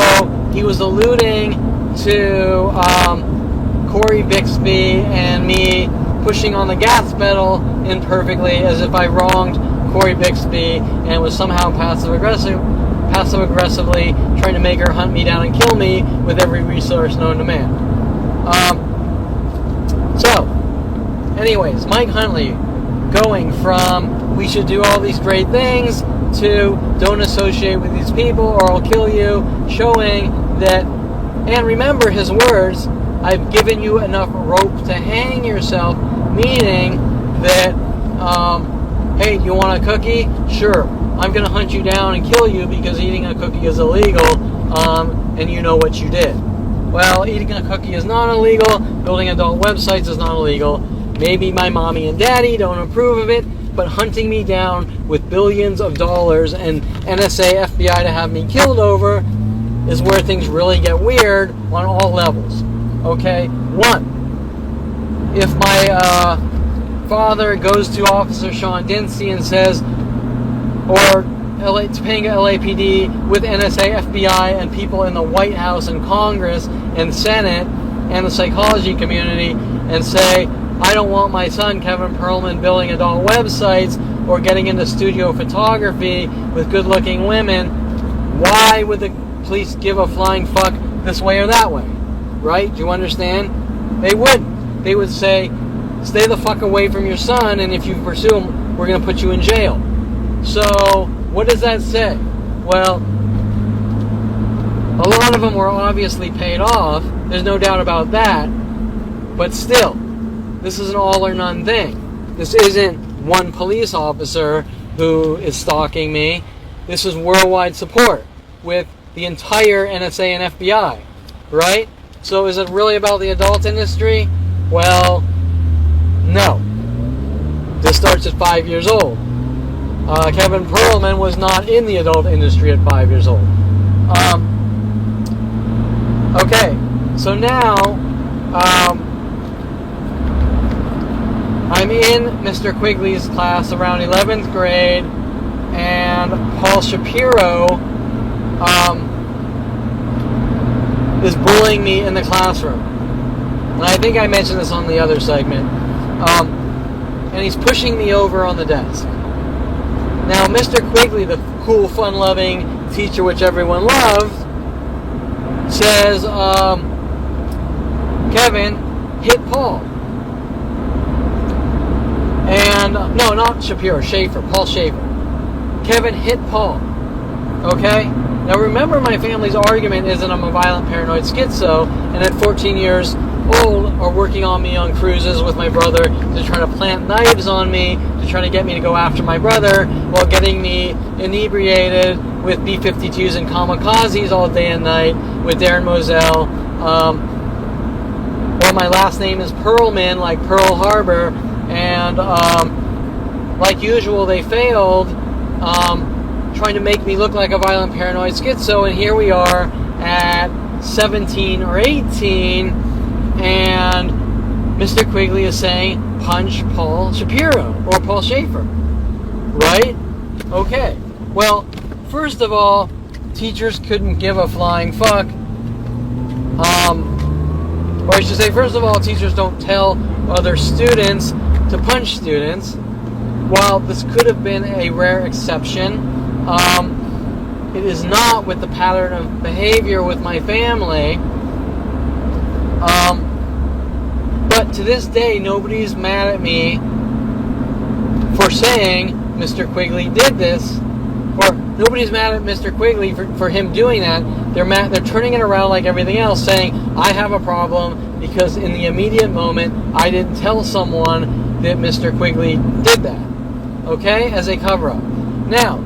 he was alluding to Corey Bixby and me pushing on the gas pedal imperfectly, as if I wronged Corey Bixby and was somehow passive-aggressively trying to make her hunt me down and kill me with every resource known to man. So, anyways, Mike Huntley going from we should do all these great things to don't associate with these people or I'll kill you, showing that, and remember his words, I've given you enough rope to hang yourself, meaning that, hey, you want a cookie? Sure, I'm going to hunt you down and kill you because eating a cookie is illegal, and you know what you did. Well, eating a cookie is not illegal, building adult websites is not illegal, maybe my mommy and daddy don't approve of it, but hunting me down with billions of dollars and NSA, FBI to have me killed over is where things really get weird on all levels. Okay? One, if my father goes to Officer Sean Dinsey and says, or Topanga LAPD with NSA, FBI, and people in the White House and Congress and Senate and the psychology community and say, I don't want my son, Kevin Perlman, building adult websites or getting into studio photography with good-looking women, why would the police give a flying fuck this way or that way? Right? Do you understand? They wouldn't. They would say, stay the fuck away from your son, and if you pursue him, we're going to put you in jail. So, what does that say? Well, a lot of them were obviously paid off. There's no doubt about that. But still, this is an all or none thing. This isn't one police officer who is stalking me. This is worldwide support with the entire NSA and FBI, right? So is it really about the adult industry? Well, no. This starts at 5 years old. Kevin Perlman was not in the adult industry at 5 years old. Okay, so now I'm in Mr. Quigley's class around 11th grade, and Paul Shapiro is bullying me in the classroom. And I think I mentioned this on the other segment. And he's pushing me over on the desk. Now, Mr. Quigley, the cool, fun-loving teacher which everyone loved, says, Kevin, hit Paul. And, no, not Shapiro, Schaefer, Paul Schaefer. Kevin hit Paul. Okay? Now remember, my family's argument is that I'm a violent paranoid schizo, and at 14 years old are working on me on cruises with my brother to try to plant knives on me, to try to get me to go after my brother, while getting me inebriated with B-52s and kamikazes all day and night with Darren Moselle. Well, my last name is Perlman, like Pearl Harbor, and like usual, they failed trying to make me look like a violent paranoid schizo, and here we are at 17 or 18, and Mr. Quigley is saying punch Paul Shapiro or Paul Schaefer, right? Okay. Well, first of all, teachers couldn't give a flying fuck. Or I should say, first of all, teachers don't tell other students to punch students. While this could have been a rare exception, it is not with the pattern of behavior with my family. But to this day, nobody's mad at me for saying Mr. Quigley did this, or nobody's mad at Mr. Quigley for him doing that. They're turning it around like everything else, saying I have a problem because in the immediate moment I didn't tell someone that Mr. Quigley did that. Okay, as a cover-up. Now,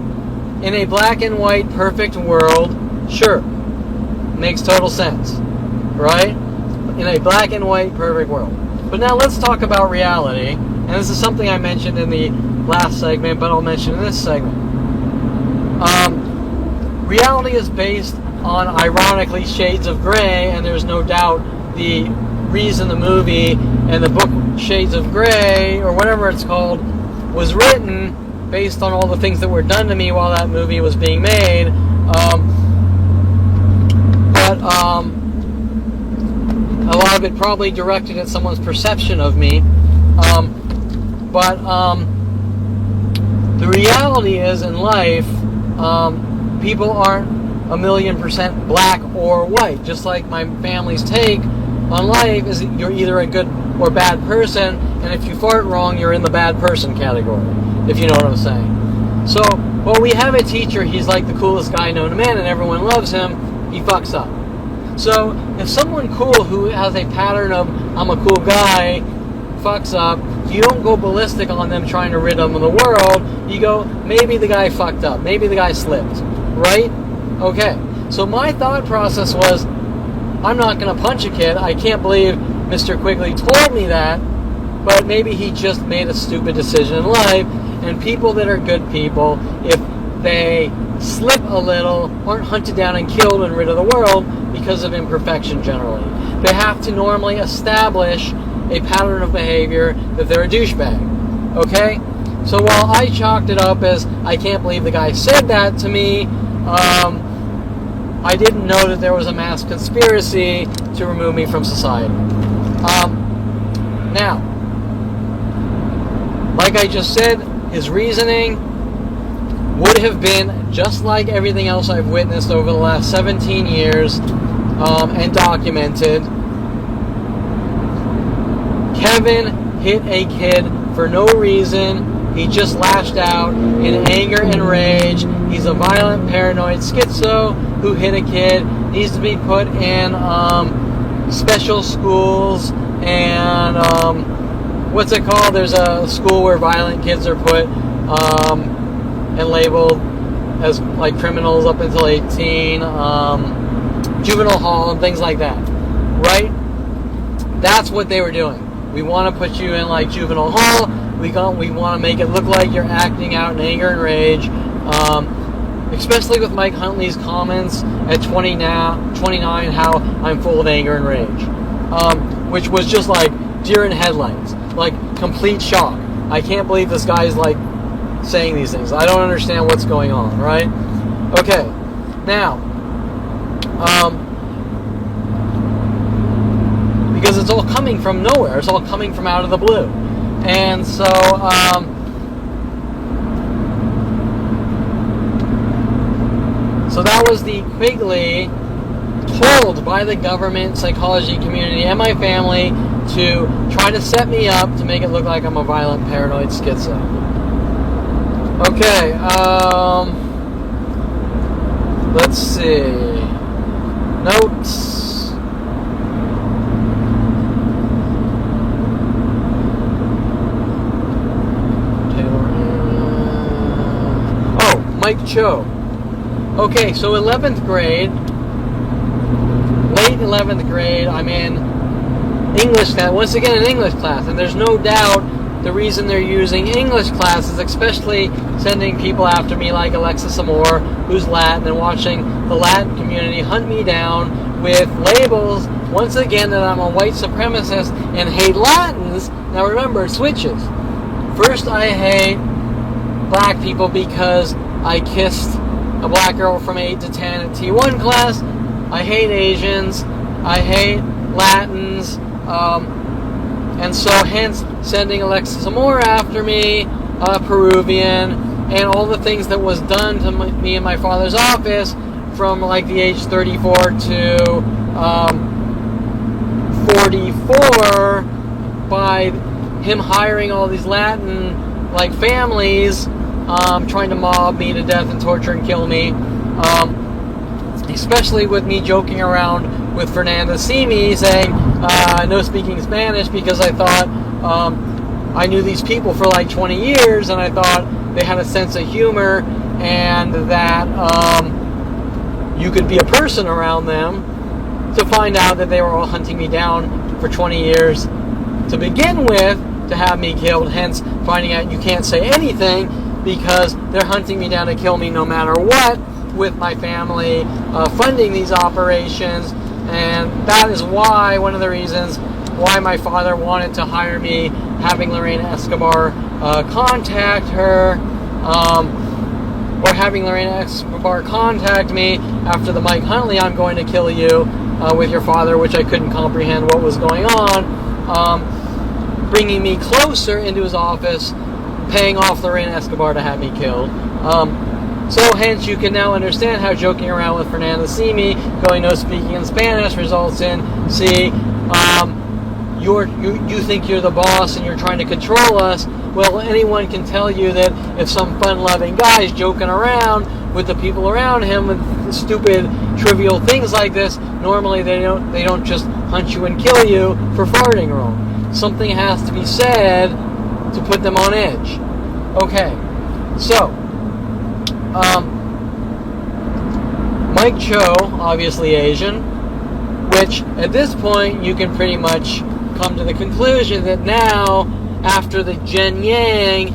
in a black and white perfect world, sure, makes total sense, right? In a black and white perfect world. But now let's talk about reality, and this is something I mentioned in the last segment, but I'll mention in this segment. Reality is based on, ironically, shades of gray, and there's no doubt the reason the movie and the book Shades of Grey, or whatever it's called, was written based on all the things that were done to me while that movie was being made. But a lot of it probably directed at someone's perception of me. But the reality is, in life, people aren't 1,000,000% black or white. Just like my family's take on life is that you're either a good or bad person, and if you fart wrong, you're in the bad person category, if you know what I'm saying. So, well, we have a teacher, he's like the coolest guy known to man, and everyone loves him, he fucks up. So, if someone cool who has a pattern of, I'm a cool guy, fucks up, you don't go ballistic on them trying to rid them of the world, you go, maybe the guy fucked up, maybe the guy slipped, right? Okay, so my thought process was, I'm not going to punch a kid, I can't believe Mr. Quigley told me that, but maybe he just made a stupid decision in life, and people that are good people, if they slip a little, aren't hunted down and killed and rid of the world because of imperfection generally. They have to normally establish a pattern of behavior that they're a douchebag. Okay? So while I chalked it up as, I can't believe the guy said that to me, I didn't know that there was a mass conspiracy to remove me from society. Now, like I just said, his reasoning would have been just like everything else I've witnessed over the last 17 years and documented. Kevin hit a kid for no reason. He just lashed out in anger and rage. He's a violent, paranoid schizo who hit a kid. Needs to be put in special schools and what's it called? There's a school where violent kids are put and labeled as like criminals up until 18, juvenile hall and things like that, right? That's what they were doing. We want to put you in like juvenile hall. We want to make it look like you're acting out in anger and rage, especially with Mike Huntley's comments at 29, how I'm full of anger and rage, which was just like deer in headlights, like complete shock. I can't believe this guy's like saying these things. I don't understand what's going on, right? Okay, now, because it's all coming from nowhere. It's all coming from out of the blue. And so, so that was the Quigley told by the government, psychology community, and my family to try to set me up to make it look like I'm a violent, paranoid schizo. Okay, let's see. Notes. Mike Cho. Okay, so 11th grade, late 11th grade, I'm in English class, once again an English class, and there's no doubt the reason they're using English classes, especially sending people after me like Alexis Amore, who's Latin, and watching the Latin community hunt me down with labels, once again, that I'm a white supremacist and hate Latins. Now remember, it switches. First, I hate black people because I kissed a black girl from 8 to 10 at T1 class. I hate Asians. I hate Latins. And so hence sending Alexis Amore after me, Peruvian, and all the things that was done to me in my father's office from like the age 34 to 44 by him hiring all these Latin like families, trying to mob me to death and torture and kill me, especially with me joking around with Fernanda Simi saying no speaking Spanish because I thought I knew these people for like 20 years and I thought they had a sense of humor and that you could be a person around them, to find out that they were all hunting me down for 20 years to begin with to have me killed, hence finding out you can't say anything because they're hunting me down to kill me no matter what, with my family funding these operations. And that is why, one of the reasons why my father wanted to hire me, having Lorena Escobar contact her, or having Lorena Escobar contact me after the Mike Huntley "I'm going to kill you" with your father, which I couldn't comprehend what was going on, bringing me closer into his office, paying off Lorena Escobar to have me killed. So hence you can now understand how joking around with Fernanda Simi, going no speaking in Spanish, results in, see, you think you're the boss and you're trying to control us. Well, anyone can tell you that if some fun-loving guy is joking around with the people around him with stupid, trivial things like this, normally they don't just hunt you and kill you for farting wrong. Something has to be said to put them on edge. Okay, so Mike Cho, obviously Asian, which at this point you can pretty much come to the conclusion that now, after the Jen Yang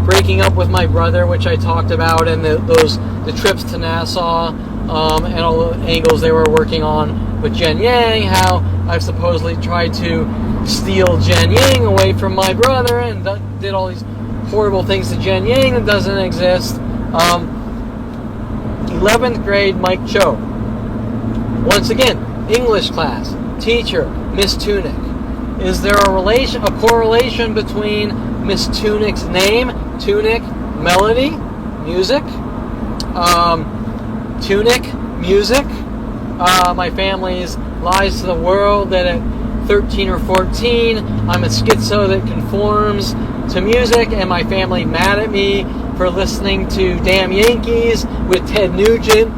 breaking up with my brother, which I talked about, and the trips to Nassau, and all the angles they were working on with Jen Yang, how I've supposedly tried to steal Jen Yang away from my brother and did all these horrible things to Jen Yang that doesn't exist. 11th grade Mike Cho. Once again, English class, teacher, Miss Tunick. Is there a correlation between Miss Tunick's name, Tunick, melody, music, Tunick, music, my family's lies to the world that at 13 or 14, I'm a schizo that conforms to music, and my family mad at me for listening to Damn Yankees with Ted Nugent,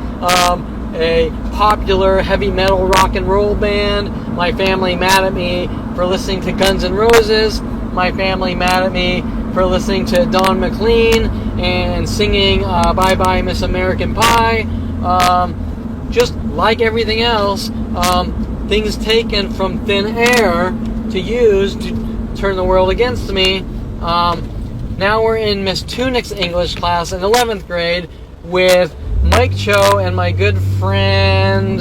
a popular heavy metal rock and roll band. My family mad at me for listening to Guns N' Roses. My family mad at me for listening to Don McLean and singing Bye Bye Miss American Pie. Just like everything else, things taken from thin air to use to turn the world against me. Now we're in Miss Tunick's English class in 11th grade with Mike Cho and my good friend...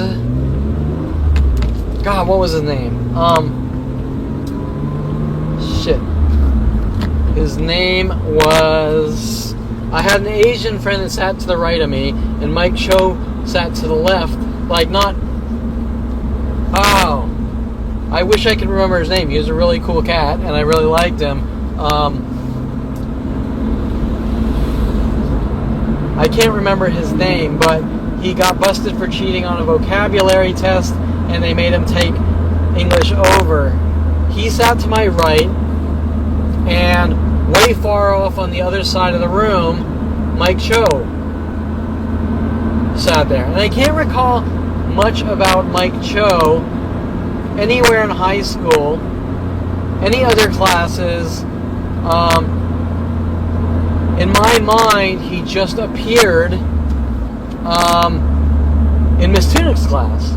God, what was his name? Shit. His name was... I had an Asian friend that sat to the right of me, and Mike Cho sat to the left. Like, not... Oh. I wish I could remember his name. He was a really cool cat, and I really liked him. I can't remember his name, but he got busted for cheating on a vocabulary test, and they made him take English over. He sat to my right, and way far off on the other side of the room, Mike Cho sat there. And I can't recall much about Mike Cho anywhere in high school, any other classes. In my mind, he just appeared in Miss Tunick's class.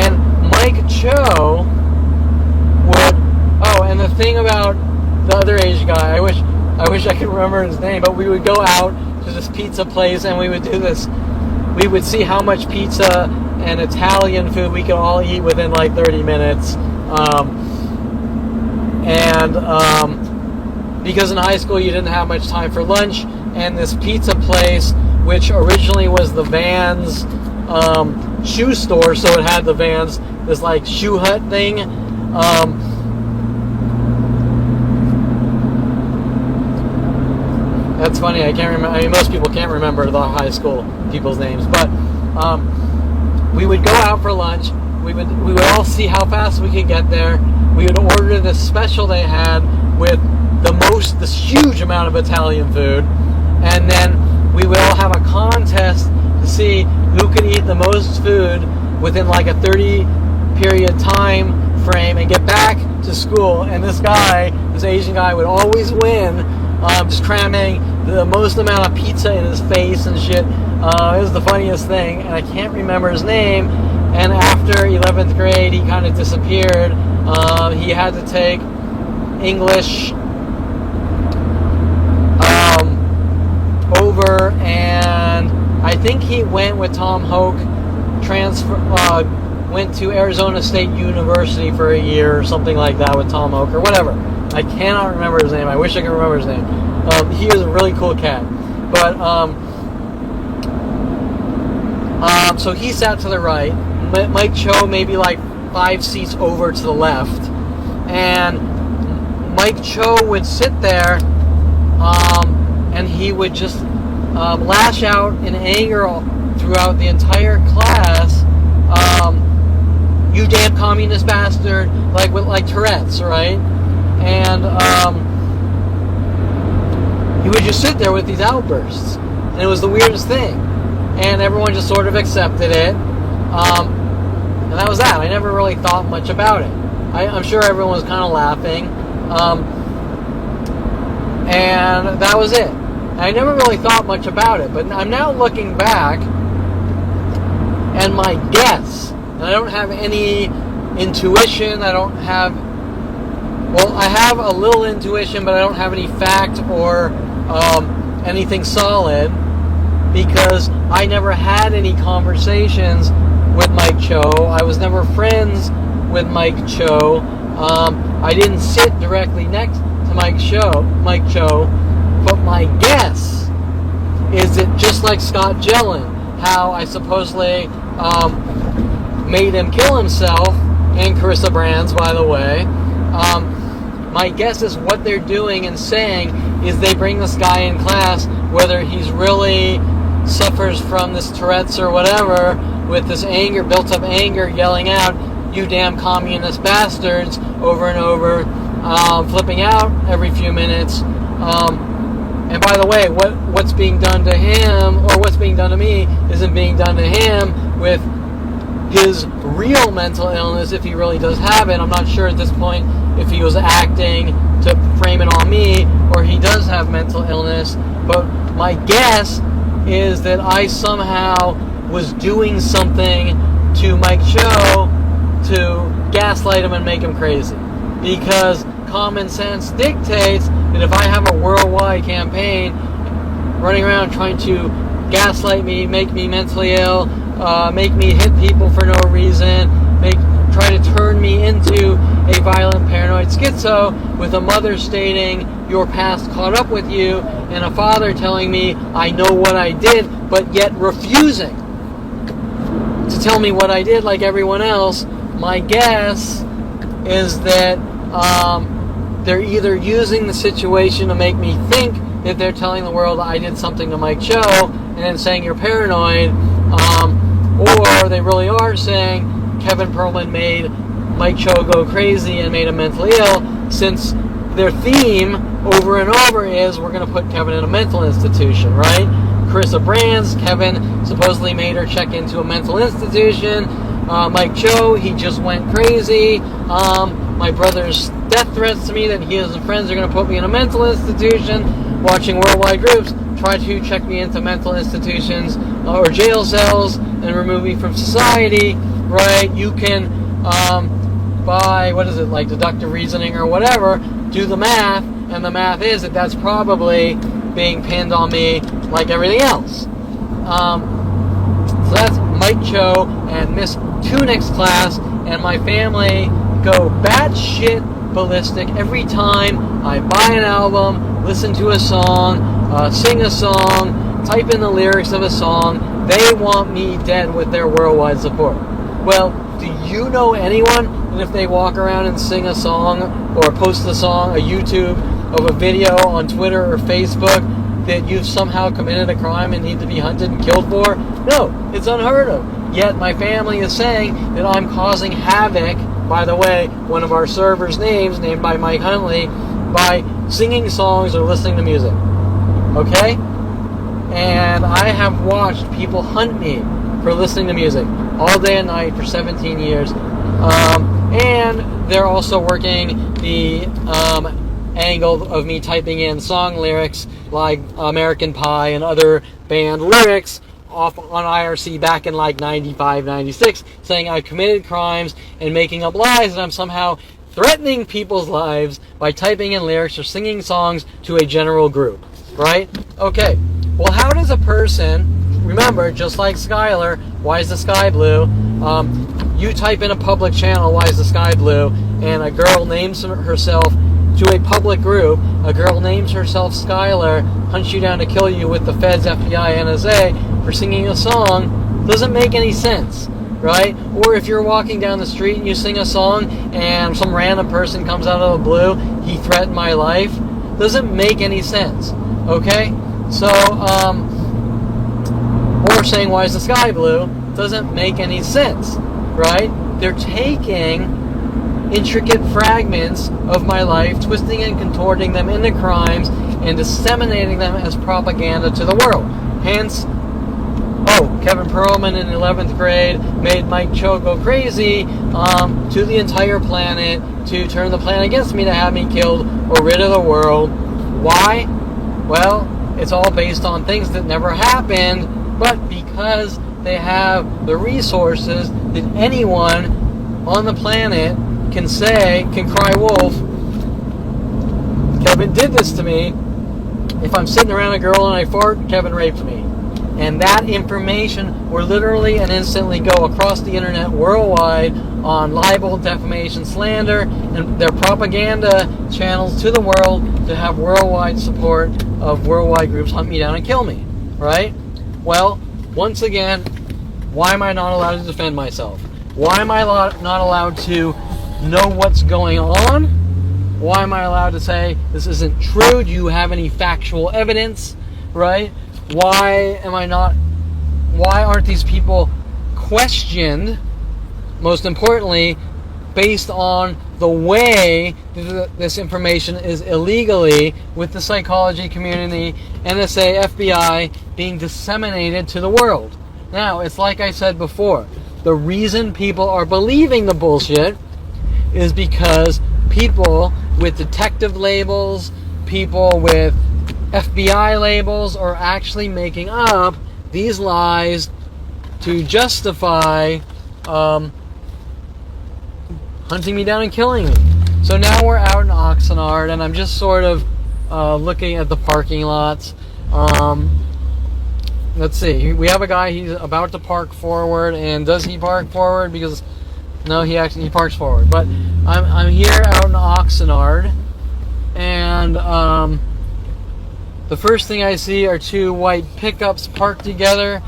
And Mike Cho would... Oh, and the thing about the other Asian guy, I wish I could remember his name, but we would go out to this pizza place and we would do this. We would see how much pizza and Italian food we could all eat within like 30 minutes. Because in high school you didn't have much time for lunch, and this pizza place, which originally was the Vans shoe store, so it had the Vans, this like shoe hut thing. That's funny. I can't remember. I mean, most people can't remember the high school people's names, but we would go out for lunch. We would all see how fast we could get there. We would order this special they had with this huge amount of Italian food, and then we would all have a contest to see who could eat the most food within like a 30 period time frame and get back to school. And this Asian guy would always win, just cramming the most amount of pizza in his face and shit. It was the funniest thing, and I can't remember his name. And after 11th grade, he kind of disappeared. He had to take English over, and I think he went with Tom Hoke, went to Arizona State University for a year or something like that with Tom Hoke or whatever. I cannot remember his name. I wish I could remember his name. He is a really cool cat. But so he sat to the right. Mike Cho maybe like 5 seats over to the left, and Mike Cho would sit there, and he would just lash out in anger throughout the entire class. You damn communist bastard, like Tourette's, right? And he would just sit there with these outbursts, and it was the weirdest thing. And everyone just sort of accepted it. And that was that. I never really thought much about it. I'm sure everyone was kind of laughing. And that was it. I never really thought much about it. But I'm now looking back, and my guess, and I don't have any intuition, I have a little intuition, but I don't have any fact or anything solid, because I never had any conversations with Mike Cho. I was never friends with Mike Cho. I didn't sit directly next to Mike Cho. But my guess is that just like Scott Jellin, how I supposedly made him kill himself, and Carissa Brands, by the way, my guess is what they're doing and saying is they bring this guy in class, whether he's really suffers from this Tourette's or whatever, with this anger, built up anger, yelling out, "You damn communist bastards," over and over, flipping out every few minutes. And by the way, what's being done to him, or what's being done to me, isn't being done to him with his real mental illness, if he really does have it. I'm not sure at this point if he was acting to frame it on me, or he does have mental illness. But my guess is that I somehow was doing something to Mike Cho to gaslight him and make him crazy. Because common sense dictates that if I have a worldwide campaign running around trying to gaslight me, make me mentally ill, make me hit people for no reason, try to turn me into a violent paranoid schizo, with a mother stating your past caught up with you, and a father telling me I know what I did, but yet refusing to tell me what I did like everyone else, my guess is that they're either using the situation to make me think that they're telling the world I did something to Mike Cho, and then saying you're paranoid, or they really are saying Kevin Perlman made Mike Cho go crazy and made him mentally ill, since their theme over and over is we're going to put Kevin in a mental institution, right? Carissa Brands, Kevin supposedly made her check into a mental institution. Mike Cho, he just went crazy. My brother's death threats to me that he and his friends are going to put me in a mental institution. Watching worldwide groups try to check me into mental institutions or jail cells and remove me from society, right? You can, by, like deductive reasoning or whatever, do the math, and the math is that that's probably being pinned on me like everything else. So that's Mike Cho and Miss Tunick's class, and my family go batshit ballistic every time I buy an album, listen to a song, sing a song, type in the lyrics of a song. They want me dead with their worldwide support. Well, do you know anyone that if they walk around and sing a song or post a song, a YouTube of a video on Twitter or Facebook, that you've somehow committed a crime and need to be hunted and killed for? No, it's unheard of. Yet my family is saying that I'm causing havoc, by the way, one of our servers' names, named by Mike Huntley, by singing songs or listening to music. Okay? And I have watched people hunt me for listening to music all day and night for 17 years. And they're also working the angle of me typing in song lyrics like American Pie and other band lyrics off on IRC back in like 95, 96, saying I've committed crimes and making up lies, and I'm somehow threatening people's lives by typing in lyrics or singing songs to a general group, right? Okay, well, how does a person, remember, just like Skylar, why is the sky blue? You type in a public channel, why is the sky blue? And a girl names herself to a public group, a girl names herself Skylar, hunts you down to kill you with the feds, FBI, NSA for singing a song. Doesn't make any sense, right? Or if you're walking down the street and you sing a song and some random person comes out of the blue, he threatened my life. Doesn't make any sense, okay? So, or saying why is the sky blue doesn't make any sense, right? They're taking intricate fragments of my life, twisting and contorting them into crimes and disseminating them as propaganda to the world. Hence, Kevin Perlman in 11th grade made Mike Cho go crazy to the entire planet to turn the planet against me, to have me killed or rid of the world. Why? Well, it's all based on things that never happened, but because they have the resources that anyone on the planet can cry wolf. Kevin did this to me. If I'm sitting around a girl and I fart, Kevin raped me. And that information will literally and instantly go across the internet worldwide on libel, defamation, slander, and their propaganda channels to the world to have worldwide support of worldwide groups hunt me down and kill me, right? Well, once again, why am I not allowed to defend myself? Why am I not allowed to know what's going on? Why am I allowed to say this isn't true? Do you have any factual evidence, right? Why aren't these people questioned, most importantly, based on the way this information is illegally, with the psychology community, NSA, FBI, being disseminated to the world? Now, it's like I said before, the reason people are believing the bullshit is because people with detective labels, people with FBI labels are actually making up these lies to justify hunting me down and killing me. So now we're out in Oxnard, and I'm just sort of looking at the parking lots. Let's see. We have a guy, he's about to park forward, and does he park forward? Because no, he parks forward. But I'm here out in Oxnard, and the first thing I see are two white pickups parked together,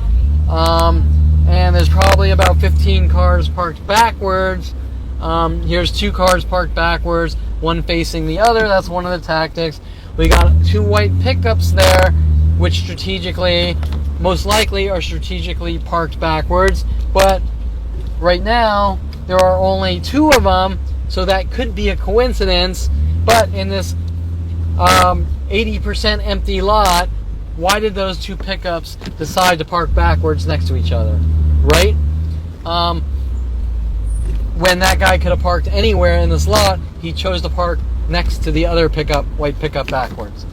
and there's probably about 15 cars parked backwards. Here's two cars parked backwards, one facing the other. That's one of the tactics. We got two white pickups there, which strategically, most likely, are strategically parked backwards. But right now, there are only two of them, so that could be a coincidence. But in this 80% empty lot, why did those two pickups decide to park backwards next to each other, right? When that guy could have parked anywhere in this lot, he chose to park next to the other white pickup backwards.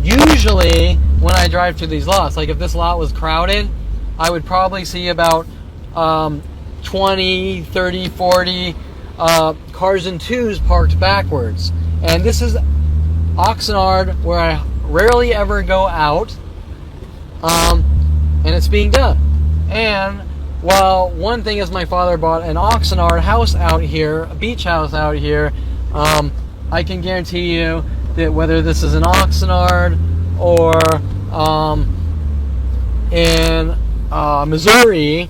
Usually, when I drive through these lots, like if this lot was crowded, I would probably see about 20, 30, 40 cars and twos parked backwards. And this is Oxnard, where I rarely ever go out, and it's being done. And, well, one thing is my father bought an Oxnard house out here, a beach house out here. I can guarantee you that whether this is in Oxnard or in Missouri,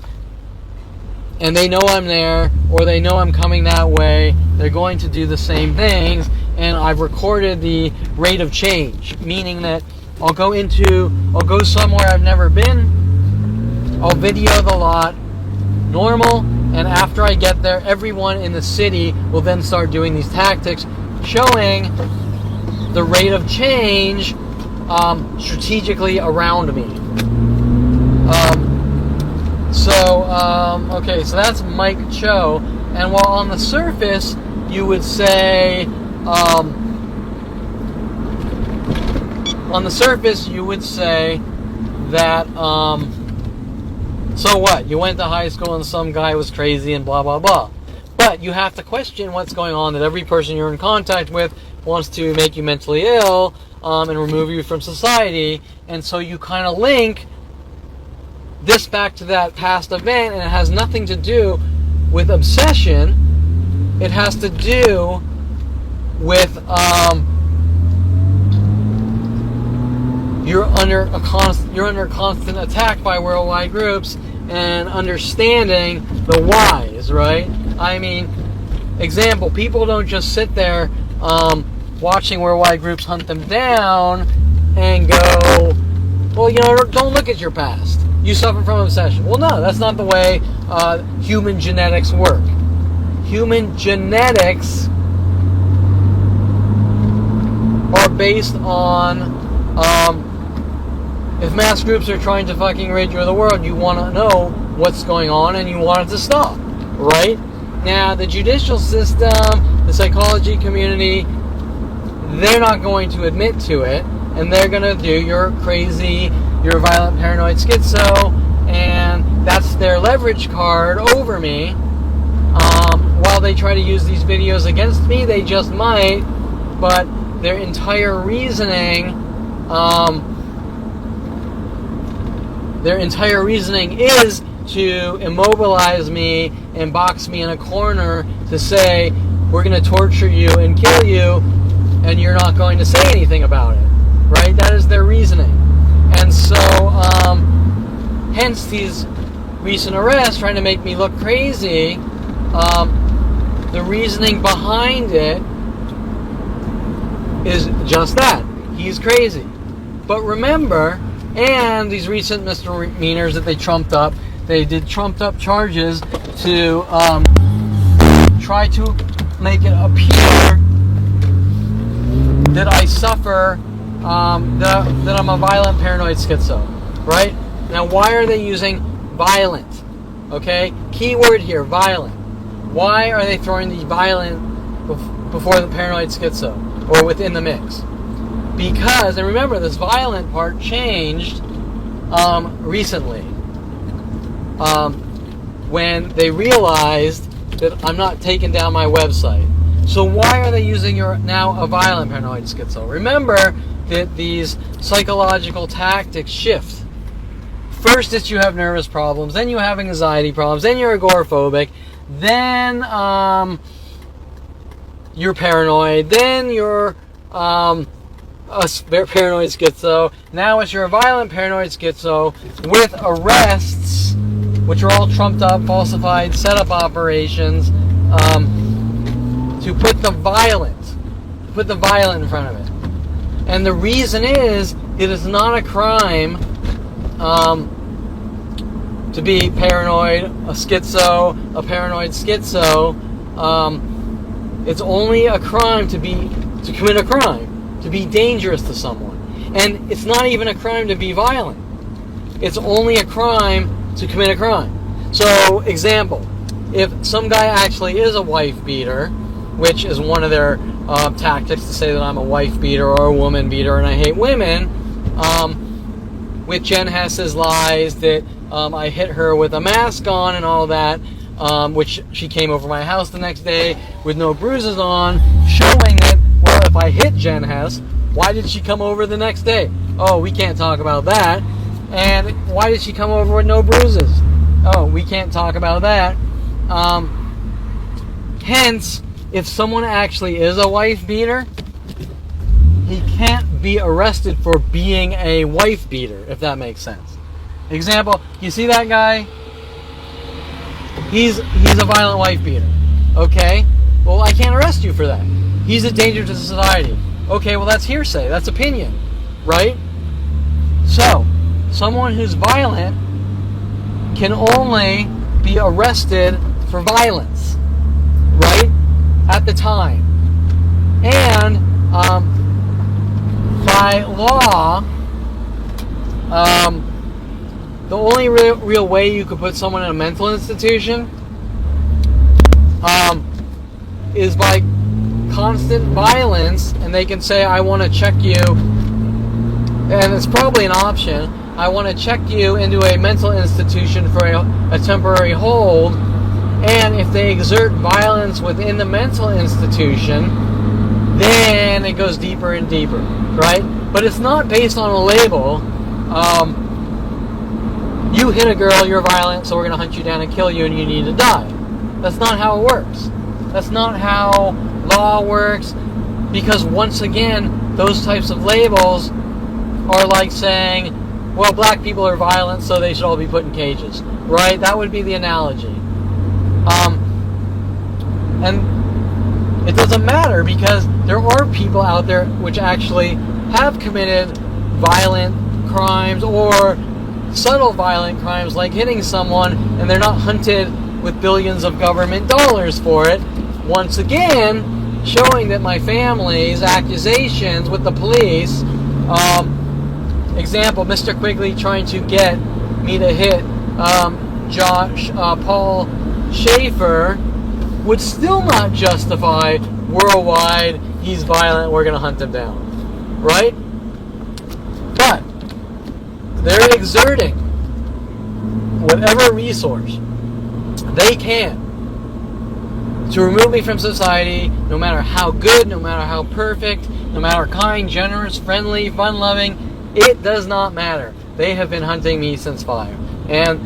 and they know I'm there, or they know I'm coming that way, they're going to do the same things. And I've recorded the rate of change, meaning that I'll go somewhere I've never been, I'll video the lot normal, and after I get there, everyone in the city will then start doing these tactics, showing the rate of change strategically around me. Okay, so that's Mike Cho, and while on the surface, you would say, that, so what? You went to high school and some guy was crazy and blah, blah, blah. But you have to question what's going on, that every person you're in contact with wants to make you mentally ill and remove you from society. And so you kind of link this back to that past event, and it has nothing to do with obsession. It has to do with you're under constant attack by worldwide groups, and understanding the whys, right? I mean, example, people don't just sit there watching worldwide groups hunt them down and go, well, don't look at your past. You suffer from obsession. Well, no, that's not the way human genetics work. Human genetics are based on, if mass groups are trying to fucking rid you of the world, you want to know what's going on and you want it to stop, right? Now, the judicial system, the psychology community, they're not going to admit to it, and they're going to do you're crazy, you're a violent, paranoid schizo, and that's their leverage card over me. While they try to use these videos against me, they just might, but their entire reasoning is to immobilize me and box me in a corner to say, we're going to torture you and kill you, and you're not going to say anything about it, right? That is their reasoning. And so, hence these recent arrests trying to make me look crazy. The reasoning behind it is just that. He's crazy. But remember, and these recent misdemeanors that they trumped up, they did trumped up charges to try to make it appear that I suffer, that I'm a violent, paranoid schizo, right? Now, why are they using violent? Okay? Keyword here, violent. Why are they throwing the violent before the paranoid schizo, or within the mix? Because, and remember, this violent part changed recently, when they realized that I'm not taking down my website. So why are they using now a violent paranoid schizo? Remember that these psychological tactics shift. First, it's you have nervous problems, then you have anxiety problems, then you're agoraphobic, then you're paranoid, then you're a paranoid schizo. Now it's you're a violent paranoid schizo with arrests, which are all trumped up, falsified, set up operations to put the violent in front of it. And the reason is it is not a crime to be paranoid, a paranoid schizo. It's only a crime to commit a crime, to be dangerous to someone. And it's not even a crime to be violent. It's only a crime to commit a crime. So, example, if some guy actually is a wife beater, which is one of their tactics to say that I'm a wife beater or a woman beater and I hate women, with Jen Hess's lies that I hit her with a mask on and all that, which she came over my house the next day with no bruises on, showing that, well, if I hit Jen Hess, why did she come over the next day? Oh, we can't talk about that. And why did she come over with no bruises? Oh, we can't talk about that. Hence, if someone actually is a wife beater, he can't be arrested for being a wife beater, if that makes sense. Example, you see that guy? He's a violent wife beater. Okay? Well, I can't arrest you for that. He's a danger to society. Okay, well, that's hearsay. That's opinion. Right? So, someone who's violent can only be arrested for violence. Right? At the time. And, by law, the only real way you could put someone in a mental institution is by constant violence, and they can say, I want to check you, and it's probably an option, I want to check you into a mental institution for a temporary hold, and if they exert violence within the mental institution, then it goes deeper and deeper, right? But it's not based on a label. You hit a girl, you're violent, so we're going to hunt you down and kill you, and you need to die. That's not how it works. That's not how law works, because once again, those types of labels are like saying, well, black people are violent, so they should all be put in cages, right? That would be the analogy. And it doesn't matter, because there are people out there which actually have committed violent crimes or subtle violent crimes like hitting someone, and they're not hunted with billions of government dollars for it. Once again, showing that my family's accusations with the police, example, Mr. Quigley trying to get me to hit Paul Schaefer would still not justify worldwide, he's violent, we're going to hunt him down. Right? But they're exerting whatever resource they can to remove me from society, no matter how good, no matter how perfect, no matter kind, generous, friendly, fun-loving, it does not matter. They have been hunting me since 5. And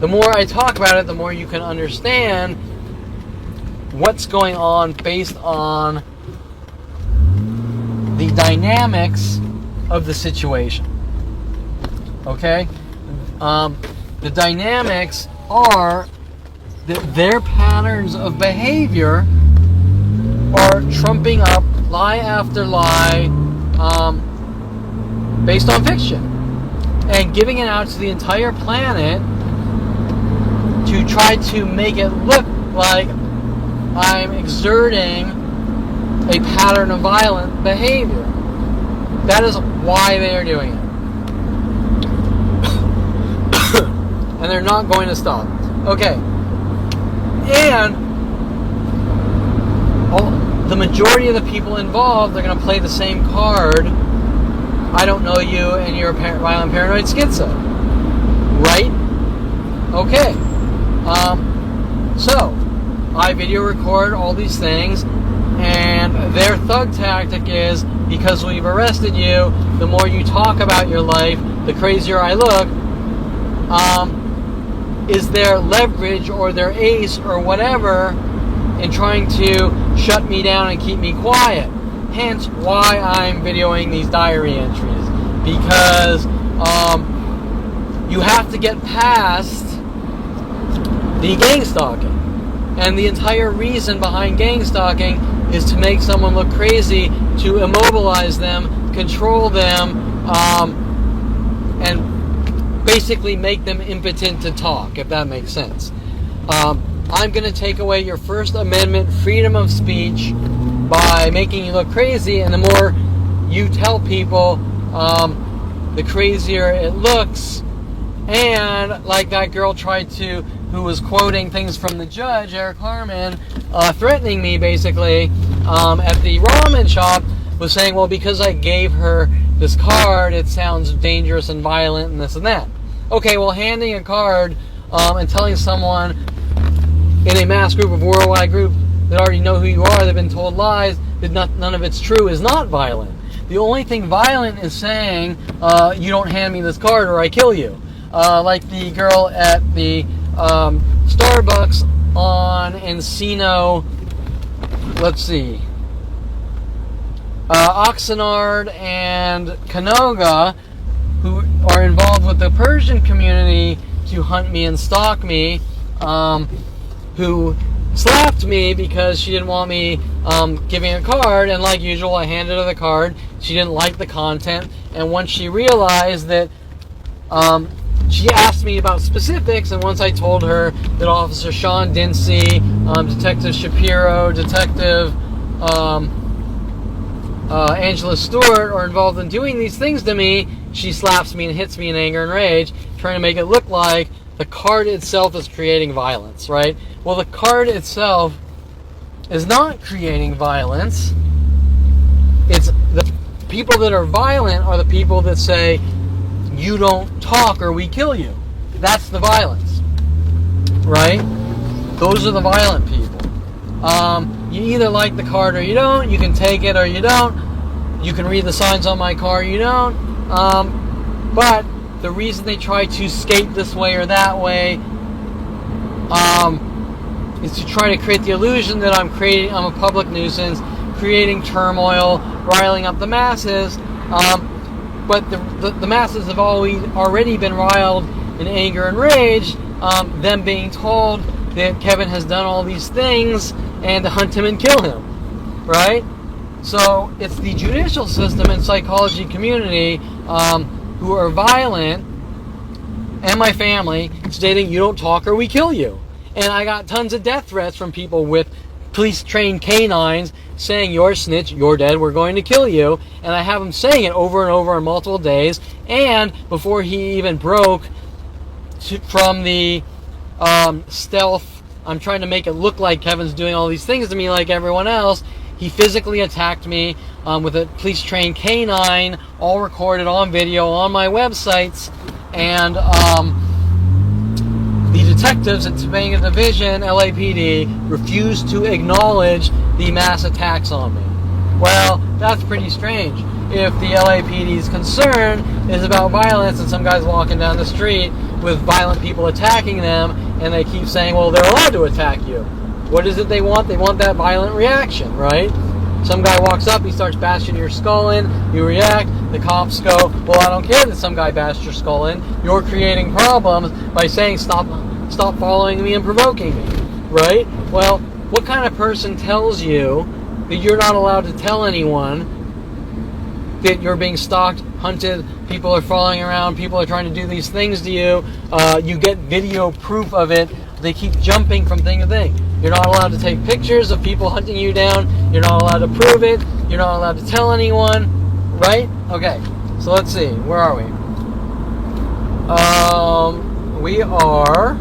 the more I talk about it, the more you can understand what's going on based on the dynamics of the situation. Okay? The dynamics are that their patterns of behavior are trumping up lie after lie based on fiction and giving it out to the entire planet to try to make it look like I'm exerting a pattern of violent behavior. That is why they are doing it. And they're not going to stop. Okay. And the majority of the people involved, they're going to play the same card. I don't know you, and you're a violent paranoid schizo. Right? Okay. So, I video record all these things, and their thug tactic is, because we've arrested you, the more you talk about your life, the crazier I look, is their leverage or their ace or whatever in trying to shut me down and keep me quiet. Hence why I'm videoing these diary entries, because you have to get past the gang stalking. And the entire reason behind gang stalking is to make someone look crazy, to immobilize them, control them, and basically make them impotent to talk, if that makes sense. I'm going to take away your First Amendment freedom of speech by making you look crazy, and the more you tell people, the crazier it looks. And like that girl who was quoting things from the judge, Eric Harmon, threatening me basically at the ramen shop, was saying, well, because I gave her this card, it sounds dangerous and violent and this and that. Okay, well, handing a card and telling someone in a mass group of worldwide group that already know who you are, they've been told lies, that none of it's true, is not violent. The only thing violent is saying, you don't hand me this card or I kill you. Like the girl at the Starbucks on Encino, let's see, Oxnard and Canoga, who are involved with the Persian community to hunt me and stalk me, who slapped me because she didn't want me giving a card, and like usual I handed her the card. She didn't like the content, and once she realized that, she asked me about specifics, and once I told her that Officer Sean Dinsey, Detective Shapiro, Detective Angela Stewart are involved in doing these things to me, she slaps me and hits me in anger and rage, trying to make it look like the card itself is creating violence, right? Well, the card itself is not creating violence. It's the people that are violent are the people that say, you don't talk or we kill you. That's the violence, right? Those are the violent people. You either like the card or you don't. You can take it or you don't. You can read the signs on my car or you don't. But the reason they try to skate this way or that way is to try to create the illusion that I'm a public nuisance, creating turmoil, riling up the masses. But the masses have already been riled in anger and rage, them being told that Kevin has done all these things and to hunt him and kill him, right? So it's the judicial system and psychology community who are violent, and my family, stating you don't talk or we kill you. And I got tons of death threats from people with police-trained canines saying, you're a snitch, you're dead, we're going to kill you. And I have them saying it over and over on multiple days. And before he even broke from the stealth, I'm trying to make it look like Kevin's doing all these things to me like everyone else, he physically attacked me with a police-trained canine, all recorded on video on my websites. And the detectives at Topanga Division, LAPD, refused to acknowledge the mass attacks on me. Well, that's pretty strange. If the LAPD's concern is about violence and some guy's walking down the street with violent people attacking them, and they keep saying, well, they're allowed to attack you. What is it they want? They want that violent reaction, right? Some guy walks up, he starts bashing your skull in, you react, the cops go, well, I don't care that some guy bashed your skull in, you're creating problems by saying stop following me and provoking me, right? Well, what kind of person tells you that you're not allowed to tell anyone that you're being stalked, hunted, people are following around, people are trying to do these things to you, you get video proof of it, they keep jumping from thing to thing. You're not allowed to take pictures of people hunting you down. You're not allowed to prove it. You're not allowed to tell anyone. Right? Okay. So let's see. Where are we? We are...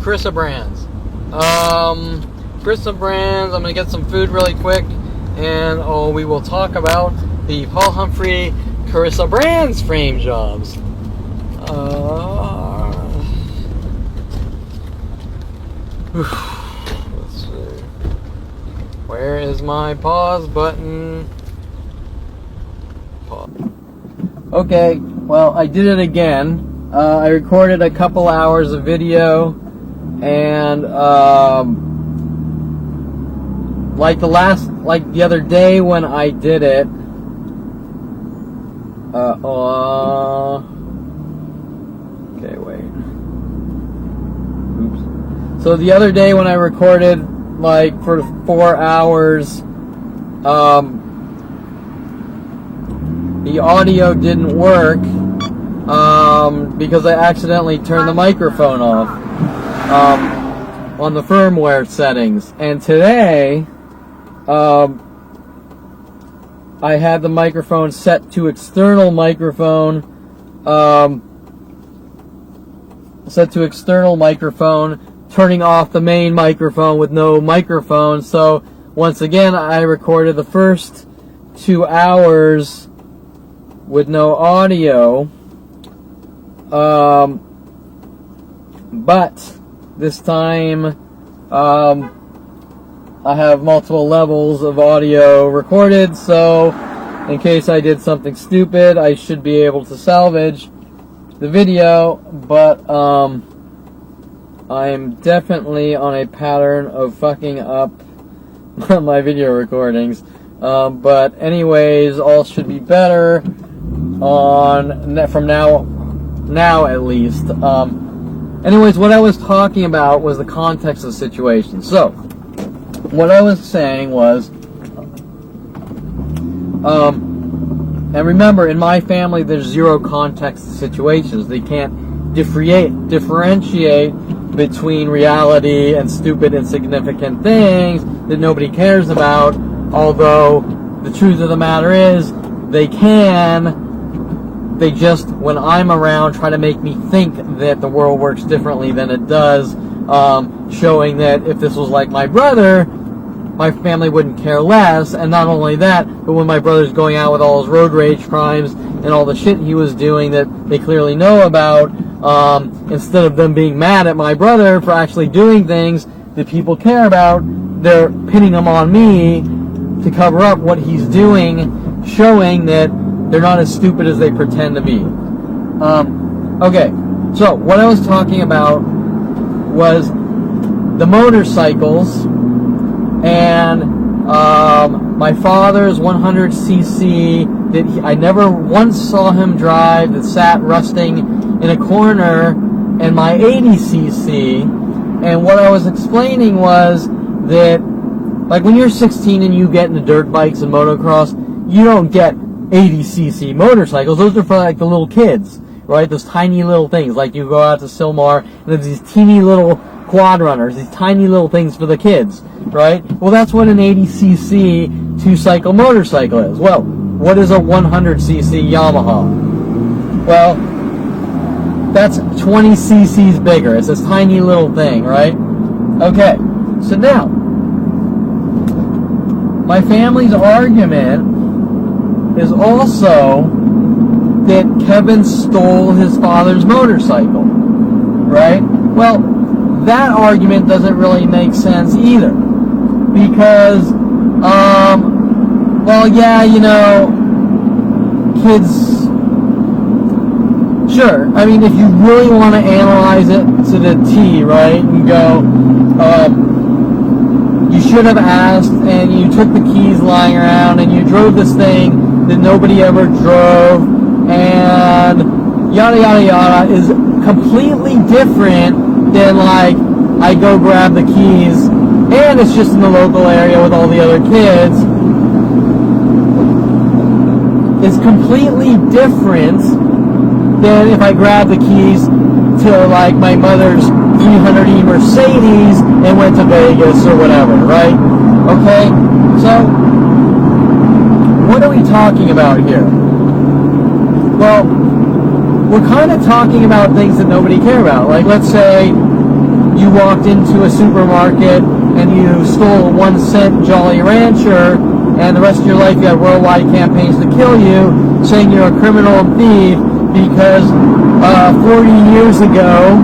Carissa Brands. Carissa Brands, I'm going to get some food really quick, and we will talk about the Paul Humphrey Carissa Brands frame jobs. Let's see. Where is my pause button? Pause. Okay, well, I did it again. I recorded a couple hours of video, and like the other day when I did it, okay, wait. Oops. So the other day when I recorded, like, for 4 hours, the audio didn't work, because I accidentally turned the microphone off, on the firmware settings. And today, I had the microphone set to external microphone, set to external microphone, turning off the main microphone with no microphone. So once again, I recorded the first 2 hours with no audio. But this time, I have multiple levels of audio recorded, so in case I did something stupid, I should be able to salvage the video, but I'm definitely on a pattern of fucking up my video recordings. But anyways, all should be better from now at least. Anyways, what I was talking about was the context of the situation. So, what I was saying was, and remember, in my family, there's zero context to situations. They can't differentiate between reality and stupid, insignificant things that nobody cares about. Although, the truth of the matter is, they can. They just, when I'm around, try to make me think that the world works differently than it does, showing that if this was like my brother, my family wouldn't care less. And not only that, but when my brother's going out with all his road rage crimes and all the shit he was doing that they clearly know about, instead of them being mad at my brother for actually doing things that people care about, they're pinning them on me to cover up what he's doing, showing that they're not as stupid as they pretend to be. Okay, so what I was talking about was the motorcycles and my father's 100cc that I never once saw him drive, that sat rusting in a corner, and my 80cc. And what I was explaining was that, like, when you're 16 and you get into dirt bikes and motocross, you don't get 80cc motorcycles. Those are for like the little kids, right? Those tiny little things. Like you go out to Silmar and there's these teeny little quad runners, these tiny little things for the kids, right? Well, that's what an 80cc two-cycle motorcycle is. Well, what is a 100cc Yamaha? Well, that's 20 cc's bigger. It's this tiny little thing, right? Okay, so now, my family's argument is also that Kevin stole his father's motorcycle, right? Well, that argument doesn't really make sense either, because, well, yeah, you know, kids, sure, I mean, if you really want to analyze it to the T, right, and go, you should have asked, and you took the keys lying around, and you drove this thing that nobody ever drove, and yada yada yada, is completely different than, like, I go grab the keys and it's just in the local area with all the other kids. It's completely different than if I grab the keys to, like, my mother's 300E Mercedes and went to Vegas or whatever, right? Okay, so what are we talking about here? Well, we're kind of talking about things that nobody cares about. Like, let's say you walked into a supermarket and you stole a 1-cent Jolly Rancher, and the rest of your life you have worldwide campaigns to kill you, saying you're a criminal and thief because 40 years ago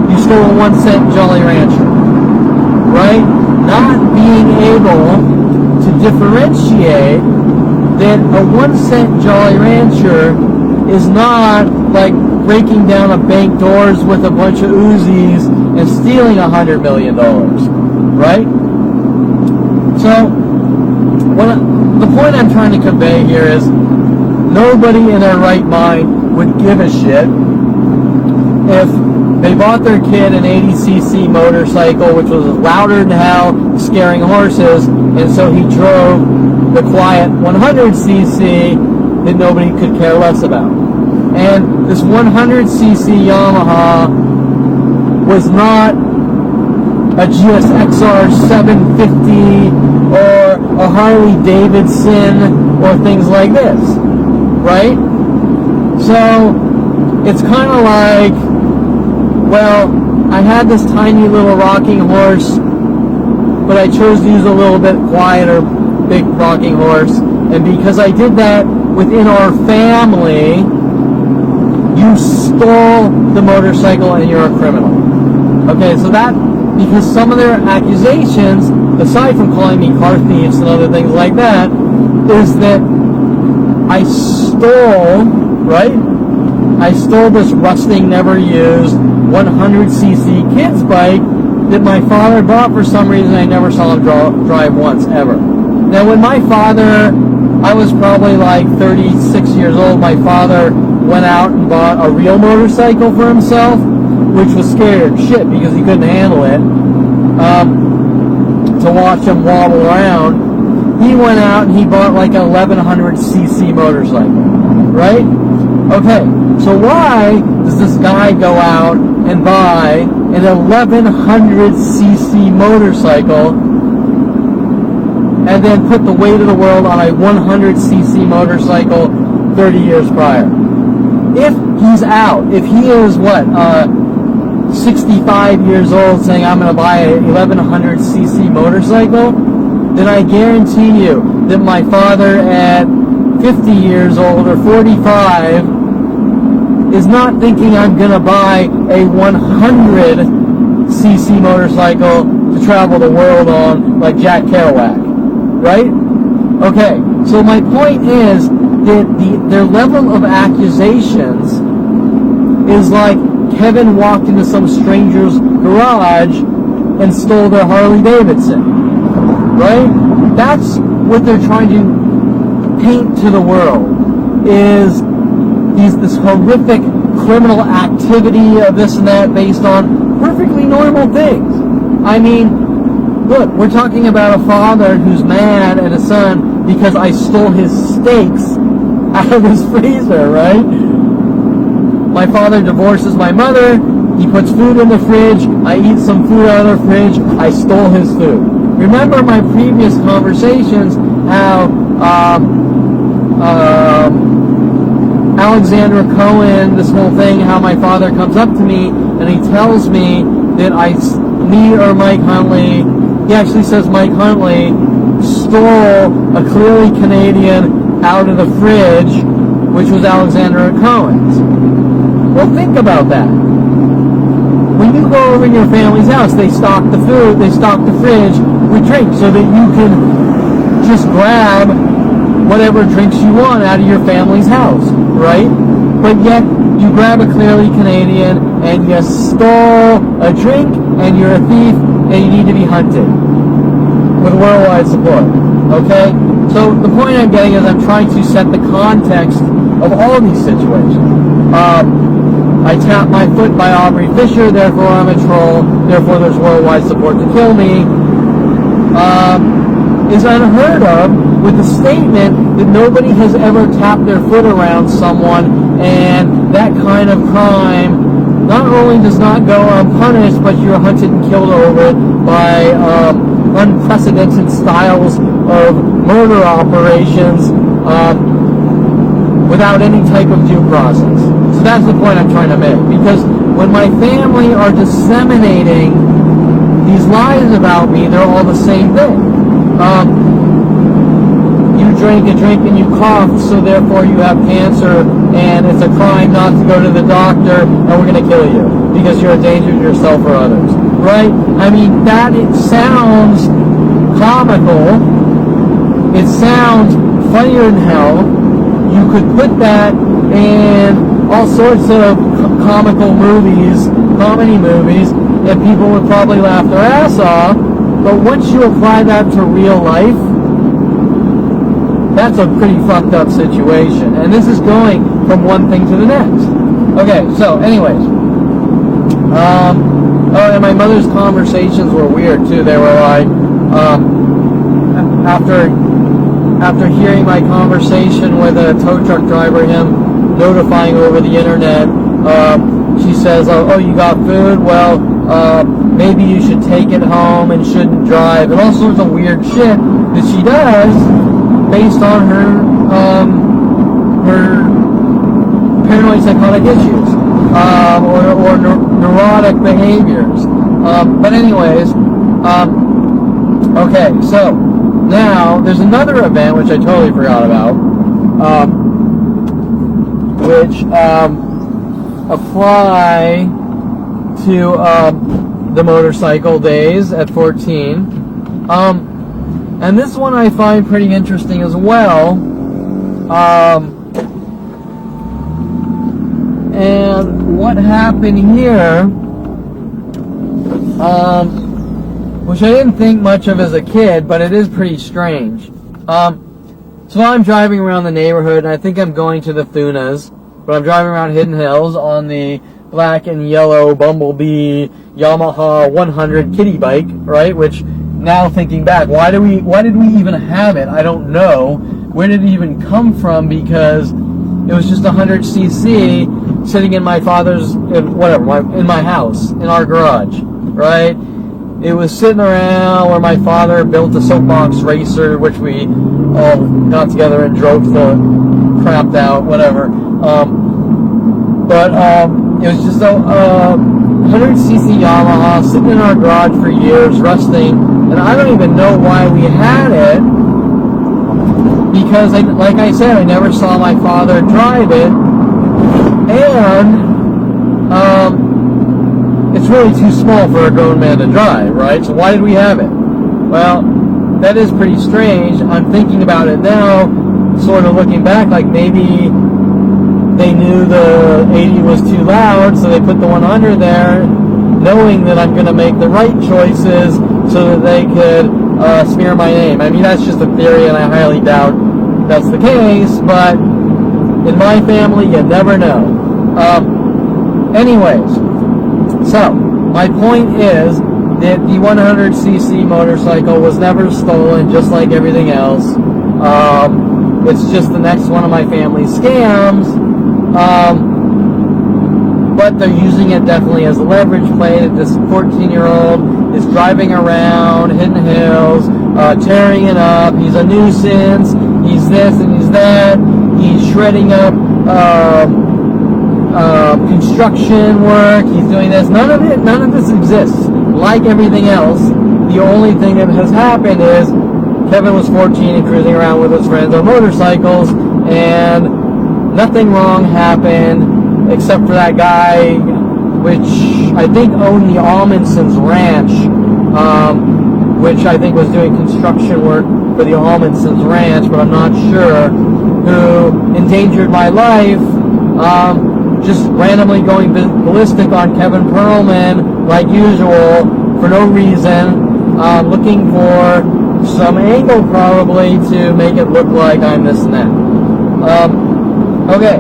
you stole a 1-cent Jolly Rancher, right? Not being able to differentiate that a 1-cent Jolly Rancher is not like breaking down a bank doors with a bunch of Uzis and stealing $100 million, right? So, the point I'm trying to convey here is nobody in their right mind would give a shit if they bought their kid an 80cc motorcycle, which was louder than hell, scaring horses, and so he drove the quiet 100cc that nobody could care less about. And this 100cc Yamaha was not a GSXR 750 or a Harley Davidson or things like this, right? So it's kind of like, Well, I had this tiny little rocking horse, but I chose to use a little bit quieter, big rocking horse. And because I did that within our family, you stole the motorcycle and you're a criminal. Okay, so that, because some of their accusations, aside from calling me car thieves and other things like that, is that I stole, right? I stole this rusting, never used 100cc kids bike that my father bought for some reason. I never saw him drive once, ever. Now, when my father, I was probably like 36 years old, my father went out and bought a real motorcycle for himself, which was scared shit because he couldn't handle it, to watch him wobble around. He went out and he bought like a 1100cc motorcycle, right? Okay, so why does this guy go out and buy an 1100cc motorcycle and then put the weight of the world on a 100cc motorcycle 30 years prior? If he's out, if he is 65 years old saying I'm going to buy a 1100cc motorcycle, then I guarantee you that my father at 50 years old or 45 is not thinking I'm going to buy a 100cc motorcycle to travel the world on like Jack Kerouac, right? Okay, so my point is that their level of accusations is like Kevin walked into some stranger's garage and stole their Harley Davidson, right? That's what they're trying to paint to the world, is this horrific criminal activity of this and that based on perfectly normal things. I mean, look, we're talking about a father who's mad at his son because I stole his steaks out of his freezer, right? My father divorces my mother, he puts food in the fridge, I eat some food out of the fridge, I stole his food. Remember my previous conversations, how Alexandra Cohen, this whole thing, how my father comes up to me and he tells me that me or Mike Huntley, he actually says Mike Huntley stole a clearly Canadian out of the fridge, which was Alexandra Cohen's. Well, think about that. When you go over in your family's house, they stock the food, they stock the fridge with drinks so that you can just grab whatever drinks you want out of your family's house, right? But yet, you grab a clearly Canadian and you stole a drink and you're a thief and you need to be hunted with worldwide support, okay? So the point I'm getting is I'm trying to set the context of all these situations. I tapped my foot by Aubrey Fisher, therefore I'm a troll, therefore there's worldwide support to kill me, is unheard of, with the statement that nobody has ever tapped their foot around someone, and that kind of crime not only does not go unpunished, but you're hunted and killed over it by unprecedented styles of murder operations without any type of due process. So that's the point I'm trying to make. Because when my family are disseminating these lies about me, they're all the same thing. You drink a drink and you cough, so therefore you have cancer, and it's a crime not to go to the doctor, and we're going to kill you because you're a danger to yourself or others. Right? I mean, it sounds comical. It sounds funnier than hell. You could put that in all sorts of comical movies, comedy movies, and people would probably laugh their ass off. But once you apply that to real life, that's a pretty fucked up situation. And this is going from one thing to the next. Okay, so anyways. Oh, and my mother's conversations were weird too. They were like, after hearing my conversation with a tow truck driver, him notifying over the internet, she says, oh, you got food? Well, maybe you should take it home and shouldn't drive, and all sorts of weird shit that she does based on her paranoid psychotic issues. or neurotic behaviors. But anyways, okay, so now there's another event which I totally forgot about, which apply to the motorcycle days at 14. And this one I find pretty interesting as well. And what happened here, which I didn't think much of as a kid, but it is pretty strange. So I'm driving around the neighborhood, and I think I'm going to the Thunas, but I'm driving around Hidden Hills on the black and yellow Bumblebee Yamaha 100 kiddie bike, right? Which, now thinking back, why did we even have it? I don't know. Where did it even come from? Because it was just 100cc sitting in my father's, in my house, in our garage, right? It was sitting around where my father built a soapbox racer, which we all got together and drove the crapped out, whatever. But it was just a 100cc Yamaha sitting in our garage for years, rusting, and I don't even know why we had it, because, like I said, I never saw my father drive it, and it's really too small for a grown man to drive, right? So why did we have it? Well, that is pretty strange. I'm thinking about it now, sort of looking back, like maybe they knew the 80 was too loud, so they put the 100 there, knowing that I'm going to make the right choices so that they could smear my name. I mean, that's just a theory, and I highly doubt that's the case, but in my family, you never know. Anyways, so my point is that the 100cc motorcycle was never stolen, just like everything else. It's just the next one of my family's scams. But they're using it definitely as a leverage play. That this 14-year-old is driving around Hidden Hills, tearing it up. He's a nuisance. He's this and he's that. He's shredding up construction work. He's doing this. None of this exists. Like everything else, the only thing that has happened is Kevin was 14 and cruising around with his friends on motorcycles, and nothing wrong happened except for that guy, which I think owned the Almondson's Ranch, which I think was doing construction work for the Almondson's Ranch, but I'm not sure, who endangered my life, just randomly going ballistic on Kevin Perlman, like usual, for no reason, looking for some angle probably to make it look like I'm this and that. Okay,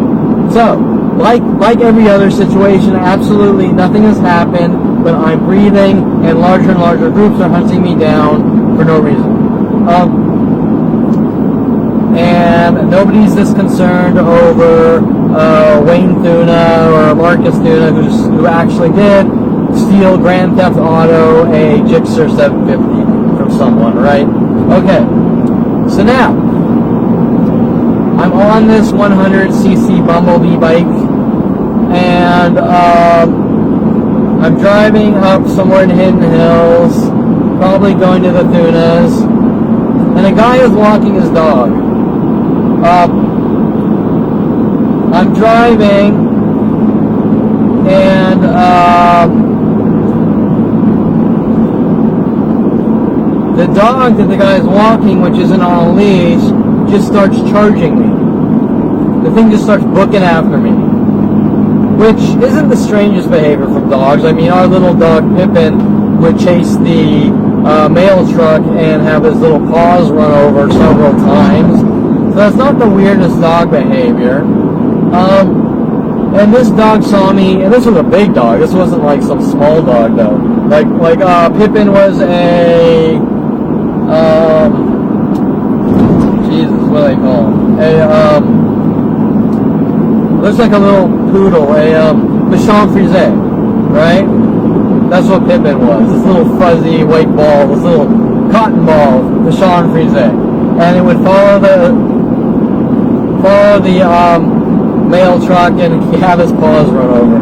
so, like every other situation, absolutely nothing has happened, but I'm breathing, and larger groups are hunting me down for no reason. And nobody's this concerned over Wayne Thuna or Marcus Thuna, who actually did steal Grand Theft Auto, a Gixxer 750 from someone, right? Okay, so now, I'm on this 100cc Bumblebee bike, and I'm driving up somewhere in Hidden Hills, probably going to the Thunas, and a guy is walking his dog. I'm driving, and the dog that the guy is walking, which isn't on a leash, just starts charging me. The thing just starts booking after me, which isn't the strangest behavior from dogs. I mean, our little dog Pippin would chase the mail truck and have his little paws run over several times. So that's not the weirdest dog behavior. And this dog saw me, and this was a big dog. This wasn't like some small dog though. Like Pippin was a Jesus, what do they call him? Looks like a little poodle, a Bichon Frise, right? That's what Pippin was. This little fuzzy white ball, this little cotton ball, Bichon Frise, and it would follow the mail truck and have his paws run over.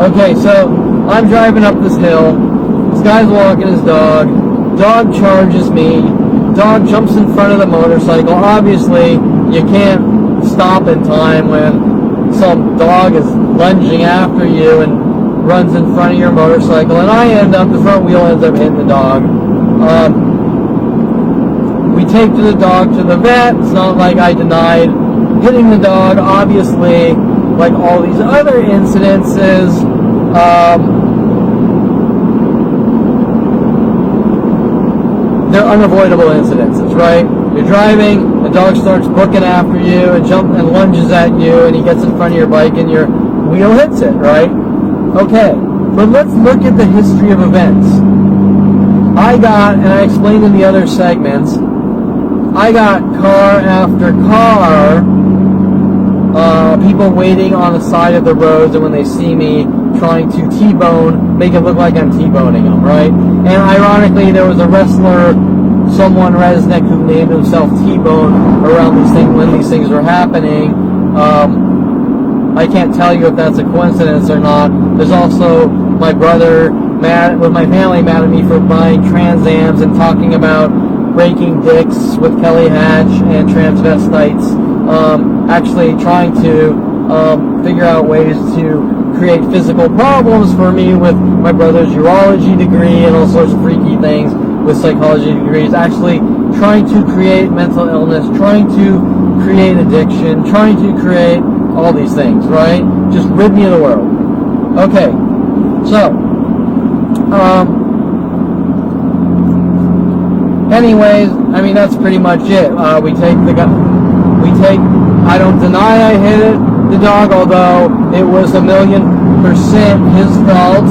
Okay, so I'm driving up this hill. This guy's walking his dog. Dog charges me. Dog jumps in front of the motorcycle. Obviously, you can't stop in time when some dog is lunging after you and runs in front of your motorcycle. And I end up, the front wheel ends up hitting the dog. We take the dog to the vet. It's not like I denied hitting the dog. Obviously, like all these other incidences, they're unavoidable incidences, right? You're driving, the dog starts booking after you and lunges at you, and he gets in front of your bike and your wheel hits it, right? Okay, but let's look at the history of events. And I explained in the other segments, I got car after car, people waiting on the side of the roads, and when they see me trying to T-bone, make it look like I'm T-boning them, right? And ironically, there was a wrestler, someone redneck, who named himself T-bone around these things when these things were happening. I can't tell you if that's a coincidence or not. There's also my brother mad with my family mad at me for buying Trans Ams and talking about breaking dicks with Kelly Hatch and transvestites. Actually trying to figure out ways to create physical problems for me with my brother's urology degree and all sorts of freaky things with psychology degrees. Actually trying to create mental illness, trying to create addiction, trying to create all these things, right? Just rid me of the world. Okay, so anyways, I mean, that's pretty much it. I don't deny I hit the dog, although it was 1,000,000% his fault.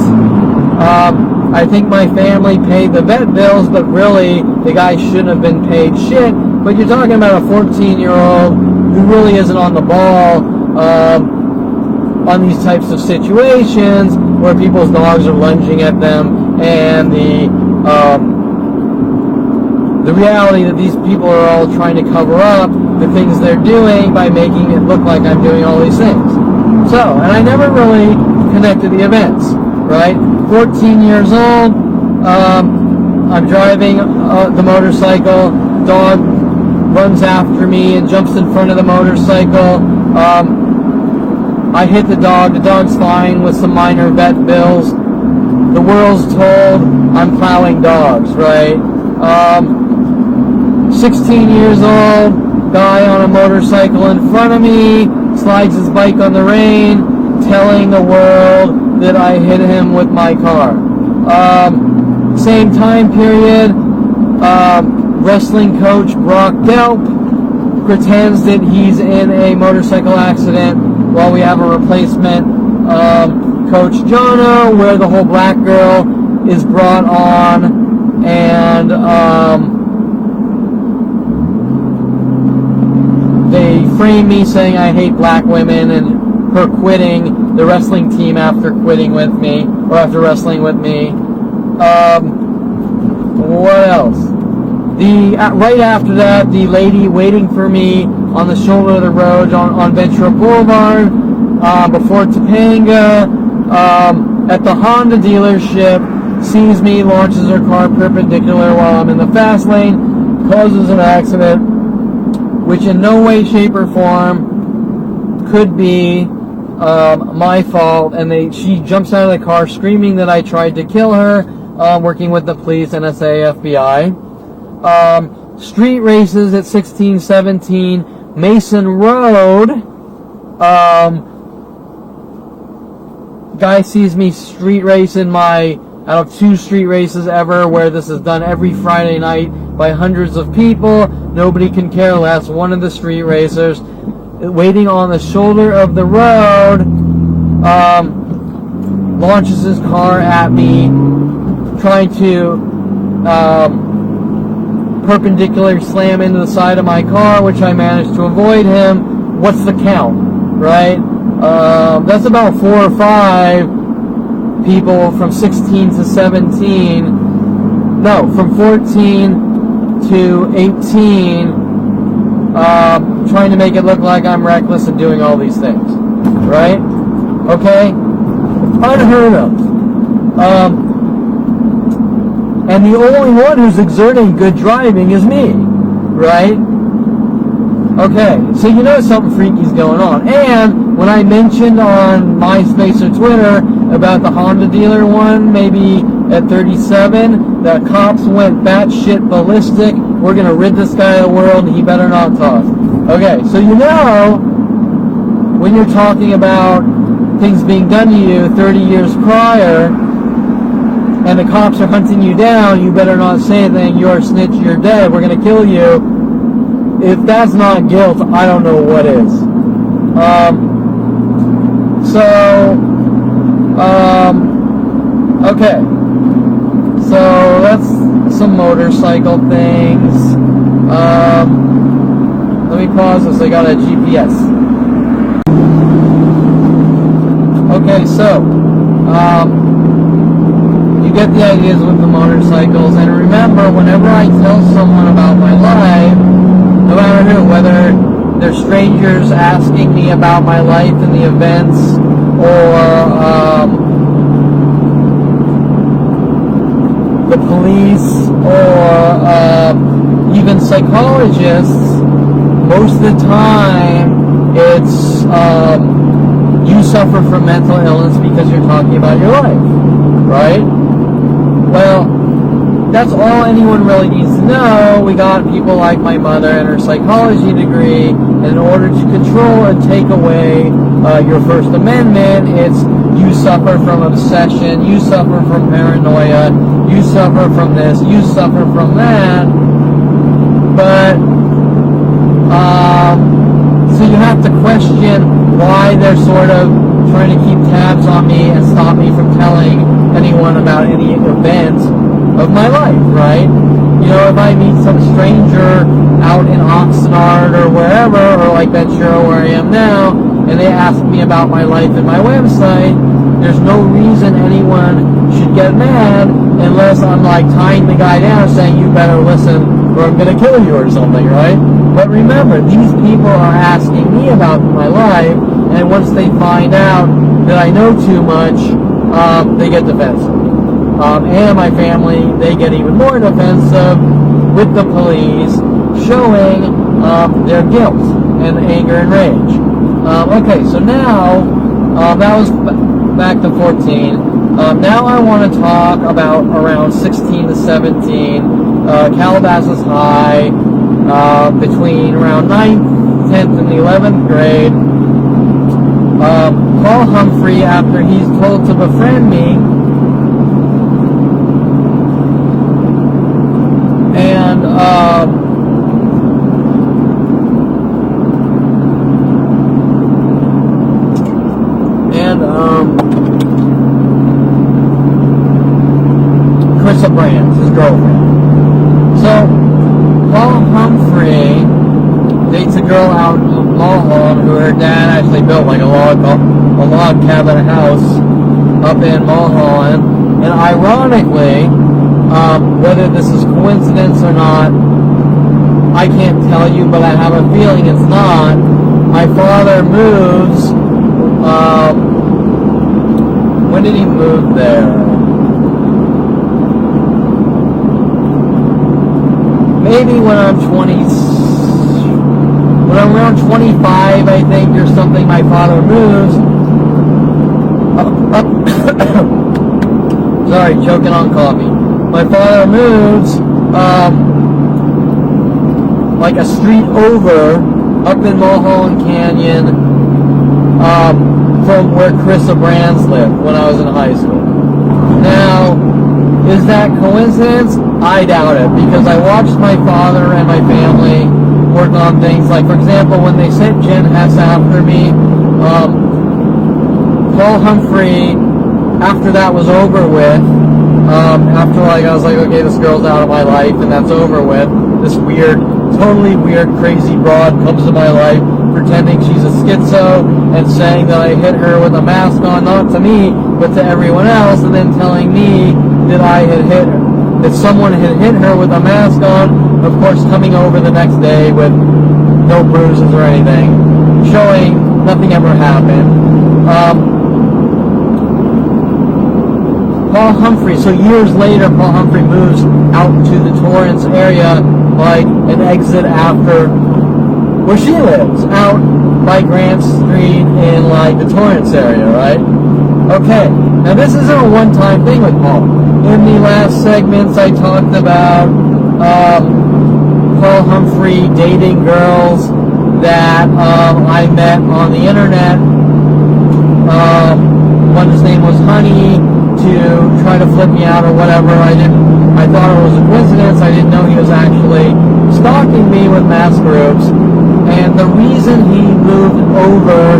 I think my family paid the vet bills, but really, the guy shouldn't have been paid shit. But you're talking about a 14-year-old who really isn't on the ball on these types of situations where people's dogs are lunging at them, and the reality that these people are all trying to cover up the things they're doing by making it look like I'm doing all these things. So, and I never really connected the events, right? 14 years old, I'm driving the motorcycle, dog runs after me and jumps in front of the motorcycle. I hit the dog's fine with some minor vet bills. The world's told I'm plowing dogs, right? 16 years old, guy on a motorcycle in front of me, slides his bike on the rain, telling the world that I hit him with my car. Same time period, wrestling coach Brock Delp pretends that he's in a motorcycle accident while we have a replacement coach Jono, where the whole black girl is brought on, and they frame me saying I hate black women and her quitting the wrestling team after quitting with me, or after wrestling with me. What else? Right after that, the lady waiting for me on the shoulder of the road on Ventura Boulevard, before Topanga, at the Honda dealership, sees me, launches her car perpendicular while I'm in the fast lane, causes an accident, which in no way, shape, or form could be my fault, and she jumps out of the car screaming that I tried to kill her, working with the police, NSA, FBI. Street races at 1617 Mason Road. Guy sees me street racing out of 2 street races ever, where this is done every Friday night by hundreds of people. Nobody can care less. One of the street racers, waiting on the shoulder of the road, launches his car at me, trying to perpendicular slam into the side of my car, which I managed to avoid him. What's the count, right? That's about 4 or 5 people from 16 to 17. No, from 14 to 18, trying to make it look like I'm reckless and doing all these things, right? Okay? Unheard of. And the only one who's exerting good driving is me, right? Okay, so you know something freaky's going on. And when I mentioned on MySpace or Twitter about the Honda dealer one, maybe at 37, the cops went batshit ballistic. We're going to rid this guy of the world. He better not talk. Okay, so you know when you're talking about things being done to you 30 years prior and the cops are hunting you down, you better not say anything. You're a snitch, you're dead, we're going to kill you. If that's not guilt, I don't know what is. Okay. So that's some motorcycle things. Let me pause this. I got a GPS. Okay, so you get the ideas with the motorcycles, and remember, whenever I tell someone about my life, no matter who, whether they're strangers asking me about my life and the events, or the police, or even psychologists, most of the time it's you suffer from mental illness because you're talking about your life, right? Well, that's all anyone really needs to know. We got people like my mother and her psychology degree, and in order to control and take away your First Amendment, it's you suffer from obsession, you suffer from paranoia, you suffer from this, you suffer from that. But so you have to question why they're sort of trying to keep tabs on me and stop me from telling anyone about any event of my life, right? You know, if I meet some stranger out in Oxnard or wherever, or like Ventura where I am now, and they ask me about my life and my website, there's no reason anyone should get mad unless I'm like tying the guy down saying you better listen or I'm gonna kill you or something, right? But remember, these people are asking me about my life, and once they find out that I know too much, they get defensive. And my family, they get even more defensive with the police, showing their guilt and anger and rage. Okay, so now, that was back to 14. Now I want to talk about around 16 to 17, Calabasas High, between around 9th, 10th, and 11th grade. Paul Humphrey, after he's told to befriend me, and Carissa Brands, his girlfriend. So Paul Humphrey dates a girl out in Mulholland who her dad actually built like a log cabin house up in Mulholland. And ironically, whether this is coincidence or not, I can't tell you, but I have a feeling it's not. My father moves, when did he move there? Maybe when I'm around 25, I think, or something, my father moves. Sorry, choking on coffee. My father moves, like a street over, up in Mulholland Canyon, from where Carissa Brands lived when I was in high school. Now, is that coincidence? I doubt it, because I watched my father and my family work on things. Like, for example, when they sent Jen Hess after me, Paul Humphrey, after that was over with, after like I was like, okay, this girl's out of my life and that's over with, this weird, totally weird, crazy broad comes to my life pretending she's a schizo and saying that I hit her with a mask on, not to me, but to everyone else, and then telling me that I had hit her, that someone had hit her with a mask on, of course coming over the next day with no bruises or anything, showing nothing ever happened. Paul Humphrey. So years later, Paul Humphrey moves out to the Torrance area, like an exit after where she lives, out by Grant Street in like the Torrance area, right? Okay, now this isn't a one-time thing with Paul. In the last segments, I talked about Paul Humphrey dating girls that I met on the internet. One's name was Honey, to try to flip me out or whatever. I thought it was a coincidence. I didn't know he was actually stalking me with mass groups. And the reason he moved over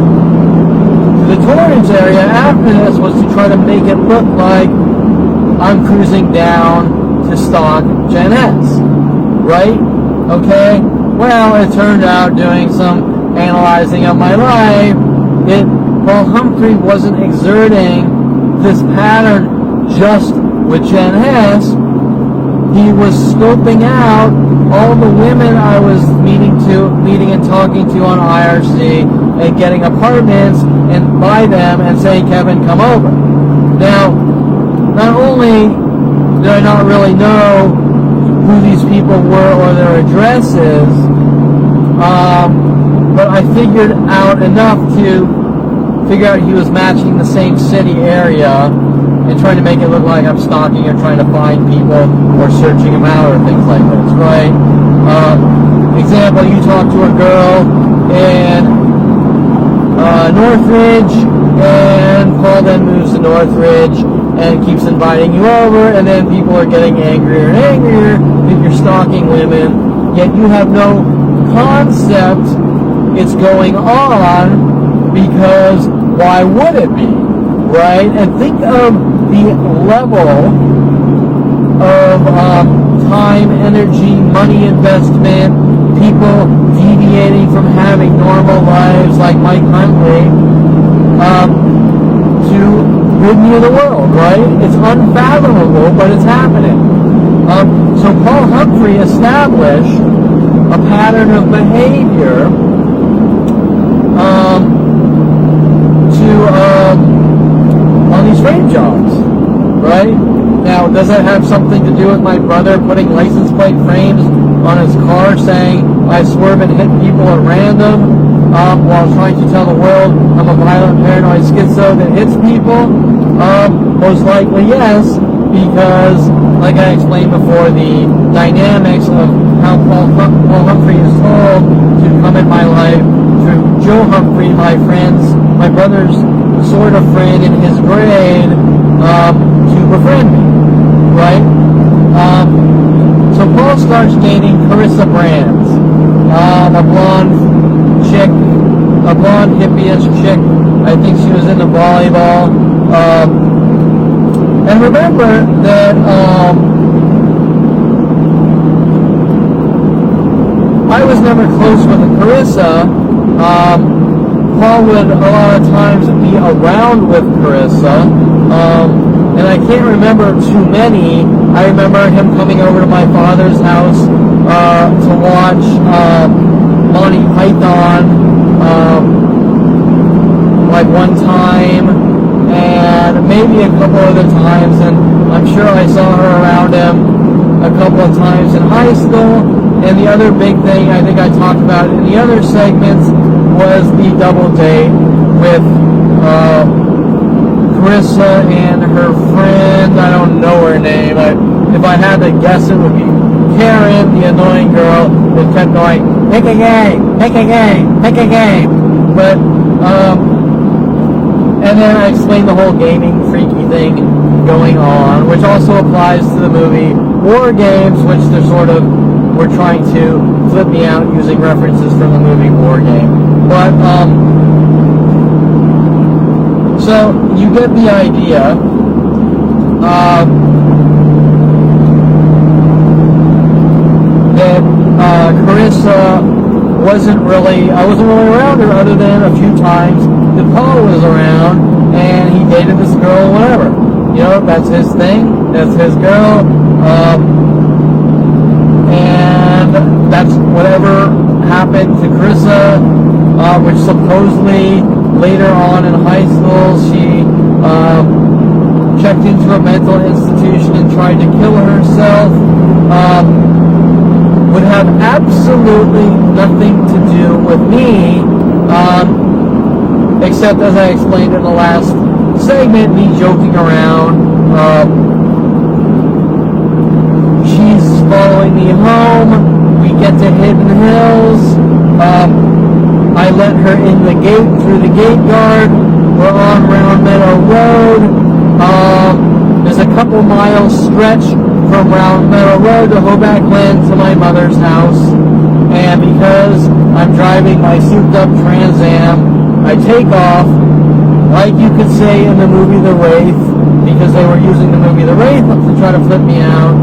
to the Torrance area after this was to try to make it look like I'm cruising down to stalk Gen S. Right? Okay? Well, it turned out doing some analyzing of my life, Paul Humphrey wasn't exerting this pattern just with Gen S. He was scoping out all the women I was meeting and talking to on IRC and getting apartments and buy them and saying, Kevin, come over. Now, not only did I not really know who these people were or their addresses, but I figured out enough to figure out he was matching the same city area and trying to make it look like I'm stalking or trying to find people or searching them out or things like this, right? Example, you talk to a girl in Northridge, and Paul then moves to Northridge and keeps inviting you over, and then people are getting angrier and angrier that you're stalking women, yet you have no concept it's going on, because why would it be, right? And think of the level of time, energy, money investment, people deviating from having normal lives like Mike Huntley to rid me of the world, right? It's unfathomable, but it's happening. So Paul Humphrey established a pattern of behavior on these frame jobs, right? Now, does that have something to do with my brother putting license plate frames on his car saying I swerve and hit people at random while trying to tell the world I'm a violent, paranoid schizo that hits people? Most likely yes, because like I explained before, the dynamics of how Paul Humphrey is told to come in my life through Joe Humphrey, my brother's sort of friend in his grade, to befriend me, right? So Paul starts dating Carissa Brands, a blonde chick, a blonde hippie-ish chick. I think she was into volleyball. And remember that I was never close with Carissa. Paul would a lot of times be around with Carissa, and I can't remember too many. I remember him coming over to my father's house to watch Monty Python like one time, and maybe a couple other times, and I'm sure I saw her around him a couple of times in high school. And the other big thing I think I talked about in the other segments was the double date with Carissa and her friend. I don't know her name. If I had to guess, it would be Karen, the annoying girl that kept going, pick a game, pick a game, pick a game. But, and then I explained the whole gaming freaky thing going on, which also applies to the movie War Games, which they're sort of, we're trying to flip me out using references from the movie War Game. But, so you get the idea. That Carissa wasn't really around her other than a few times that Paul was around, and he dated this girl or whatever. You know, that's his thing, that's his girl, and that's whatever happened to Carissa, which supposedly later on in high school checked into a mental institution and tried to kill herself, would have absolutely nothing to do with me, except, as I explained in the last segment, me joking around. She's following me home. We get to Hidden Hills. I let her in the gate through the gate guard. We're on Round Meadow Road. There's a couple miles stretch from Round Meadow Road to Hoback Glen to my mother's house. And because I'm driving my souped up Trans Am, I take off, like you could say in the movie The Wraith, because they were using the movie The Wraith to try to flip me out.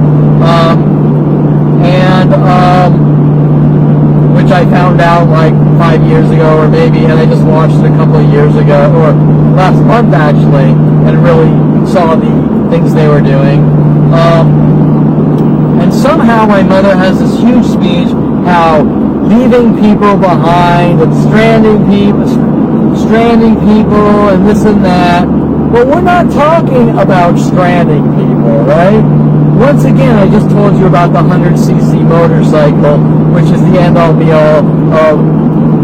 Which I found out like 5 years ago, or maybe, and I just watched it a couple of years ago, or last month actually, and really saw the things they were doing. And somehow my mother has this huge speech how leaving people behind and stranding people and this and that. Well, we're not talking about stranding people, right? Once again, I just told you about the 100cc motorcycle, which is the end-all be-all of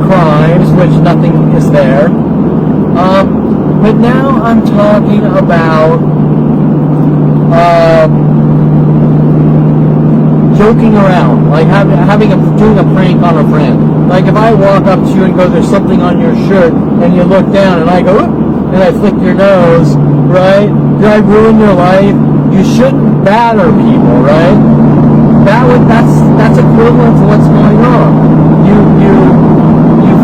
crimes, which nothing is there. But now I'm talking about joking around, like doing a prank on a friend. Like if I walk up to you and go, "There's something on your shirt," and you look down, and I go, "Oop," and I flick your nose, right? Did I ruin your life? You shouldn't batter people, right? That's equivalent to what's going on. You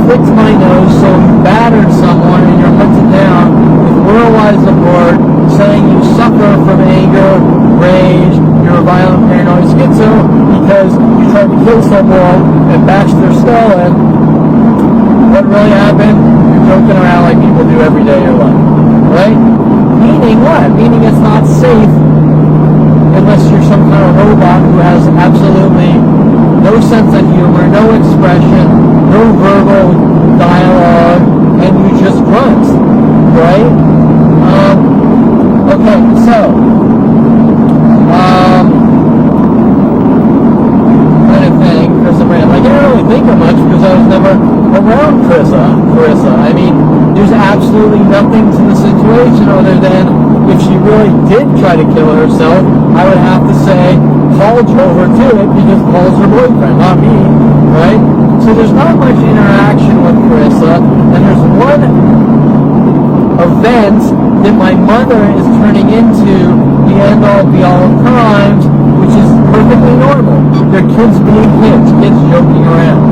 flicked my nose, so you battered someone, and you're hunted down with world wide support, saying you suffer from anger, rage, you're a violent paranoid schizo because you tried to kill someone and bash their skull in. What really happened? You're joking around like people do every day of your life, right? Meaning what? Meaning it's not safe unless you're some kind of robot who has absolutely no sense of humor, no expression, no verbal dialogue, and you just grunt, right? Okay, so, trying to think, I can't really think of much because I was never around Carissa. I mean, there's absolutely nothing to the situation other than if she really did try to kill herself, I would have to say Paul drove her to it because Paul's her boyfriend, not me, right? So there's not much interaction with Carissa, and there's one event that my mother is turning into the end-all be-all of crimes, which is perfectly normal. They're kids being kids joking around.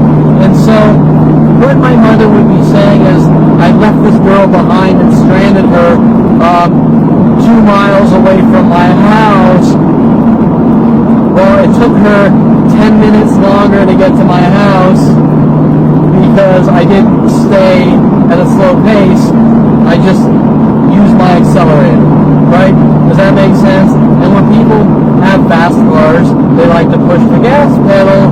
And so what my mother would be saying is, I left this girl behind and stranded her 2 miles away from my house. Well, it took her 10 minutes longer to get to my house because I didn't stay at a slow pace. I just used my accelerator, right? Does that make sense? And when people have fast cars, they like to push the gas pedal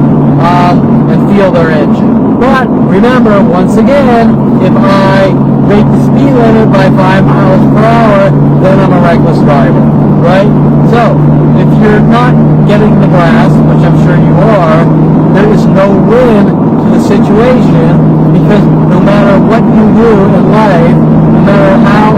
and feel their engine. But remember, once again, if I break the speed limit by 5 miles per hour, then I'm a reckless driver, right? So, if you're not getting the grasp, which I'm sure you are, there is no win to the situation because no matter what you do in life, no matter how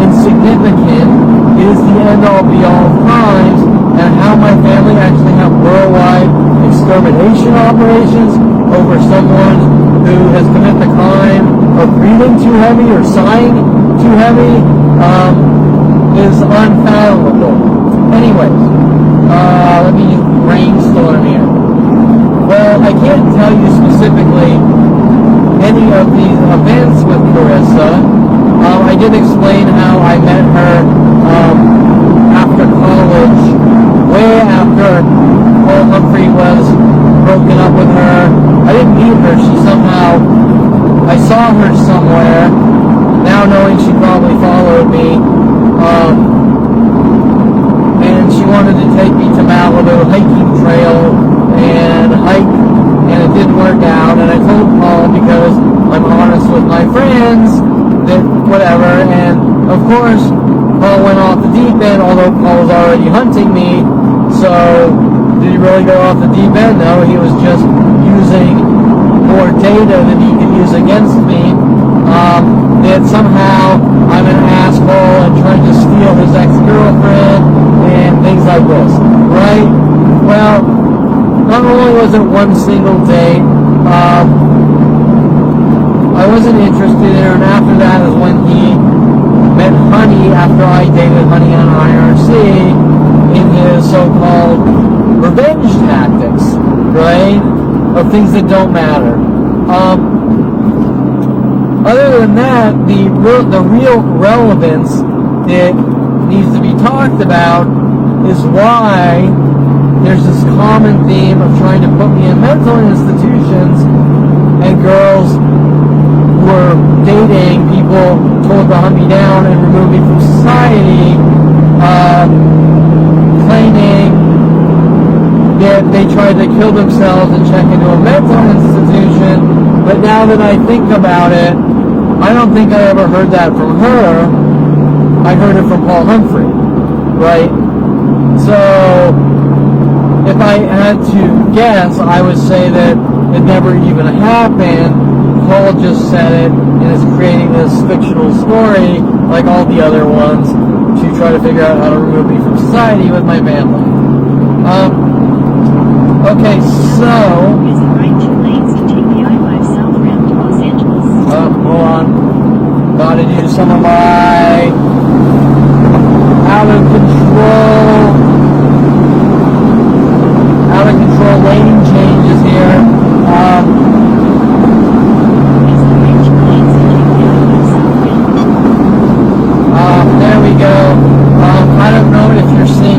insignificant is the end-all be-all of crimes, and how my family actually have worldwide extermination operations over someone who has committed the crime of breathing too heavy or sighing too heavy is unfathomable. Anyways, let me brainstorm here. Well, I can't tell you specifically any of these events with Carissa. I did explain how I met her after college, way after Paul Humphrey was broken up with her. I didn't meet her. She somehow, I saw her somewhere, now knowing she probably followed me, and she wanted to take me to Malibu hiking trail and hike, and it didn't work out, and I told Paul, because I'm honest with my friends, that whatever, and of course, Paul went off the deep end, although Paul was already hunting me. So, did he really go off the deep end? No, he was just using more data than he could use against me. That somehow I'm an asshole and trying to steal his ex-girlfriend and things like this, right? Well, not only was it one single date, I wasn't interested in her, and after that is when he met Honey after I dated Honey on IRC in his so-called revenge tactics, right? Of things that don't matter. Other than that, the real relevance that needs to be talked about is why there's this common theme of trying to put me in mental institutions, and girls who are dating people told to hunt me down and remove me from society, claiming that they tried to kill themselves and check into a mental institution. But now that I think about it, I don't think I ever heard that from her. I heard it from Paul Humphrey, right? So, if I had to guess, I would say that it never even happened. Paul just said it and is creating this fictional story, like all the other ones, to try to figure out how to remove me from society with my family. Okay, so... Is it right 2 lanes to take the I-5 South ramp to Los Angeles? Hold on. Gotta do some of my out of control lane changes here. Is it right 2 lanes to take the I-5 South ramp? There we go. I don't know if you're seeing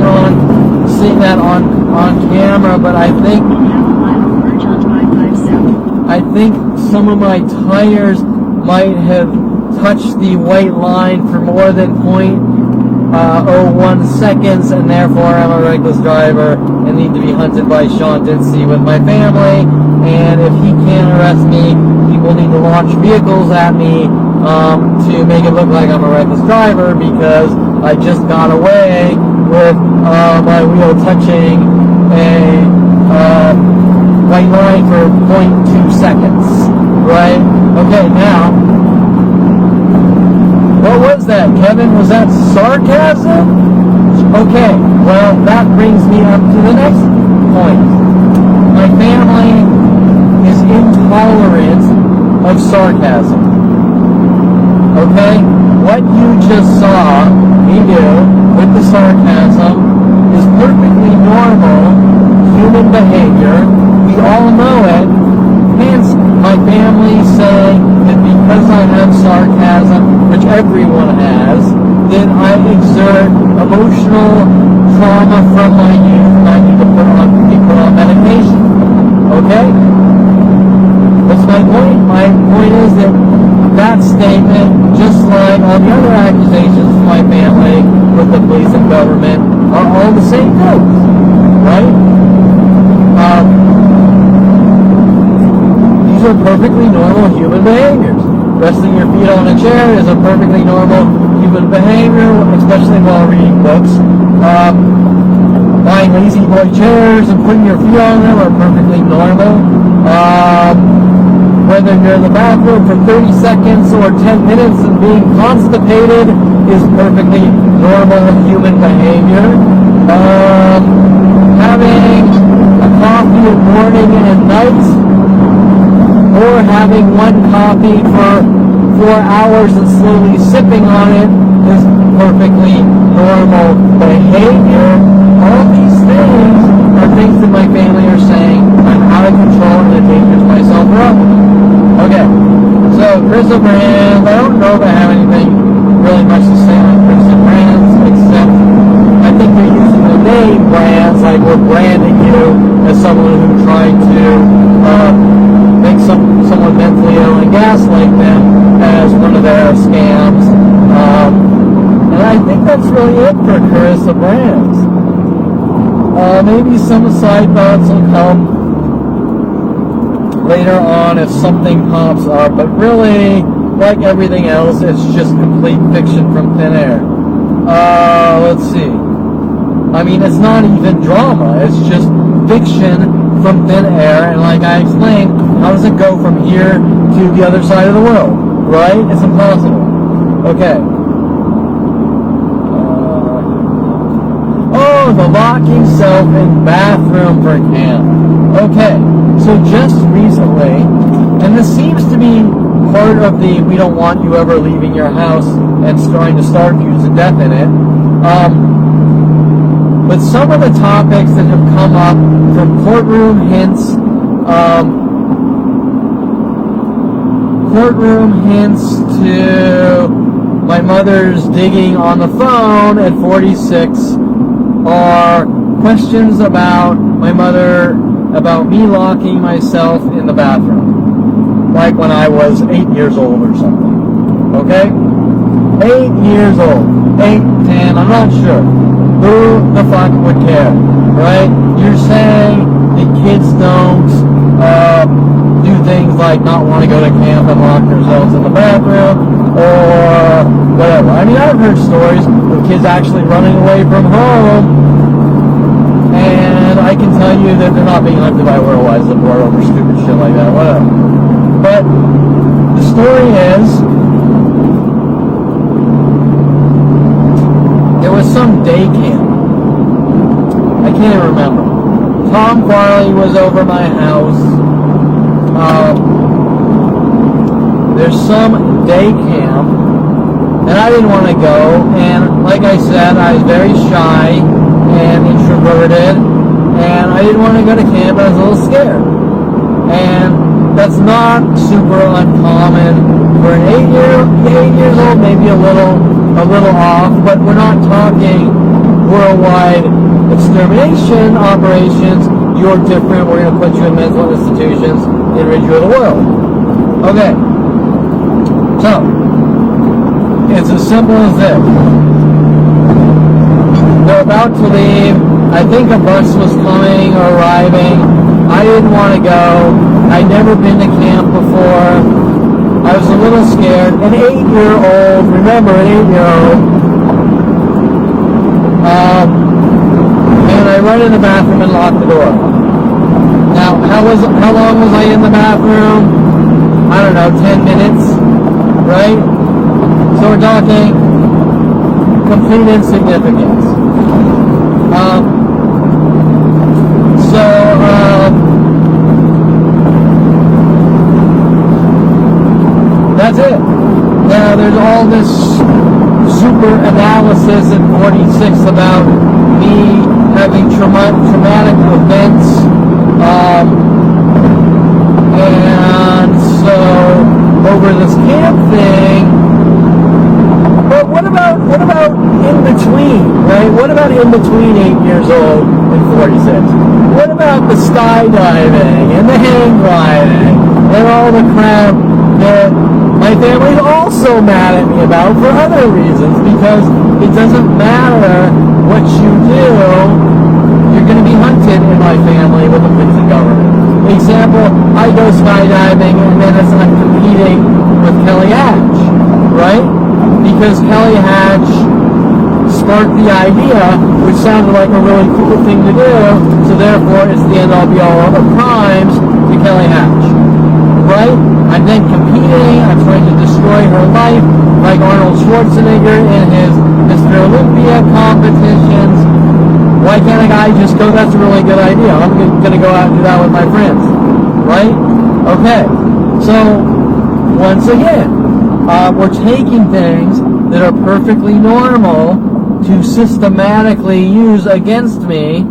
that on camera, but I think In half a mile, merge onto I-5 South. I think some of my tires might have touched the white line for more than 0.01 seconds, and therefore I'm a reckless driver and need to be hunted by Sean Dinsey with my family. And if he can't arrest me, people need to launch vehicles at me to make it look like I'm a reckless driver, because I just got away with my wheel touching a white line for 0.2 seconds, right? Okay, now, what was that, Kevin? Was that sarcasm? Okay, well, that brings me up to the next point. My family is intolerant of sarcasm. Okay? What you just saw me do with the sarcasm is perfectly normal human behavior. We all know it. Hence, my family say that because I have sarcasm, which everyone has, that I exert emotional trauma from my youth and I need to be put on medication. Okay? What's my point? My point is that that statement, just like all the other accusations from my family with the police and government, are all the same things, right? These are perfectly normal human behaviors. Resting your feet on a chair is a perfectly normal human behavior, especially while reading books. Buying lazy boy chairs and putting your feet on them are perfectly normal. Whether you're in the bathroom for 30 seconds or 10 minutes and being constipated is perfectly normal human behavior. Having a coffee at morning and night, or having one coffee for 4 hours and slowly sipping on it is perfectly normal behavior. All these things are things that my family are saying I'm out of control and a danger to myself or others. Okay, so Carissa Brands, I don't know if I have anything really much to say on Carissa Brands, except I think they're using the name Brands, like we're branding you as someone who tried to make someone mentally ill and gaslight them as one of their scams. And I think that's really it for Carissa Brands. Maybe some side thoughts will come later on if something pops up, but really, like everything else, it's just complete fiction from thin air. let's see. I mean, it's not even drama. It's just fiction from thin air. And like I explained, how does it go from here to the other side of the world? Right? It's impossible. Okay. The locking self in bathroom for camp. Okay, so just recently, and this seems to be part of the we don't want you ever leaving your house and trying to starve you to death in it. But some of the topics that have come up from courtroom hints to my mother's digging on the phone at 46 are questions about my mother, about me locking myself in the bathroom, like when I was 8 years old or something. Okay? 8 years old. 8, 10, I'm not sure. Who the fuck would care? Right? You're saying that kids don't do things like not want to go to camp and lock themselves in the bathroom or whatever. I mean, I've heard stories of kids actually running away from home, and I can tell you that they're not being hunted by werewolves or over stupid shit like that, whatever. But the story is, there was some day camp. I can't even remember. Tom Farley was over my house. There's some day camp, and I didn't want to go, and like I said, I was very shy and introverted, and I didn't want to go to camp. I was a little scared, and that's not super uncommon for an 8 years old, maybe a little off, but we're not talking worldwide extermination operations. You're different. We're going to put you in mental institutions and rid you of the world. Okay. So, it's as simple as this. They're about to leave. I think a bus was coming or arriving. I didn't want to go. I'd never been to camp before. I was a little scared. An 8-year-old, remember an 8-year-old. And I run in the bathroom and lock the door. Now, how long was I in the bathroom? I don't know, 10 minutes, right? So we're talking complete insignificance. That's it. Now there's all this super analysis at 46 about me having traumatic events, and so over this camp thing. But what about in between, right? What about in between 8 years old and 46? What about the skydiving and the hang gliding and all the crap that my family's also mad at me about for other reasons? Because it doesn't matter what you do, you're going to be hunted in my family with the police and government. Example, I go skydiving and then I'm competing with Kelly Hatch, right? Because Kelly Hatch sparked the idea, which sounded like a really cool thing to do, so therefore it's the end-all be-all of crimes to Kelly Hatch, right? I'm then competing, I'm trying to destroy her life, like Arnold Schwarzenegger in his Mr. Olympia competitions. Why can't a guy just go, that's a really good idea, I'm going to go out and do that with my friends, right? Okay, so once again, we're taking things that are perfectly normal to systematically use against me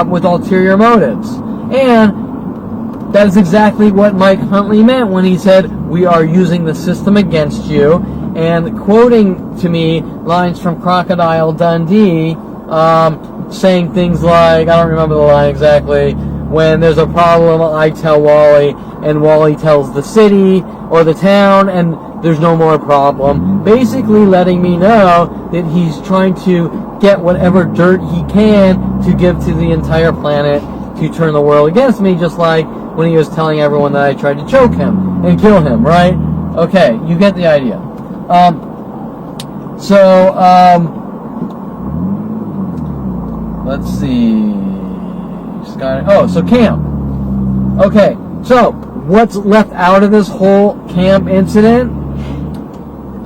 with ulterior motives. And that is exactly what Mike Huntley meant when he said, we are using the system against you. And quoting to me lines from Crocodile Dundee, saying things like, I don't remember the line exactly, when there's a problem, I tell Wally, and Wally tells the city or the town, and there's no more problem. Basically letting me know that he's trying to get whatever dirt he can to give to the entire planet to turn the world against me, just like when he was telling everyone that I tried to choke him and kill him, right? Okay, you get the idea. let's see. So camp. Okay, so what's left out of this whole camp incident?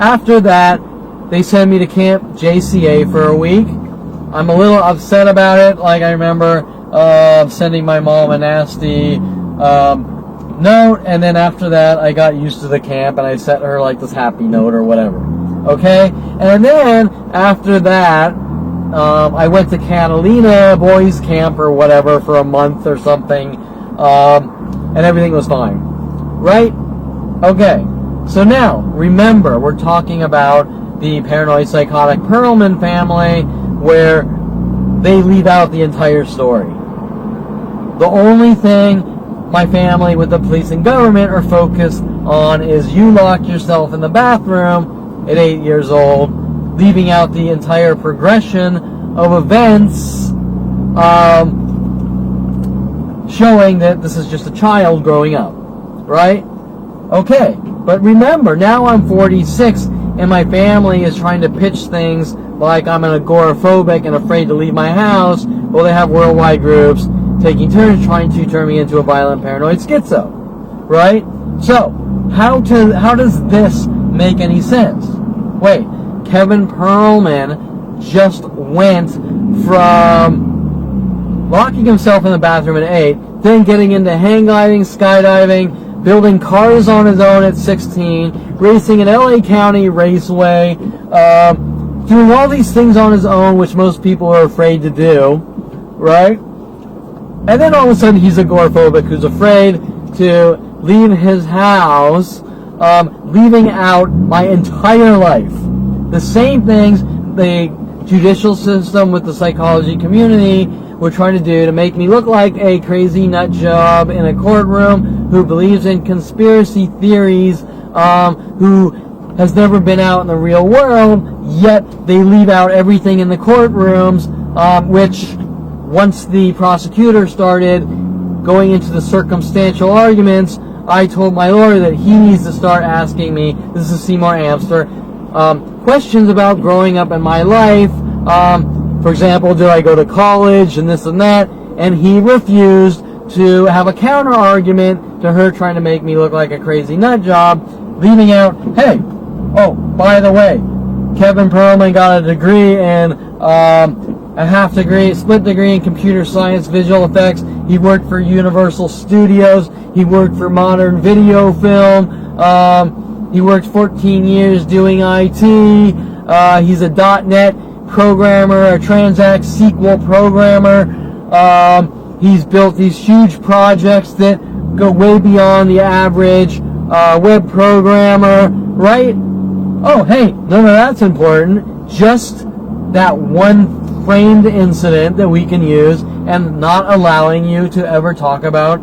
After that, they send me to Camp JCA for a week. I'm a little upset about it. Like, I remember sending my mom a nasty note, and then after that, I got used to the camp, and I sent her, like, this happy note or whatever. Okay? And then, after that, I went to Catalina boys camp or whatever for a month or something, and everything was fine. Right? Okay. So now, remember, we're talking about the paranoid psychotic Perlman family, where they leave out the entire story. The only thing my family with the police and government are focused on is you locked yourself in the bathroom at 8 years old, leaving out the entire progression of events, showing that this is just a child growing up, right? Okay, but remember, now I'm 46, and my family is trying to pitch things like I'm an agoraphobic and afraid to leave my house. Well, they have worldwide groups taking turns trying to turn me into a violent paranoid schizo, right? So, how does this make any sense? Wait, Kevin Perlman just went from locking himself in the bathroom at 8, then getting into hang gliding, skydiving, building cars on his own at 16, racing an LA County raceway, doing all these things on his own, which most people are afraid to do, right? And then all of a sudden he's agoraphobic who's afraid to leave his house, leaving out my entire life. The same things the judicial system with the psychology community were trying to do to make me look like a crazy nut job in a courtroom who believes in conspiracy theories, who has never been out in the real world, yet they leave out everything in the courtrooms, which once the prosecutor started going into the circumstantial arguments, I told my lawyer that he needs to start asking me, this is Seymour Amster, questions about growing up in my life. For example, did I go to college and this and that? And he refused to have a counter argument to her trying to make me look like a crazy nut job, leaving out, hey, oh, by the way, Kevin Perlman got a degree in a half degree, split degree in computer science, visual effects. He worked for Universal Studios. He worked for Modern Video Film. He worked 14 years doing IT. He's a .NET programmer, a Transact SQL programmer. He's built these huge projects that go way beyond the average web programmer, right? Oh, hey, none of that's important. Just that one framed incident that we can use and not allowing you to ever talk about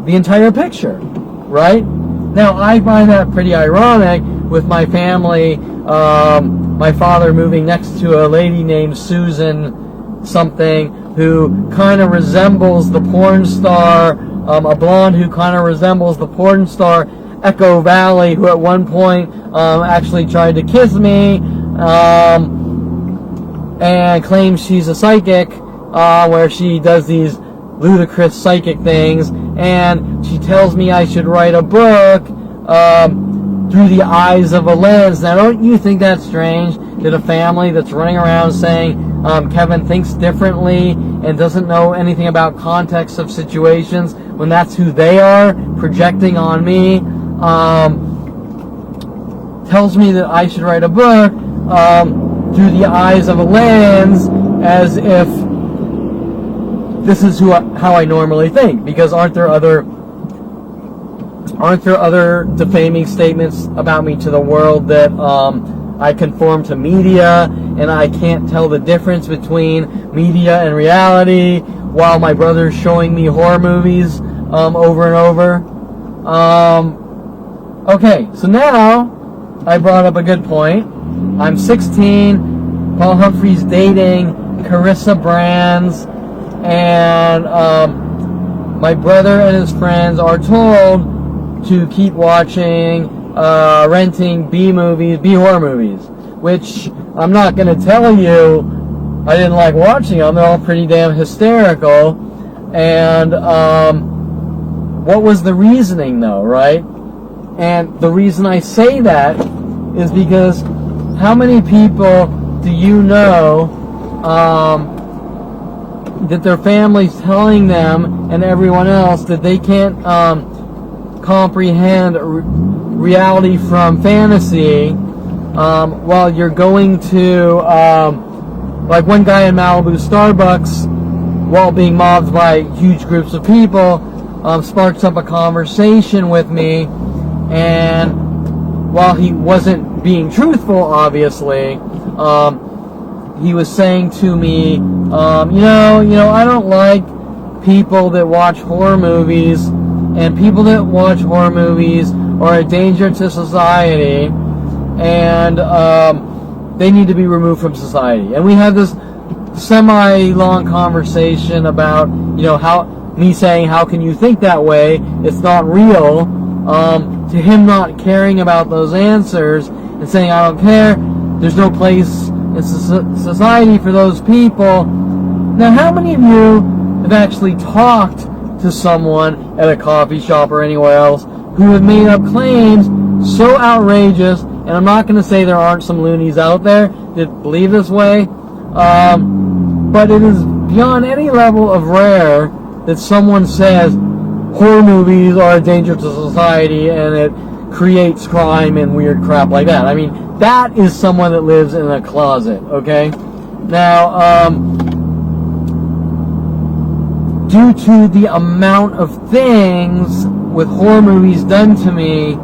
the entire picture, right? Now, I find that pretty ironic with my family, my father moving next to a lady named Susan something who kind of resembles the porn star, a blonde who kind of resembles the porn star Echo Valley, who at one point actually tried to kiss me, and claims she's a psychic, where she does these ludicrous psychic things, and she tells me I should write a book through the eyes of a lens. Now, don't you think that's strange that a family that's running around saying Kevin thinks differently and doesn't know anything about context of situations, when that's who they are projecting on me, tells me that I should write a book through the eyes of a lens, as if this is how I normally think? Because aren't there other defaming statements about me to the world that I conform to media and I can't tell the difference between media and reality, while my brother's showing me horror movies over and over? Okay, so now I brought up a good point. I'm 16, Paul Humphrey's dating Carissa Brands, and my brother and his friends are told to keep watching, renting B horror movies, which I'm not going to tell you I didn't like watching them. They're all pretty damn hysterical. And what was the reasoning, though, right? And the reason I say that is because how many people do you know that their family's telling them and everyone else that they can't comprehend reality from fantasy, while you're going to, like one guy in Malibu Starbucks, while being mobbed by huge groups of people, sparks up a conversation with me, and while he wasn't being truthful, obviously, he was saying to me, I don't like people that watch horror movies, and people that watch horror movies are a danger to society, and they need to be removed from society. And we had this semi-long conversation about, me saying, how can you think that way? It's not real. To him not caring about those answers and saying, I don't care. There's no place in society for those people. Now, how many of you have actually talked to someone at a coffee shop or anywhere else who have made up claims so outrageous, and I'm not going to say there aren't some loonies out there that believe this way, but it is beyond any level of rare that someone says horror movies are a danger to society and it creates crime and weird crap like that. I mean, that is someone that lives in a closet, okay? Now, due to the amount of things with horror movies done to me,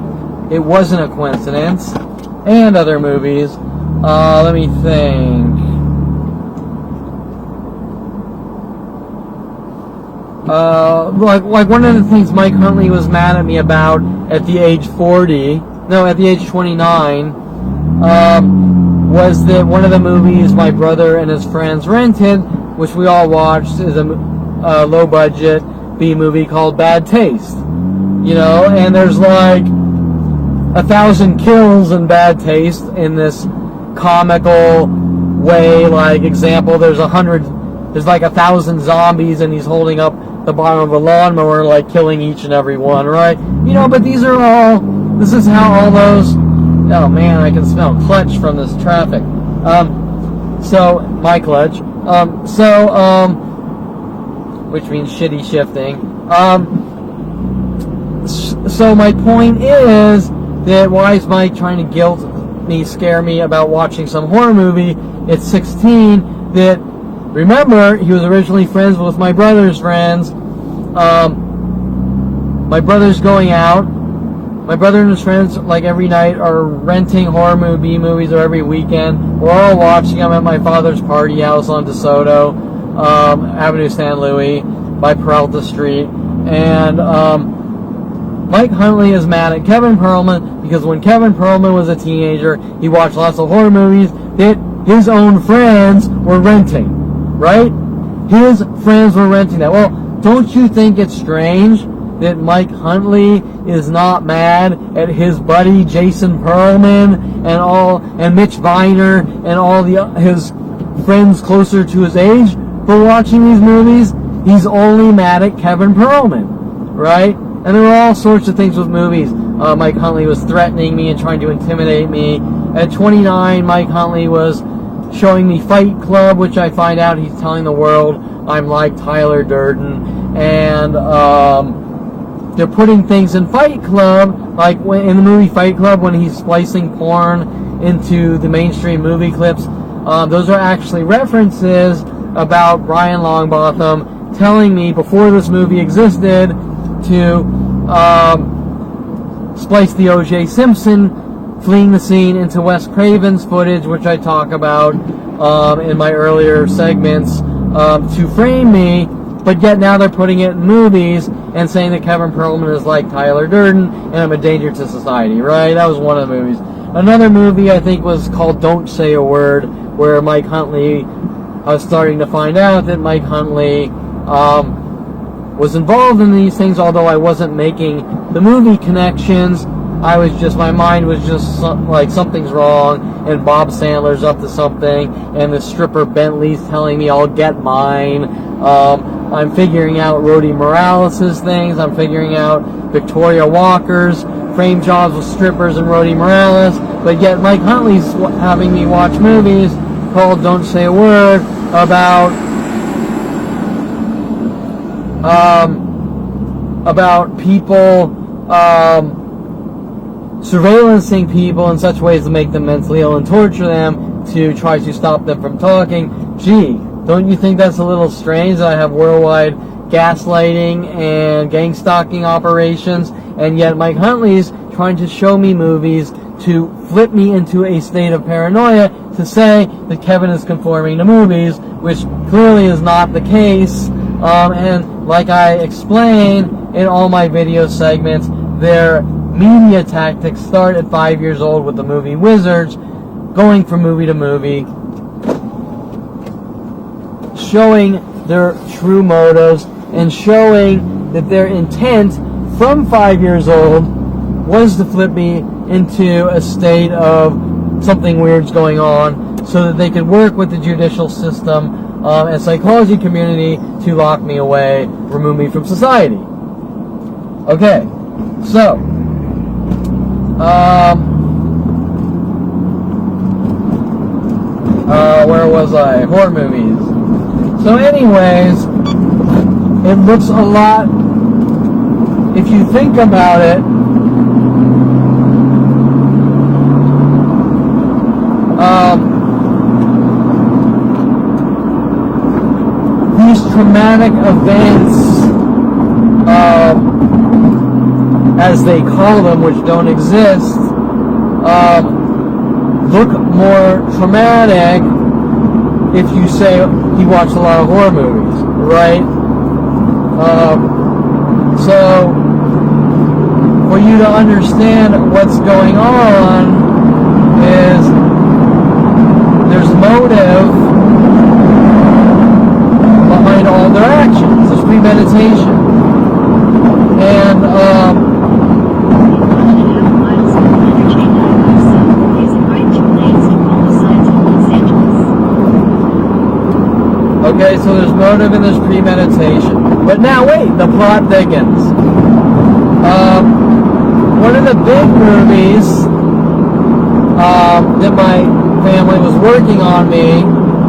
it wasn't a coincidence. And other movies. Let me think. Like one of the things Mike Huntley was mad at me about at the age 29, was that one of the movies my brother and his friends rented, which we all watched, is a low-budget B-movie called Bad Taste. And there's like 1,000 kills in Bad Taste in this comical way. Like, example, there's like 1,000 zombies and he's holding up the bottom of a lawnmower, like killing each and every one, right? But this is how all those, oh man, I can smell clutch from this traffic. So, my clutch. Which means shitty shifting. So my point is that why is Mike trying to scare me about watching some horror movie at 16 that, remember, he was originally friends with my brother's friends. My brother's going out. My brother and his friends, like every night, are renting horror movies or every weekend. We're all watching them at my father's party house on DeSoto, Avenue San Luis, by Peralta Street. And Mike Huntley is mad at Kevin Perlman because when Kevin Perlman was a teenager, he watched lots of horror movies that his own friends were renting, right? His friends were renting that. Well, don't you think it's strange that Mike Huntley is not mad at his buddy Jason Perlman and Mitch Viner and all his friends closer to his age for watching these movies? He's only mad at Kevin Perlman, right? And there were all sorts of things with movies. Mike Huntley was threatening me and trying to intimidate me. At 29, Mike Huntley was showing me Fight Club, which I find out he's telling the world I'm like Tyler Durden. And they're putting things in Fight Club, like in the movie Fight Club when he's splicing porn into the mainstream movie clips. Those are actually references about Brian Longbottom telling me before this movie existed to splice the O.J. Simpson fleeing the scene into Wes Craven's footage, which I talk about in my earlier segments, to frame me, but yet now they're putting it in movies and saying that Kevin Perlman is like Tyler Durden and I'm a danger to society, right? That was one of the movies. Another movie I think was called Don't Say a Word, where Mike Huntley, I was starting to find out that Mike Huntley was involved in these things, although I wasn't making the movie connections. my mind was just like something's wrong, and Bob Sandler's up to something, and the stripper Bentley's telling me I'll get mine. I'm figuring out Rhodey Morales' things. I'm figuring out Victoria Walker's frame jobs with strippers and Rhodey Morales. But yet Mike Huntley's having me watch movies called Don't Say a Word about people surveillancing people in such ways to make them mentally ill and torture them to try to stop them from talking. Gee, don't you think that's a little strange that I have worldwide gaslighting and gang stalking operations, and yet Mike Huntley's trying to show me movies to flip me into a state of paranoia to say that Kevin is conforming to movies, which clearly is not the case. And like I explain in all my video segments, their media tactics start at 5 years old with the movie Wizards, going from movie to movie, showing their true motives and showing that their intent from 5 years old was to flip me into a state of something weird's going on so that they could work with the judicial system and psychology community to lock me away, remove me from society. Okay, so where was I? Horror movies. So anyways, it looks a lot, if you think about it, these traumatic events, as they call them, which don't exist, look more traumatic if you say you watch a lot of horror movies, right? So, for you to understand what's going on is there's motive behind all their actions. There's premeditation. And, okay, so there's motive and there's premeditation. But now wait, the plot thickens. One of the big movies that my family was working on me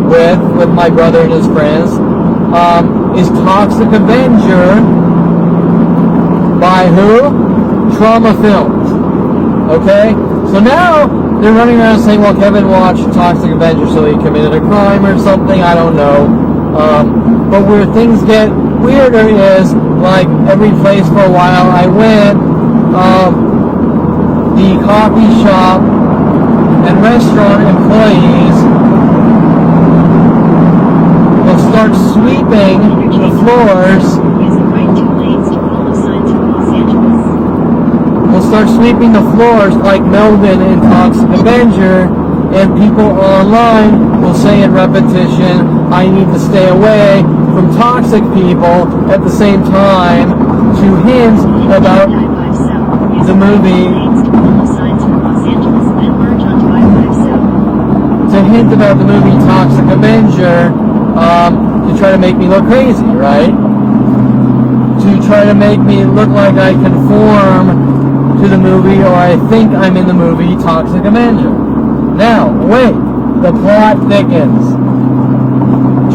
with my brother and his friends is Toxic Avenger by who? Trauma Films. Okay? So now they're running around saying, well, Kevin watched Toxic Avenger so he committed a crime or something, I don't know. But where things get weirder is, like, every place for a while I went, the coffee shop and restaurant employees will start sweeping the floors. Will start sweeping the floors like Melvin in Toxic Avenger, and people online will say in repetition, I need to stay away from toxic people, at the same time to hint about the movie, Toxic Avenger, to try to make me look crazy, right? To try to make me look like I conform to the movie, or I think I'm in the movie Toxic Avenger. Now, wait, the plot thickens.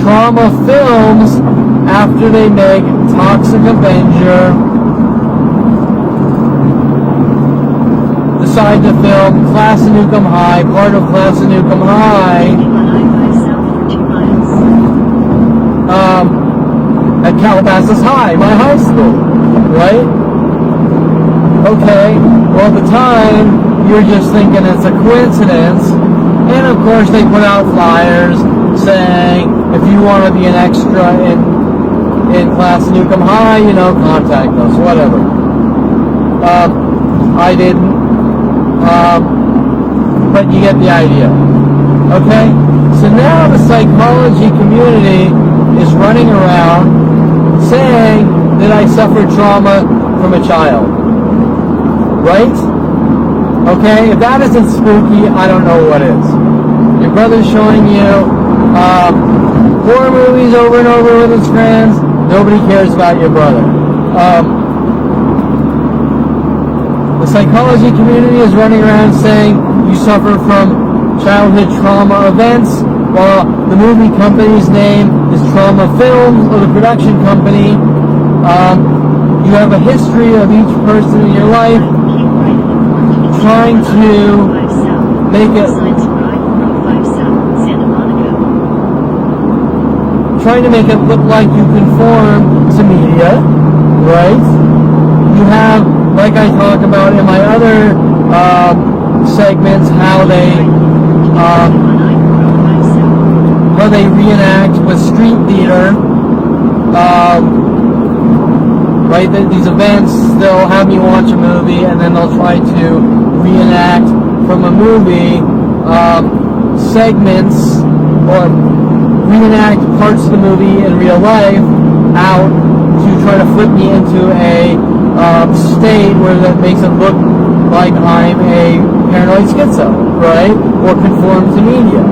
Trauma Films, after they make Toxic Avenger, decide to film Class of Newcomb High, part of Class of Newcomb High, at Calabasas High, my high school, right? Okay, well at the time, you're just thinking it's a coincidence, and of course they put out flyers saying, if you want to be an extra in Class Newcomb High, you know, contact us, whatever. I didn't, but you get the idea. Okay? So now the psychology community is running around saying that I suffered trauma from a child. Right? Okay, if that isn't spooky, I don't know what is. Your brother's showing you horror movies over and over with his friends. Nobody cares about your brother. The psychology community is running around saying you suffer from childhood trauma events, while the movie company's name is Trauma Films, or the production company. You have a history of each person in your life Keep right in the corner. trying to make it, Signs for I-405 South, Santa Monica. trying to make it look like you conform to media, right? You have, like I talk about in my other segments, how they On I-405 South. how they reenact with street theater. Right, these events, they'll have me watch a movie and then they'll try to reenact from a movie segments, or reenact parts of the movie in real life out to try to flip me into a state where that makes it look like I'm a paranoid schizo, right? Or conform to media.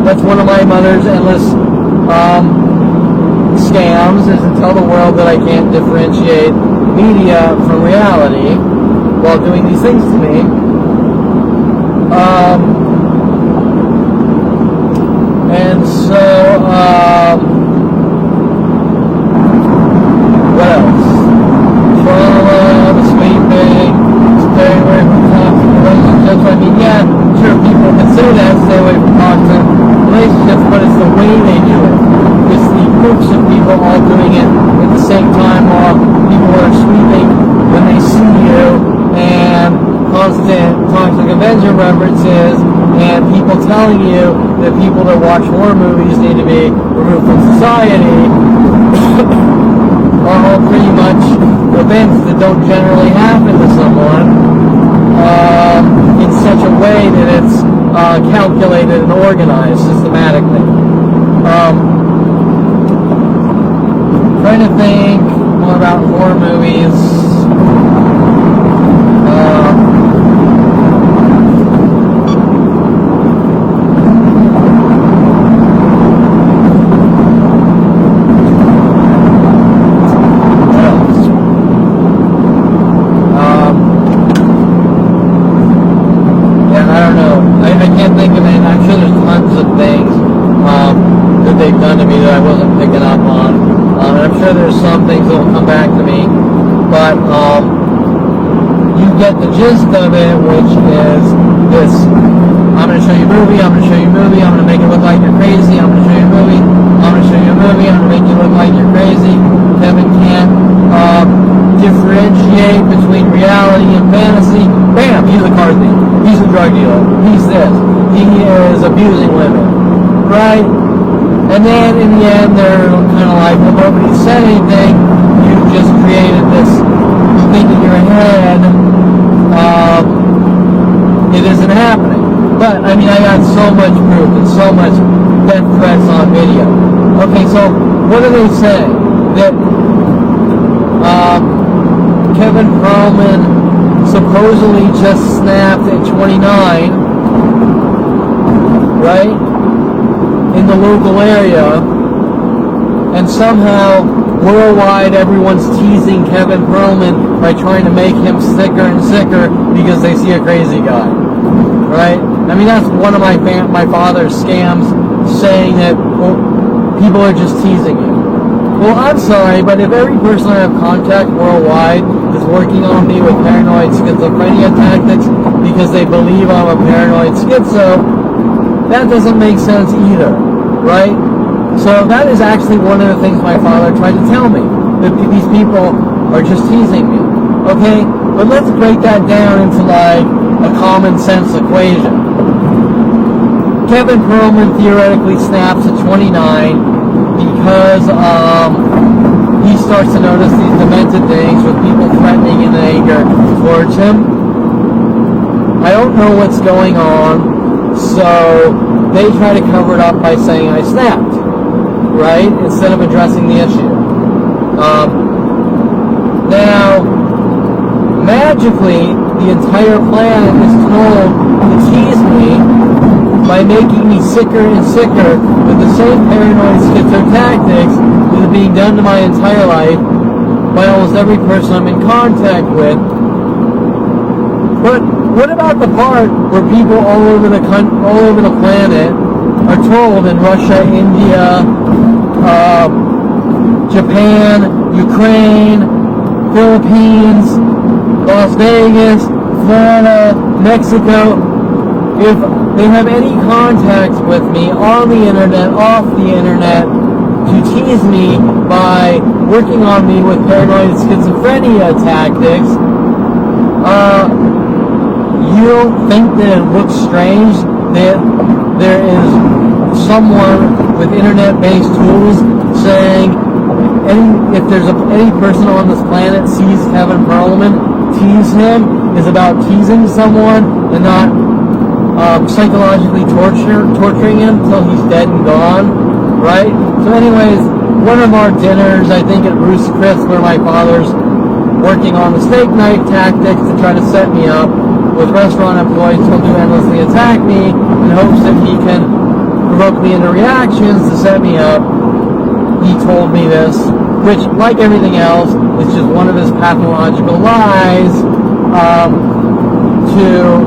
That's one of my mother's endless scams, is to tell the world that I can't differentiate media from reality while doing these things to me. And so, what else? Trauma, the sweeping, stay away from toxic relationships. I mean, yeah, sure, people can say that, stay away from toxic relationships, but it's the way they do it. It's the groups of people all doing it at the same time, while people are sweeping when they see you, and constant toxic Avenger references, and people telling you that people that watch horror movies need to be removed from society are all pretty much events that don't generally happen to someone in such a way that it's calculated and organized systematically. Trying to think more about horror movies. There's some things that will come back to me, but you get the gist of it, which is this: I'm going to show you a movie, I'm going to show you a movie, I'm going to make it look like you're crazy, I'm going to show you a movie, I'm going to show you a movie, I'm going to make you look like you're crazy. Kevin can't differentiate between reality and fantasy. Bam, he's a car thief, he's a drug dealer, he's this, he is abusing women, right? And then in the end, they're kind of like, well, nobody said anything. You just created this thing in your head. It isn't happening. But, I mean, I got so much proof and so much death threats on video. Okay, so what do they say? That Kevin Perlman supposedly just snapped at 29, right? In the local area, and somehow worldwide everyone's teasing Kevin Perlman by trying to make him sicker and sicker because they see a crazy guy, right? I mean, that's one of my father's scams, saying that, well, people are just teasing you. Well, I'm sorry, but if every person I have contact worldwide is working on me with paranoid schizophrenia tactics because they believe I'm a paranoid schizo, that doesn't make sense either, right? So that is actually one of the things my father tried to tell me, that these people are just teasing me, okay? But let's break that down into like a common sense equation. Kevin Perlman theoretically snaps at 29 because he starts to notice these demented things with people threatening in anger towards him. I don't know what's going on. So they try to cover it up by saying I snapped, right? Instead of addressing the issue. Now, magically, the entire planet is told to tease me by making me sicker and sicker with the same paranoid schizo tactics that are being done to my entire life by almost every person I'm in contact with. But what about the part where people all over the planet are told in Russia, India, Japan, Ukraine, Philippines, Las Vegas, Florida, Mexico, if they have any contact with me on the internet, off the internet, to tease me by working on me with paranoid schizophrenia tactics, you don't think that it looks strange that there is someone with internet-based tools saying if there's any person on this planet sees Kevin Perlman, tease him, is about teasing someone and not psychologically torturing him until he's dead and gone, right? So anyways, one of our dinners, I think at Roost Chris, where my father's working on the steak knife tactics to try to set me up with restaurant employees who'll do endlessly attack me in hopes that he can provoke me into reactions to set me up. He told me this, which, like everything else, is just one of his pathological lies to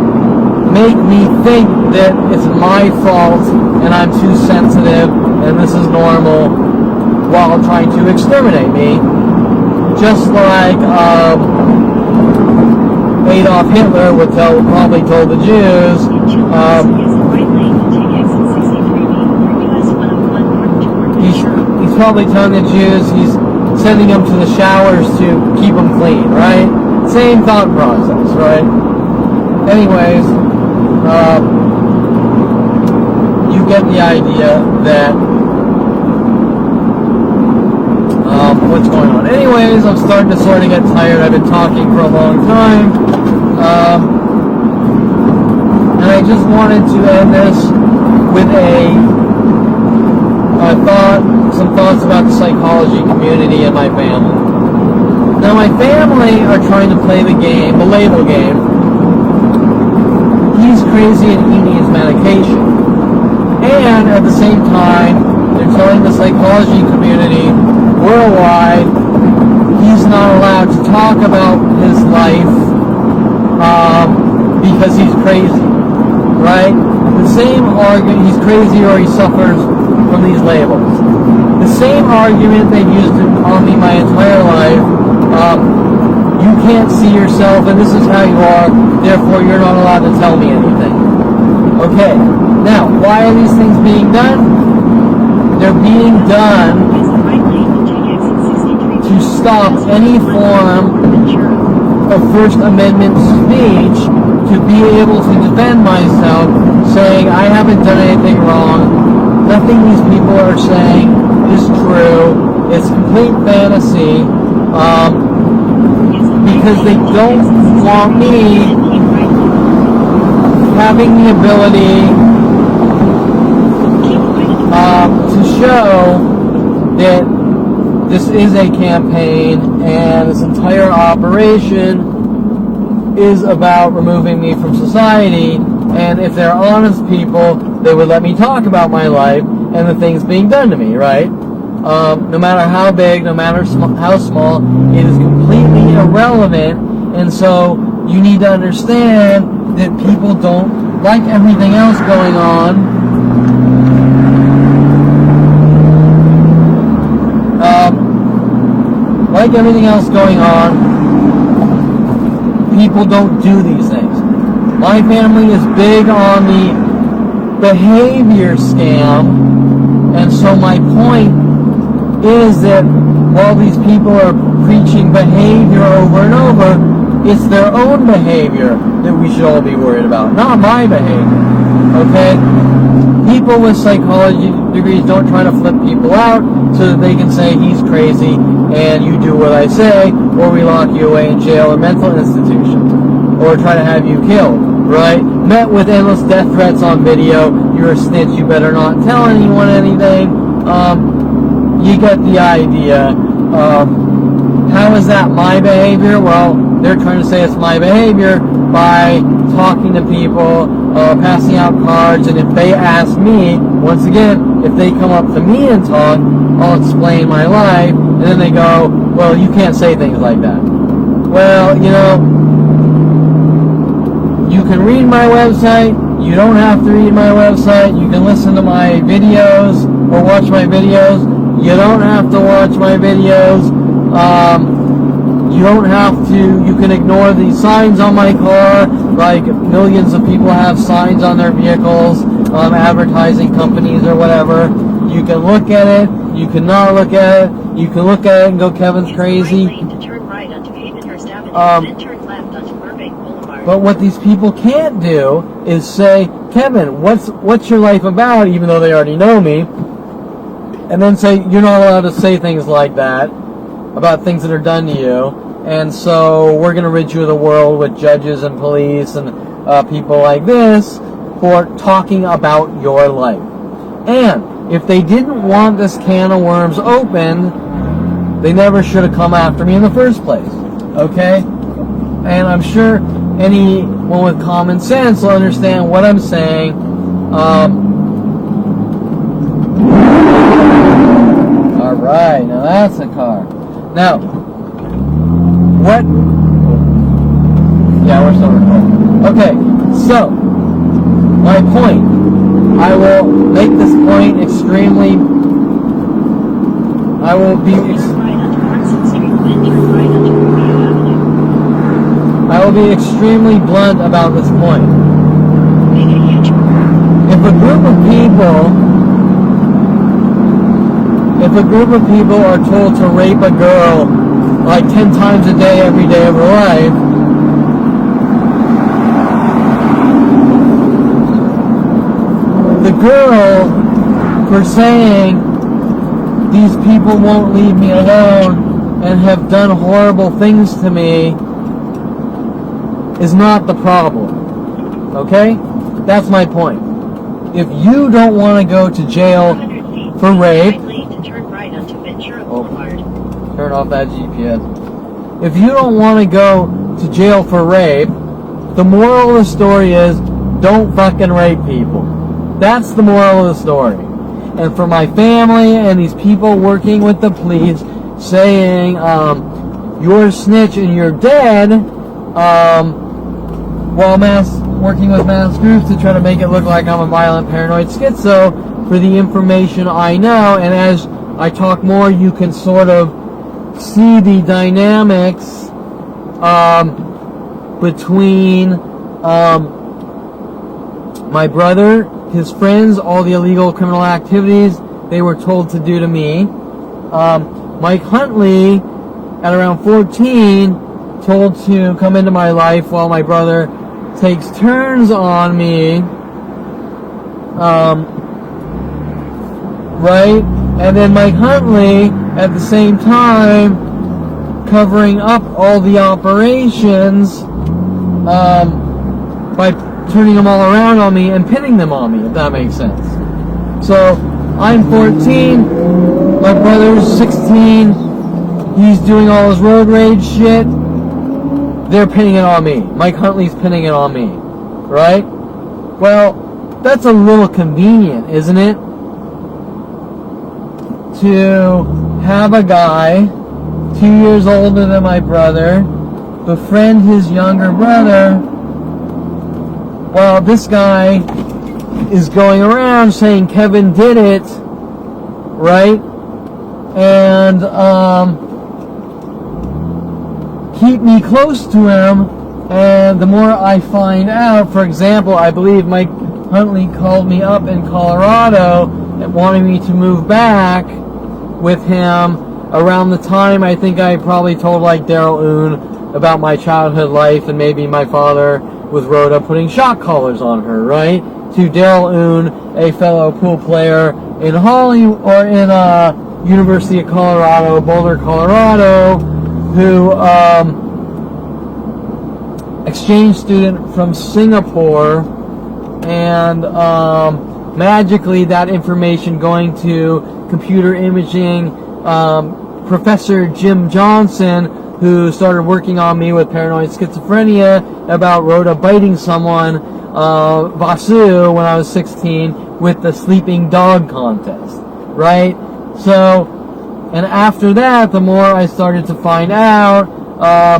make me think that it's my fault and I'm too sensitive and this is normal while trying to exterminate me. Just like Adolf Hitler would probably told the Jews, he's probably telling the Jews he's sending them to the showers to keep them clean, right? Same thought process, right? Anyways, you get the idea that what's going on. Anyways, I'm starting to sort of get tired. I've been talking for a long time. And I just wanted to end this with some thoughts about the psychology community and my family. Now, my family are trying to play the game, the label game. He's crazy and he needs medication. And at the same time, they're telling the psychology community worldwide he's not allowed to talk about his life because he's crazy, right? The same argument, he's crazy or he suffers from these labels. The same argument they've used on me my entire life. You can't see yourself and this is how you are, therefore you're not allowed to tell me anything. Okay, now, why are these things being done? They're being done to stop any form of First Amendment speech, to be able to defend myself, saying I haven't done anything wrong, nothing these people are saying is true, it's complete fantasy, because they don't want me having the ability to show that this is a campaign and this entire operation is about removing me from society, and if they're honest people, they would let me talk about my life and the things being done to me, right? No matter how big, no matter how small, it is completely irrelevant, and so you need to understand that people don't like everything else going on. Like everything else going on, people don't do these things. My family is big on the behavior scam, and so my point is that while these people are preaching behavior over and over, it's their own behavior that we should all be worried about, not my behavior, okay? People with psychology degrees don't try to flip people out so that they can say he's crazy and you do what I say, or we lock you away in jail or mental institution, or try to have you killed, right? Met with endless death threats on video, you're a snitch, you better not tell anyone anything. You get the idea. How is that my behavior? Well, they're trying to say it's my behavior by talking to people, passing out cards, and if they ask me, once again, if they come up to me and talk, I'll explain my life, and then they go, well, you can't say things like that. Well, you know, you can read my website, you don't have to read my website, you can listen to my videos, or watch my videos, you don't have to watch my videos, you don't have to, you can ignore the signs on my car, like millions of people have signs on their vehicles, advertising companies or whatever. You can look at it, you cannot look at it, you can look at it and go, Kevin's crazy. Right lane to turn right onto Havenhurst Avenue, then turn left onto Burbank Boulevard. But what these people can't do is say, Kevin, what's your life about, even though they already know me, and then say, you're not allowed to say things like that about things that are done to you, and so we're going to rid you of the world with judges and police and people like this for talking about your life. And if they didn't want this can of worms open, they never should have come after me in the first place, okay? And I'm sure anyone with common sense will understand what I'm saying. All right, now that's a car. Now, what? Yeah, we're still recording. Okay, so my point. I will make this point extremely. I will be. Turn right onto Hudson Street, then turn right onto Romeo Avenue. I will be extremely blunt about this point. Make a U-turn. If a group of people are told to rape a girl like 10 times a day, every day of her life, the girl, for saying these people won't leave me alone and have done horrible things to me, is not the problem. Okay? That's my point. If you don't want to go to jail 100 feet, for rape, right lane to turn right onto Ventura Boulevard. turn off that GPS. If you don't want to go to jail for rape, the moral of the story is don't fucking rape people. That's the moral of the story. And for my family and these people working with the police saying, you're a snitch and you're dead, while working with mass groups to try to make it look like I'm a violent paranoid schizo, for the information I know, and as I talk more, you can sort of see the dynamics between my brother, his friends, all the illegal criminal activities they were told to do to me. Mike Huntley, at around 14, told to come into my life while my brother takes turns on me. Right? And then Mike Huntley, at the same time, covering up all the operations by turning them all around on me and pinning them on me, if that makes sense. So, I'm 14, my brother's 16, he's doing all his road rage shit, they're pinning it on me. Mike Huntley's pinning it on me, right? Well, that's a little convenient, isn't it? To have a guy 2 years older than my brother befriend his younger brother while this guy is going around saying Kevin did it, right? And keep me close to him, and the more I find out, for example, I believe Mike Huntley called me up in Colorado and wanted me to move back with him around the time I think I probably told like Daryl Oon about my childhood life and maybe my father with Rhoda putting shock collars on her, right? To Daryl Oon, a fellow pool player in Hollywood or in University of Colorado, Boulder, Colorado, who exchange student from Singapore, and magically that information going to computer imaging Professor Jim Johnson, who started working on me with paranoid schizophrenia about Rhoda biting someone, Vasu, when I was 16, with the sleeping dog contest, right? So, and after that, the more I started to find out,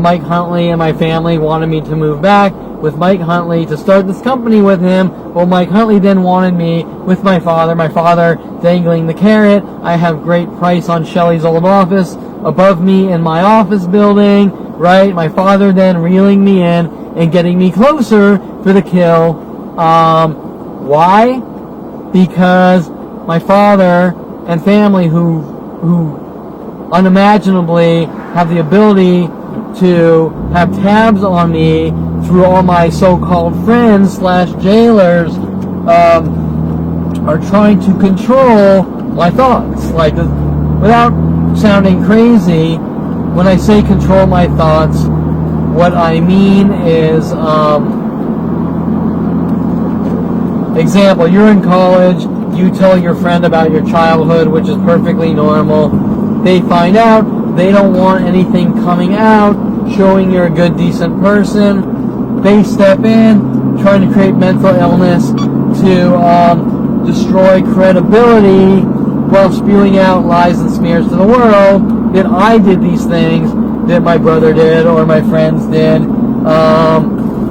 Mike Huntley and my family wanted me to move back with Mike Huntley to start this company with him. Well, Mike Huntley then wanted me with my father dangling the carrot. I have great price on Shelley's old office above me in my office building, right? My father then reeling me in and getting me closer for the kill. Why? Because my father and family who unimaginably have the ability to have tabs on me through all my so-called friends / jailers, are trying to control my thoughts. Like, without sounding crazy, when I say control my thoughts, what I mean is, example, you're in college, you tell your friend about your childhood, which is perfectly normal. They find out, they don't want anything coming out showing you're a good, decent person. They step in, trying to create mental illness to destroy credibility while spewing out lies and smears to the world that I did these things that my brother did or my friends did,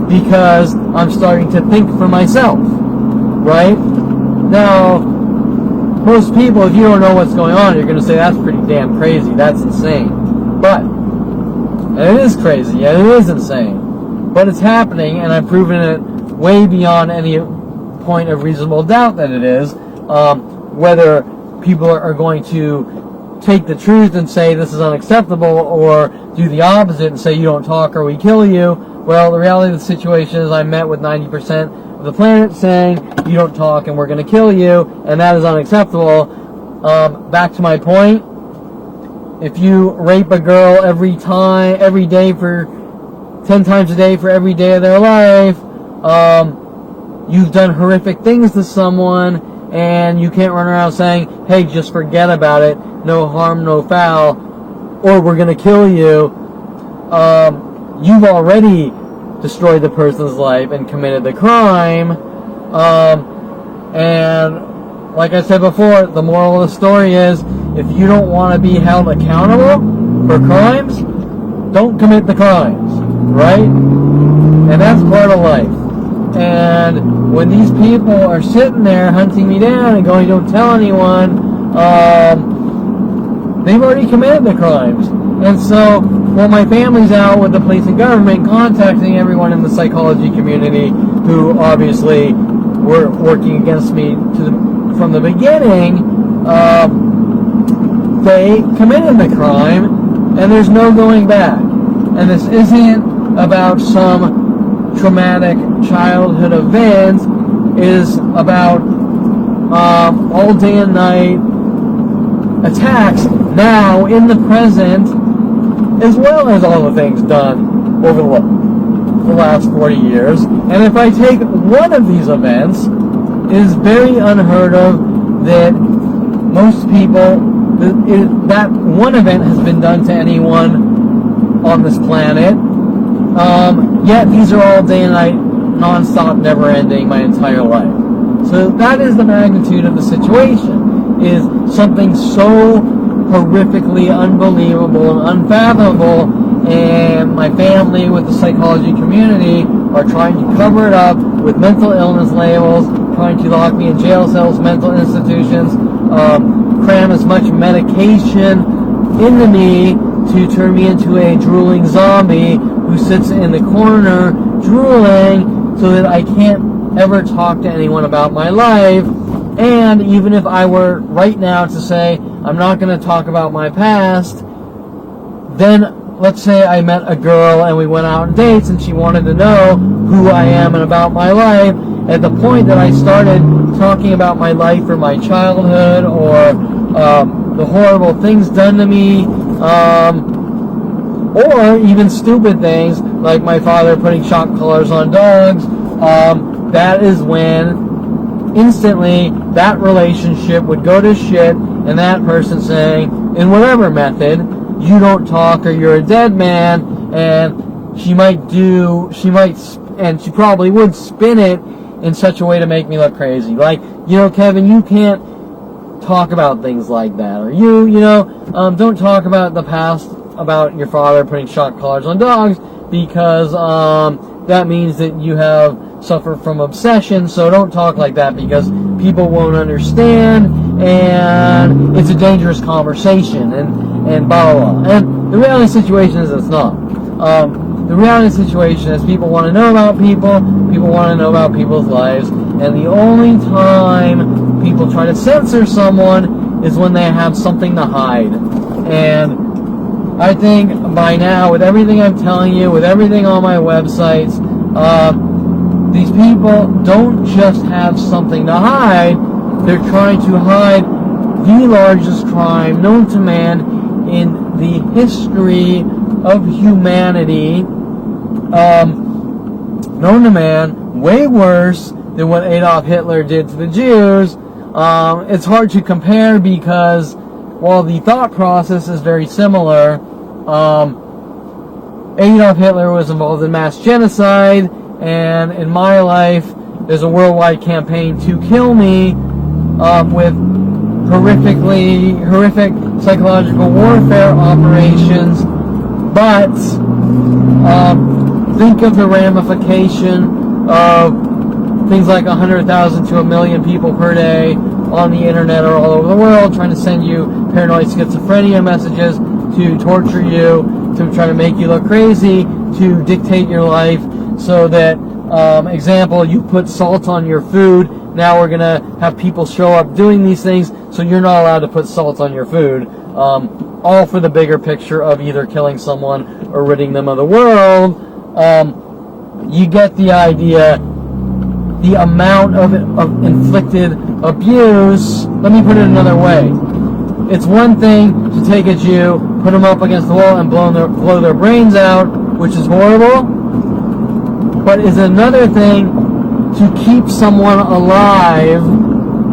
because I'm starting to think for myself, right? Now, most people, if you don't know what's going on, you're going to say, that's pretty damn crazy, that's insane. But, and it is crazy, and it is insane, but it's happening, and I've proven it way beyond any point of reasonable doubt that it is. Whether people are going to take the truth and say this is unacceptable, or do the opposite and say you don't talk or we kill you. Well, the reality of the situation is I met with 90% of the planet saying you don't talk and we're going to kill you, and that is unacceptable. Back to my point, if you rape a girl every day for 10 times a day for every day of their life, you've done horrific things to someone, and you can't run around saying, hey, just forget about it, no harm, no foul, or we're going to kill you. You've already destroyed the person's life and committed the crime. And like I said before, the moral of the story is, if you don't want to be held accountable for crimes, don't commit the crimes, right? And that's part of life. And when these people are sitting there hunting me down and going, don't tell anyone, they've already committed the crimes. And so, while my family's out with the police and government contacting everyone in the psychology community who obviously were working against me from the beginning, they committed the crime, and there's no going back. And this isn't about some traumatic childhood event. It is about all day and night attacks now in the present, as well as all the things done over the last 40 years. And if I take one of these events, it is very unheard of that most people, that one event has been done to anyone on this planet. Yet these are all day and night, non-stop, never-ending, my entire life. So that is the magnitude of the situation, is something so horrifically unbelievable and unfathomable, and my family with the psychology community are trying to cover it up with mental illness labels, trying to lock me in jail cells, mental institutions, cram as much medication into me to turn me into a drooling zombie who sits in the corner drooling so that I can't ever talk to anyone about my life. And even if I were right now to say I'm not going to talk about my past, then let's say I met a girl and we went out on dates and she wanted to know who I am and about my life. At the point that I started talking about my life or my childhood or the horrible things done to me, or even stupid things like my father putting shock collars on dogs, that is when instantly that relationship would go to shit, and that person saying, in whatever method, you don't talk or you're a dead man, and she probably would spin it in such a way to make me look crazy. Like, Kevin, you can't talk about things like that. Or don't talk about the past, about your father putting shock collars on dogs, because that means that you have suffered from obsession, so don't talk like that because people won't understand, and it's a dangerous conversation, and blah, blah, blah. And the reality situation is it's not. The reality situation is people want to know about people want to know about people's lives, and the only time people try to censor someone is when they have something to hide. And I think by now, with everything I'm telling you, with everything on my websites, these people don't just have something to hide, they're trying to hide the largest crime known to man in the history of humanity, known to man, way worse than what Adolf Hitler did to the Jews. It's hard to compare because while the thought process is very similar, Adolf Hitler was involved in mass genocide, and in my life, there's a worldwide campaign to kill me with horrific psychological warfare operations. But think of the ramification of things like 100,000 to 1 million people per day on the internet or all over the world trying to send you paranoid schizophrenia messages to torture you, to try to make you look crazy, to dictate your life, so that, example, you put salt on your food. Now we're going to have people show up doing these things, so you're not allowed to put salt on your food. All for the bigger picture of either killing someone or ridding them of the world. You get the idea. The amount of inflicted abuse. Let me put it another way. It's one thing to take a Jew, put them up against the wall, and blow their brains out, which is horrible. But it's another thing to keep someone alive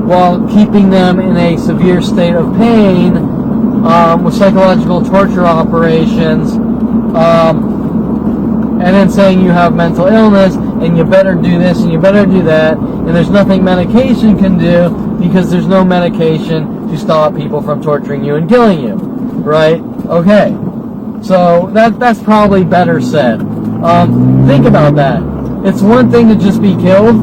while keeping them in a severe state of pain, with psychological torture operations, and then saying you have mental illness, and you better do this, and you better do that, and there's nothing medication can do, because there's no medication to stop people from torturing you and killing you, right? Okay, so that's probably better said. Think about that. It's one thing to just be killed.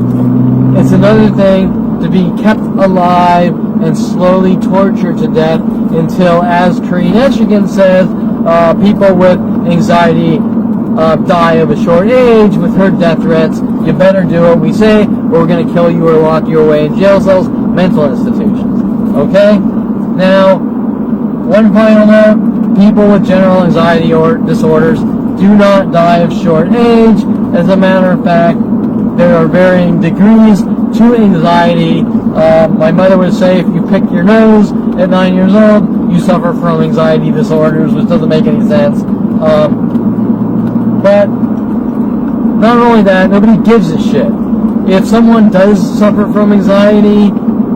It's another thing to be kept alive and slowly tortured to death until, as Carissa says, people with anxiety die of a short age with her death threats. You better do what we say, or we're going to kill you or lock you away in jail cells, mental institutions. Okay? Now, one final note, people with general anxiety or disorders do not die of short age. As a matter of fact, there are varying degrees to anxiety. My mother would say if you pick your nose at 9 years old, you suffer from anxiety disorders, which doesn't make any sense. But not only that, nobody gives a shit. If someone does suffer from anxiety,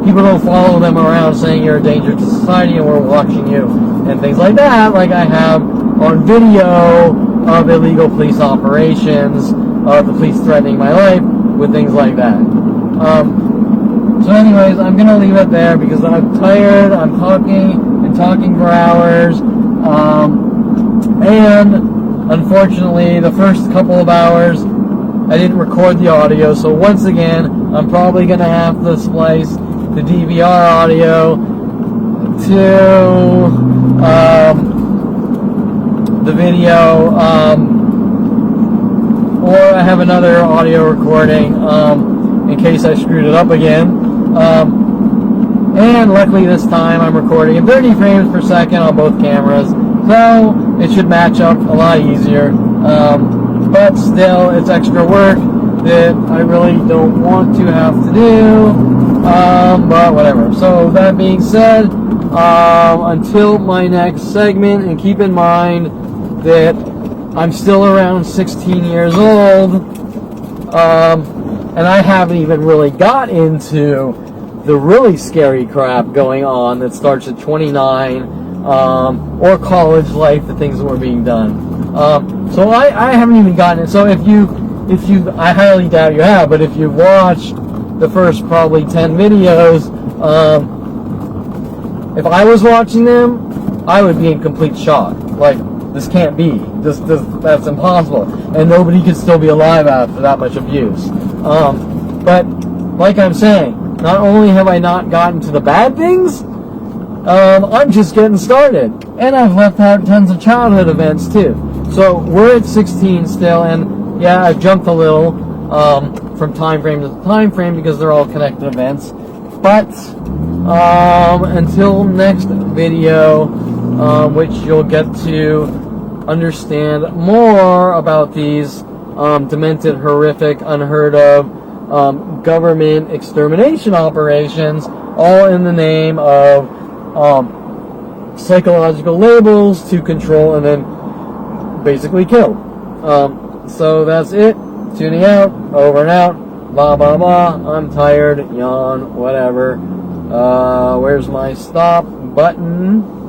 people don't follow them around saying you're a danger to society and we're watching you and things like that, like I have on video of illegal police operations, of the police threatening my life with things like that. So anyways, I'm going to leave it there because I'm tired, I'm talking for hours, and unfortunately the first couple of hours I didn't record the audio, so once again I'm probably going to have to splice the DVR audio to the video, or I have another audio recording in case I screwed it up again. And luckily this time I'm recording in 30 frames per second on both cameras, so it should match up a lot easier. But still, it's extra work that I really don't want to have to do. But whatever. So that being said, until my next segment, and keep in mind that I'm still around 16 years old, and I haven't even really got into the really scary crap going on that starts at 29, or college life, the things that were being done. So I haven't even gotten it. So if you, I highly doubt you have, but if you watched the first probably 10 videos, if I was watching them, I would be in complete shock. Like, this can't be. That's impossible. And nobody could still be alive after that much abuse. But, like I'm saying, not only have I not gotten to the bad things, I'm just getting started. And I've left out tons of childhood events, too. So, we're at 16 still, and yeah, I've jumped a little, from time frame to time frame because they're all connected events. But, until next video, which you'll get to understand more about these demented, horrific, unheard of government extermination operations, all in the name of psychological labels to control and then basically kill. So that's it. Tuning out. Over and out. Blah, blah, blah. I'm tired. Yawn. Whatever. Where's my stop button?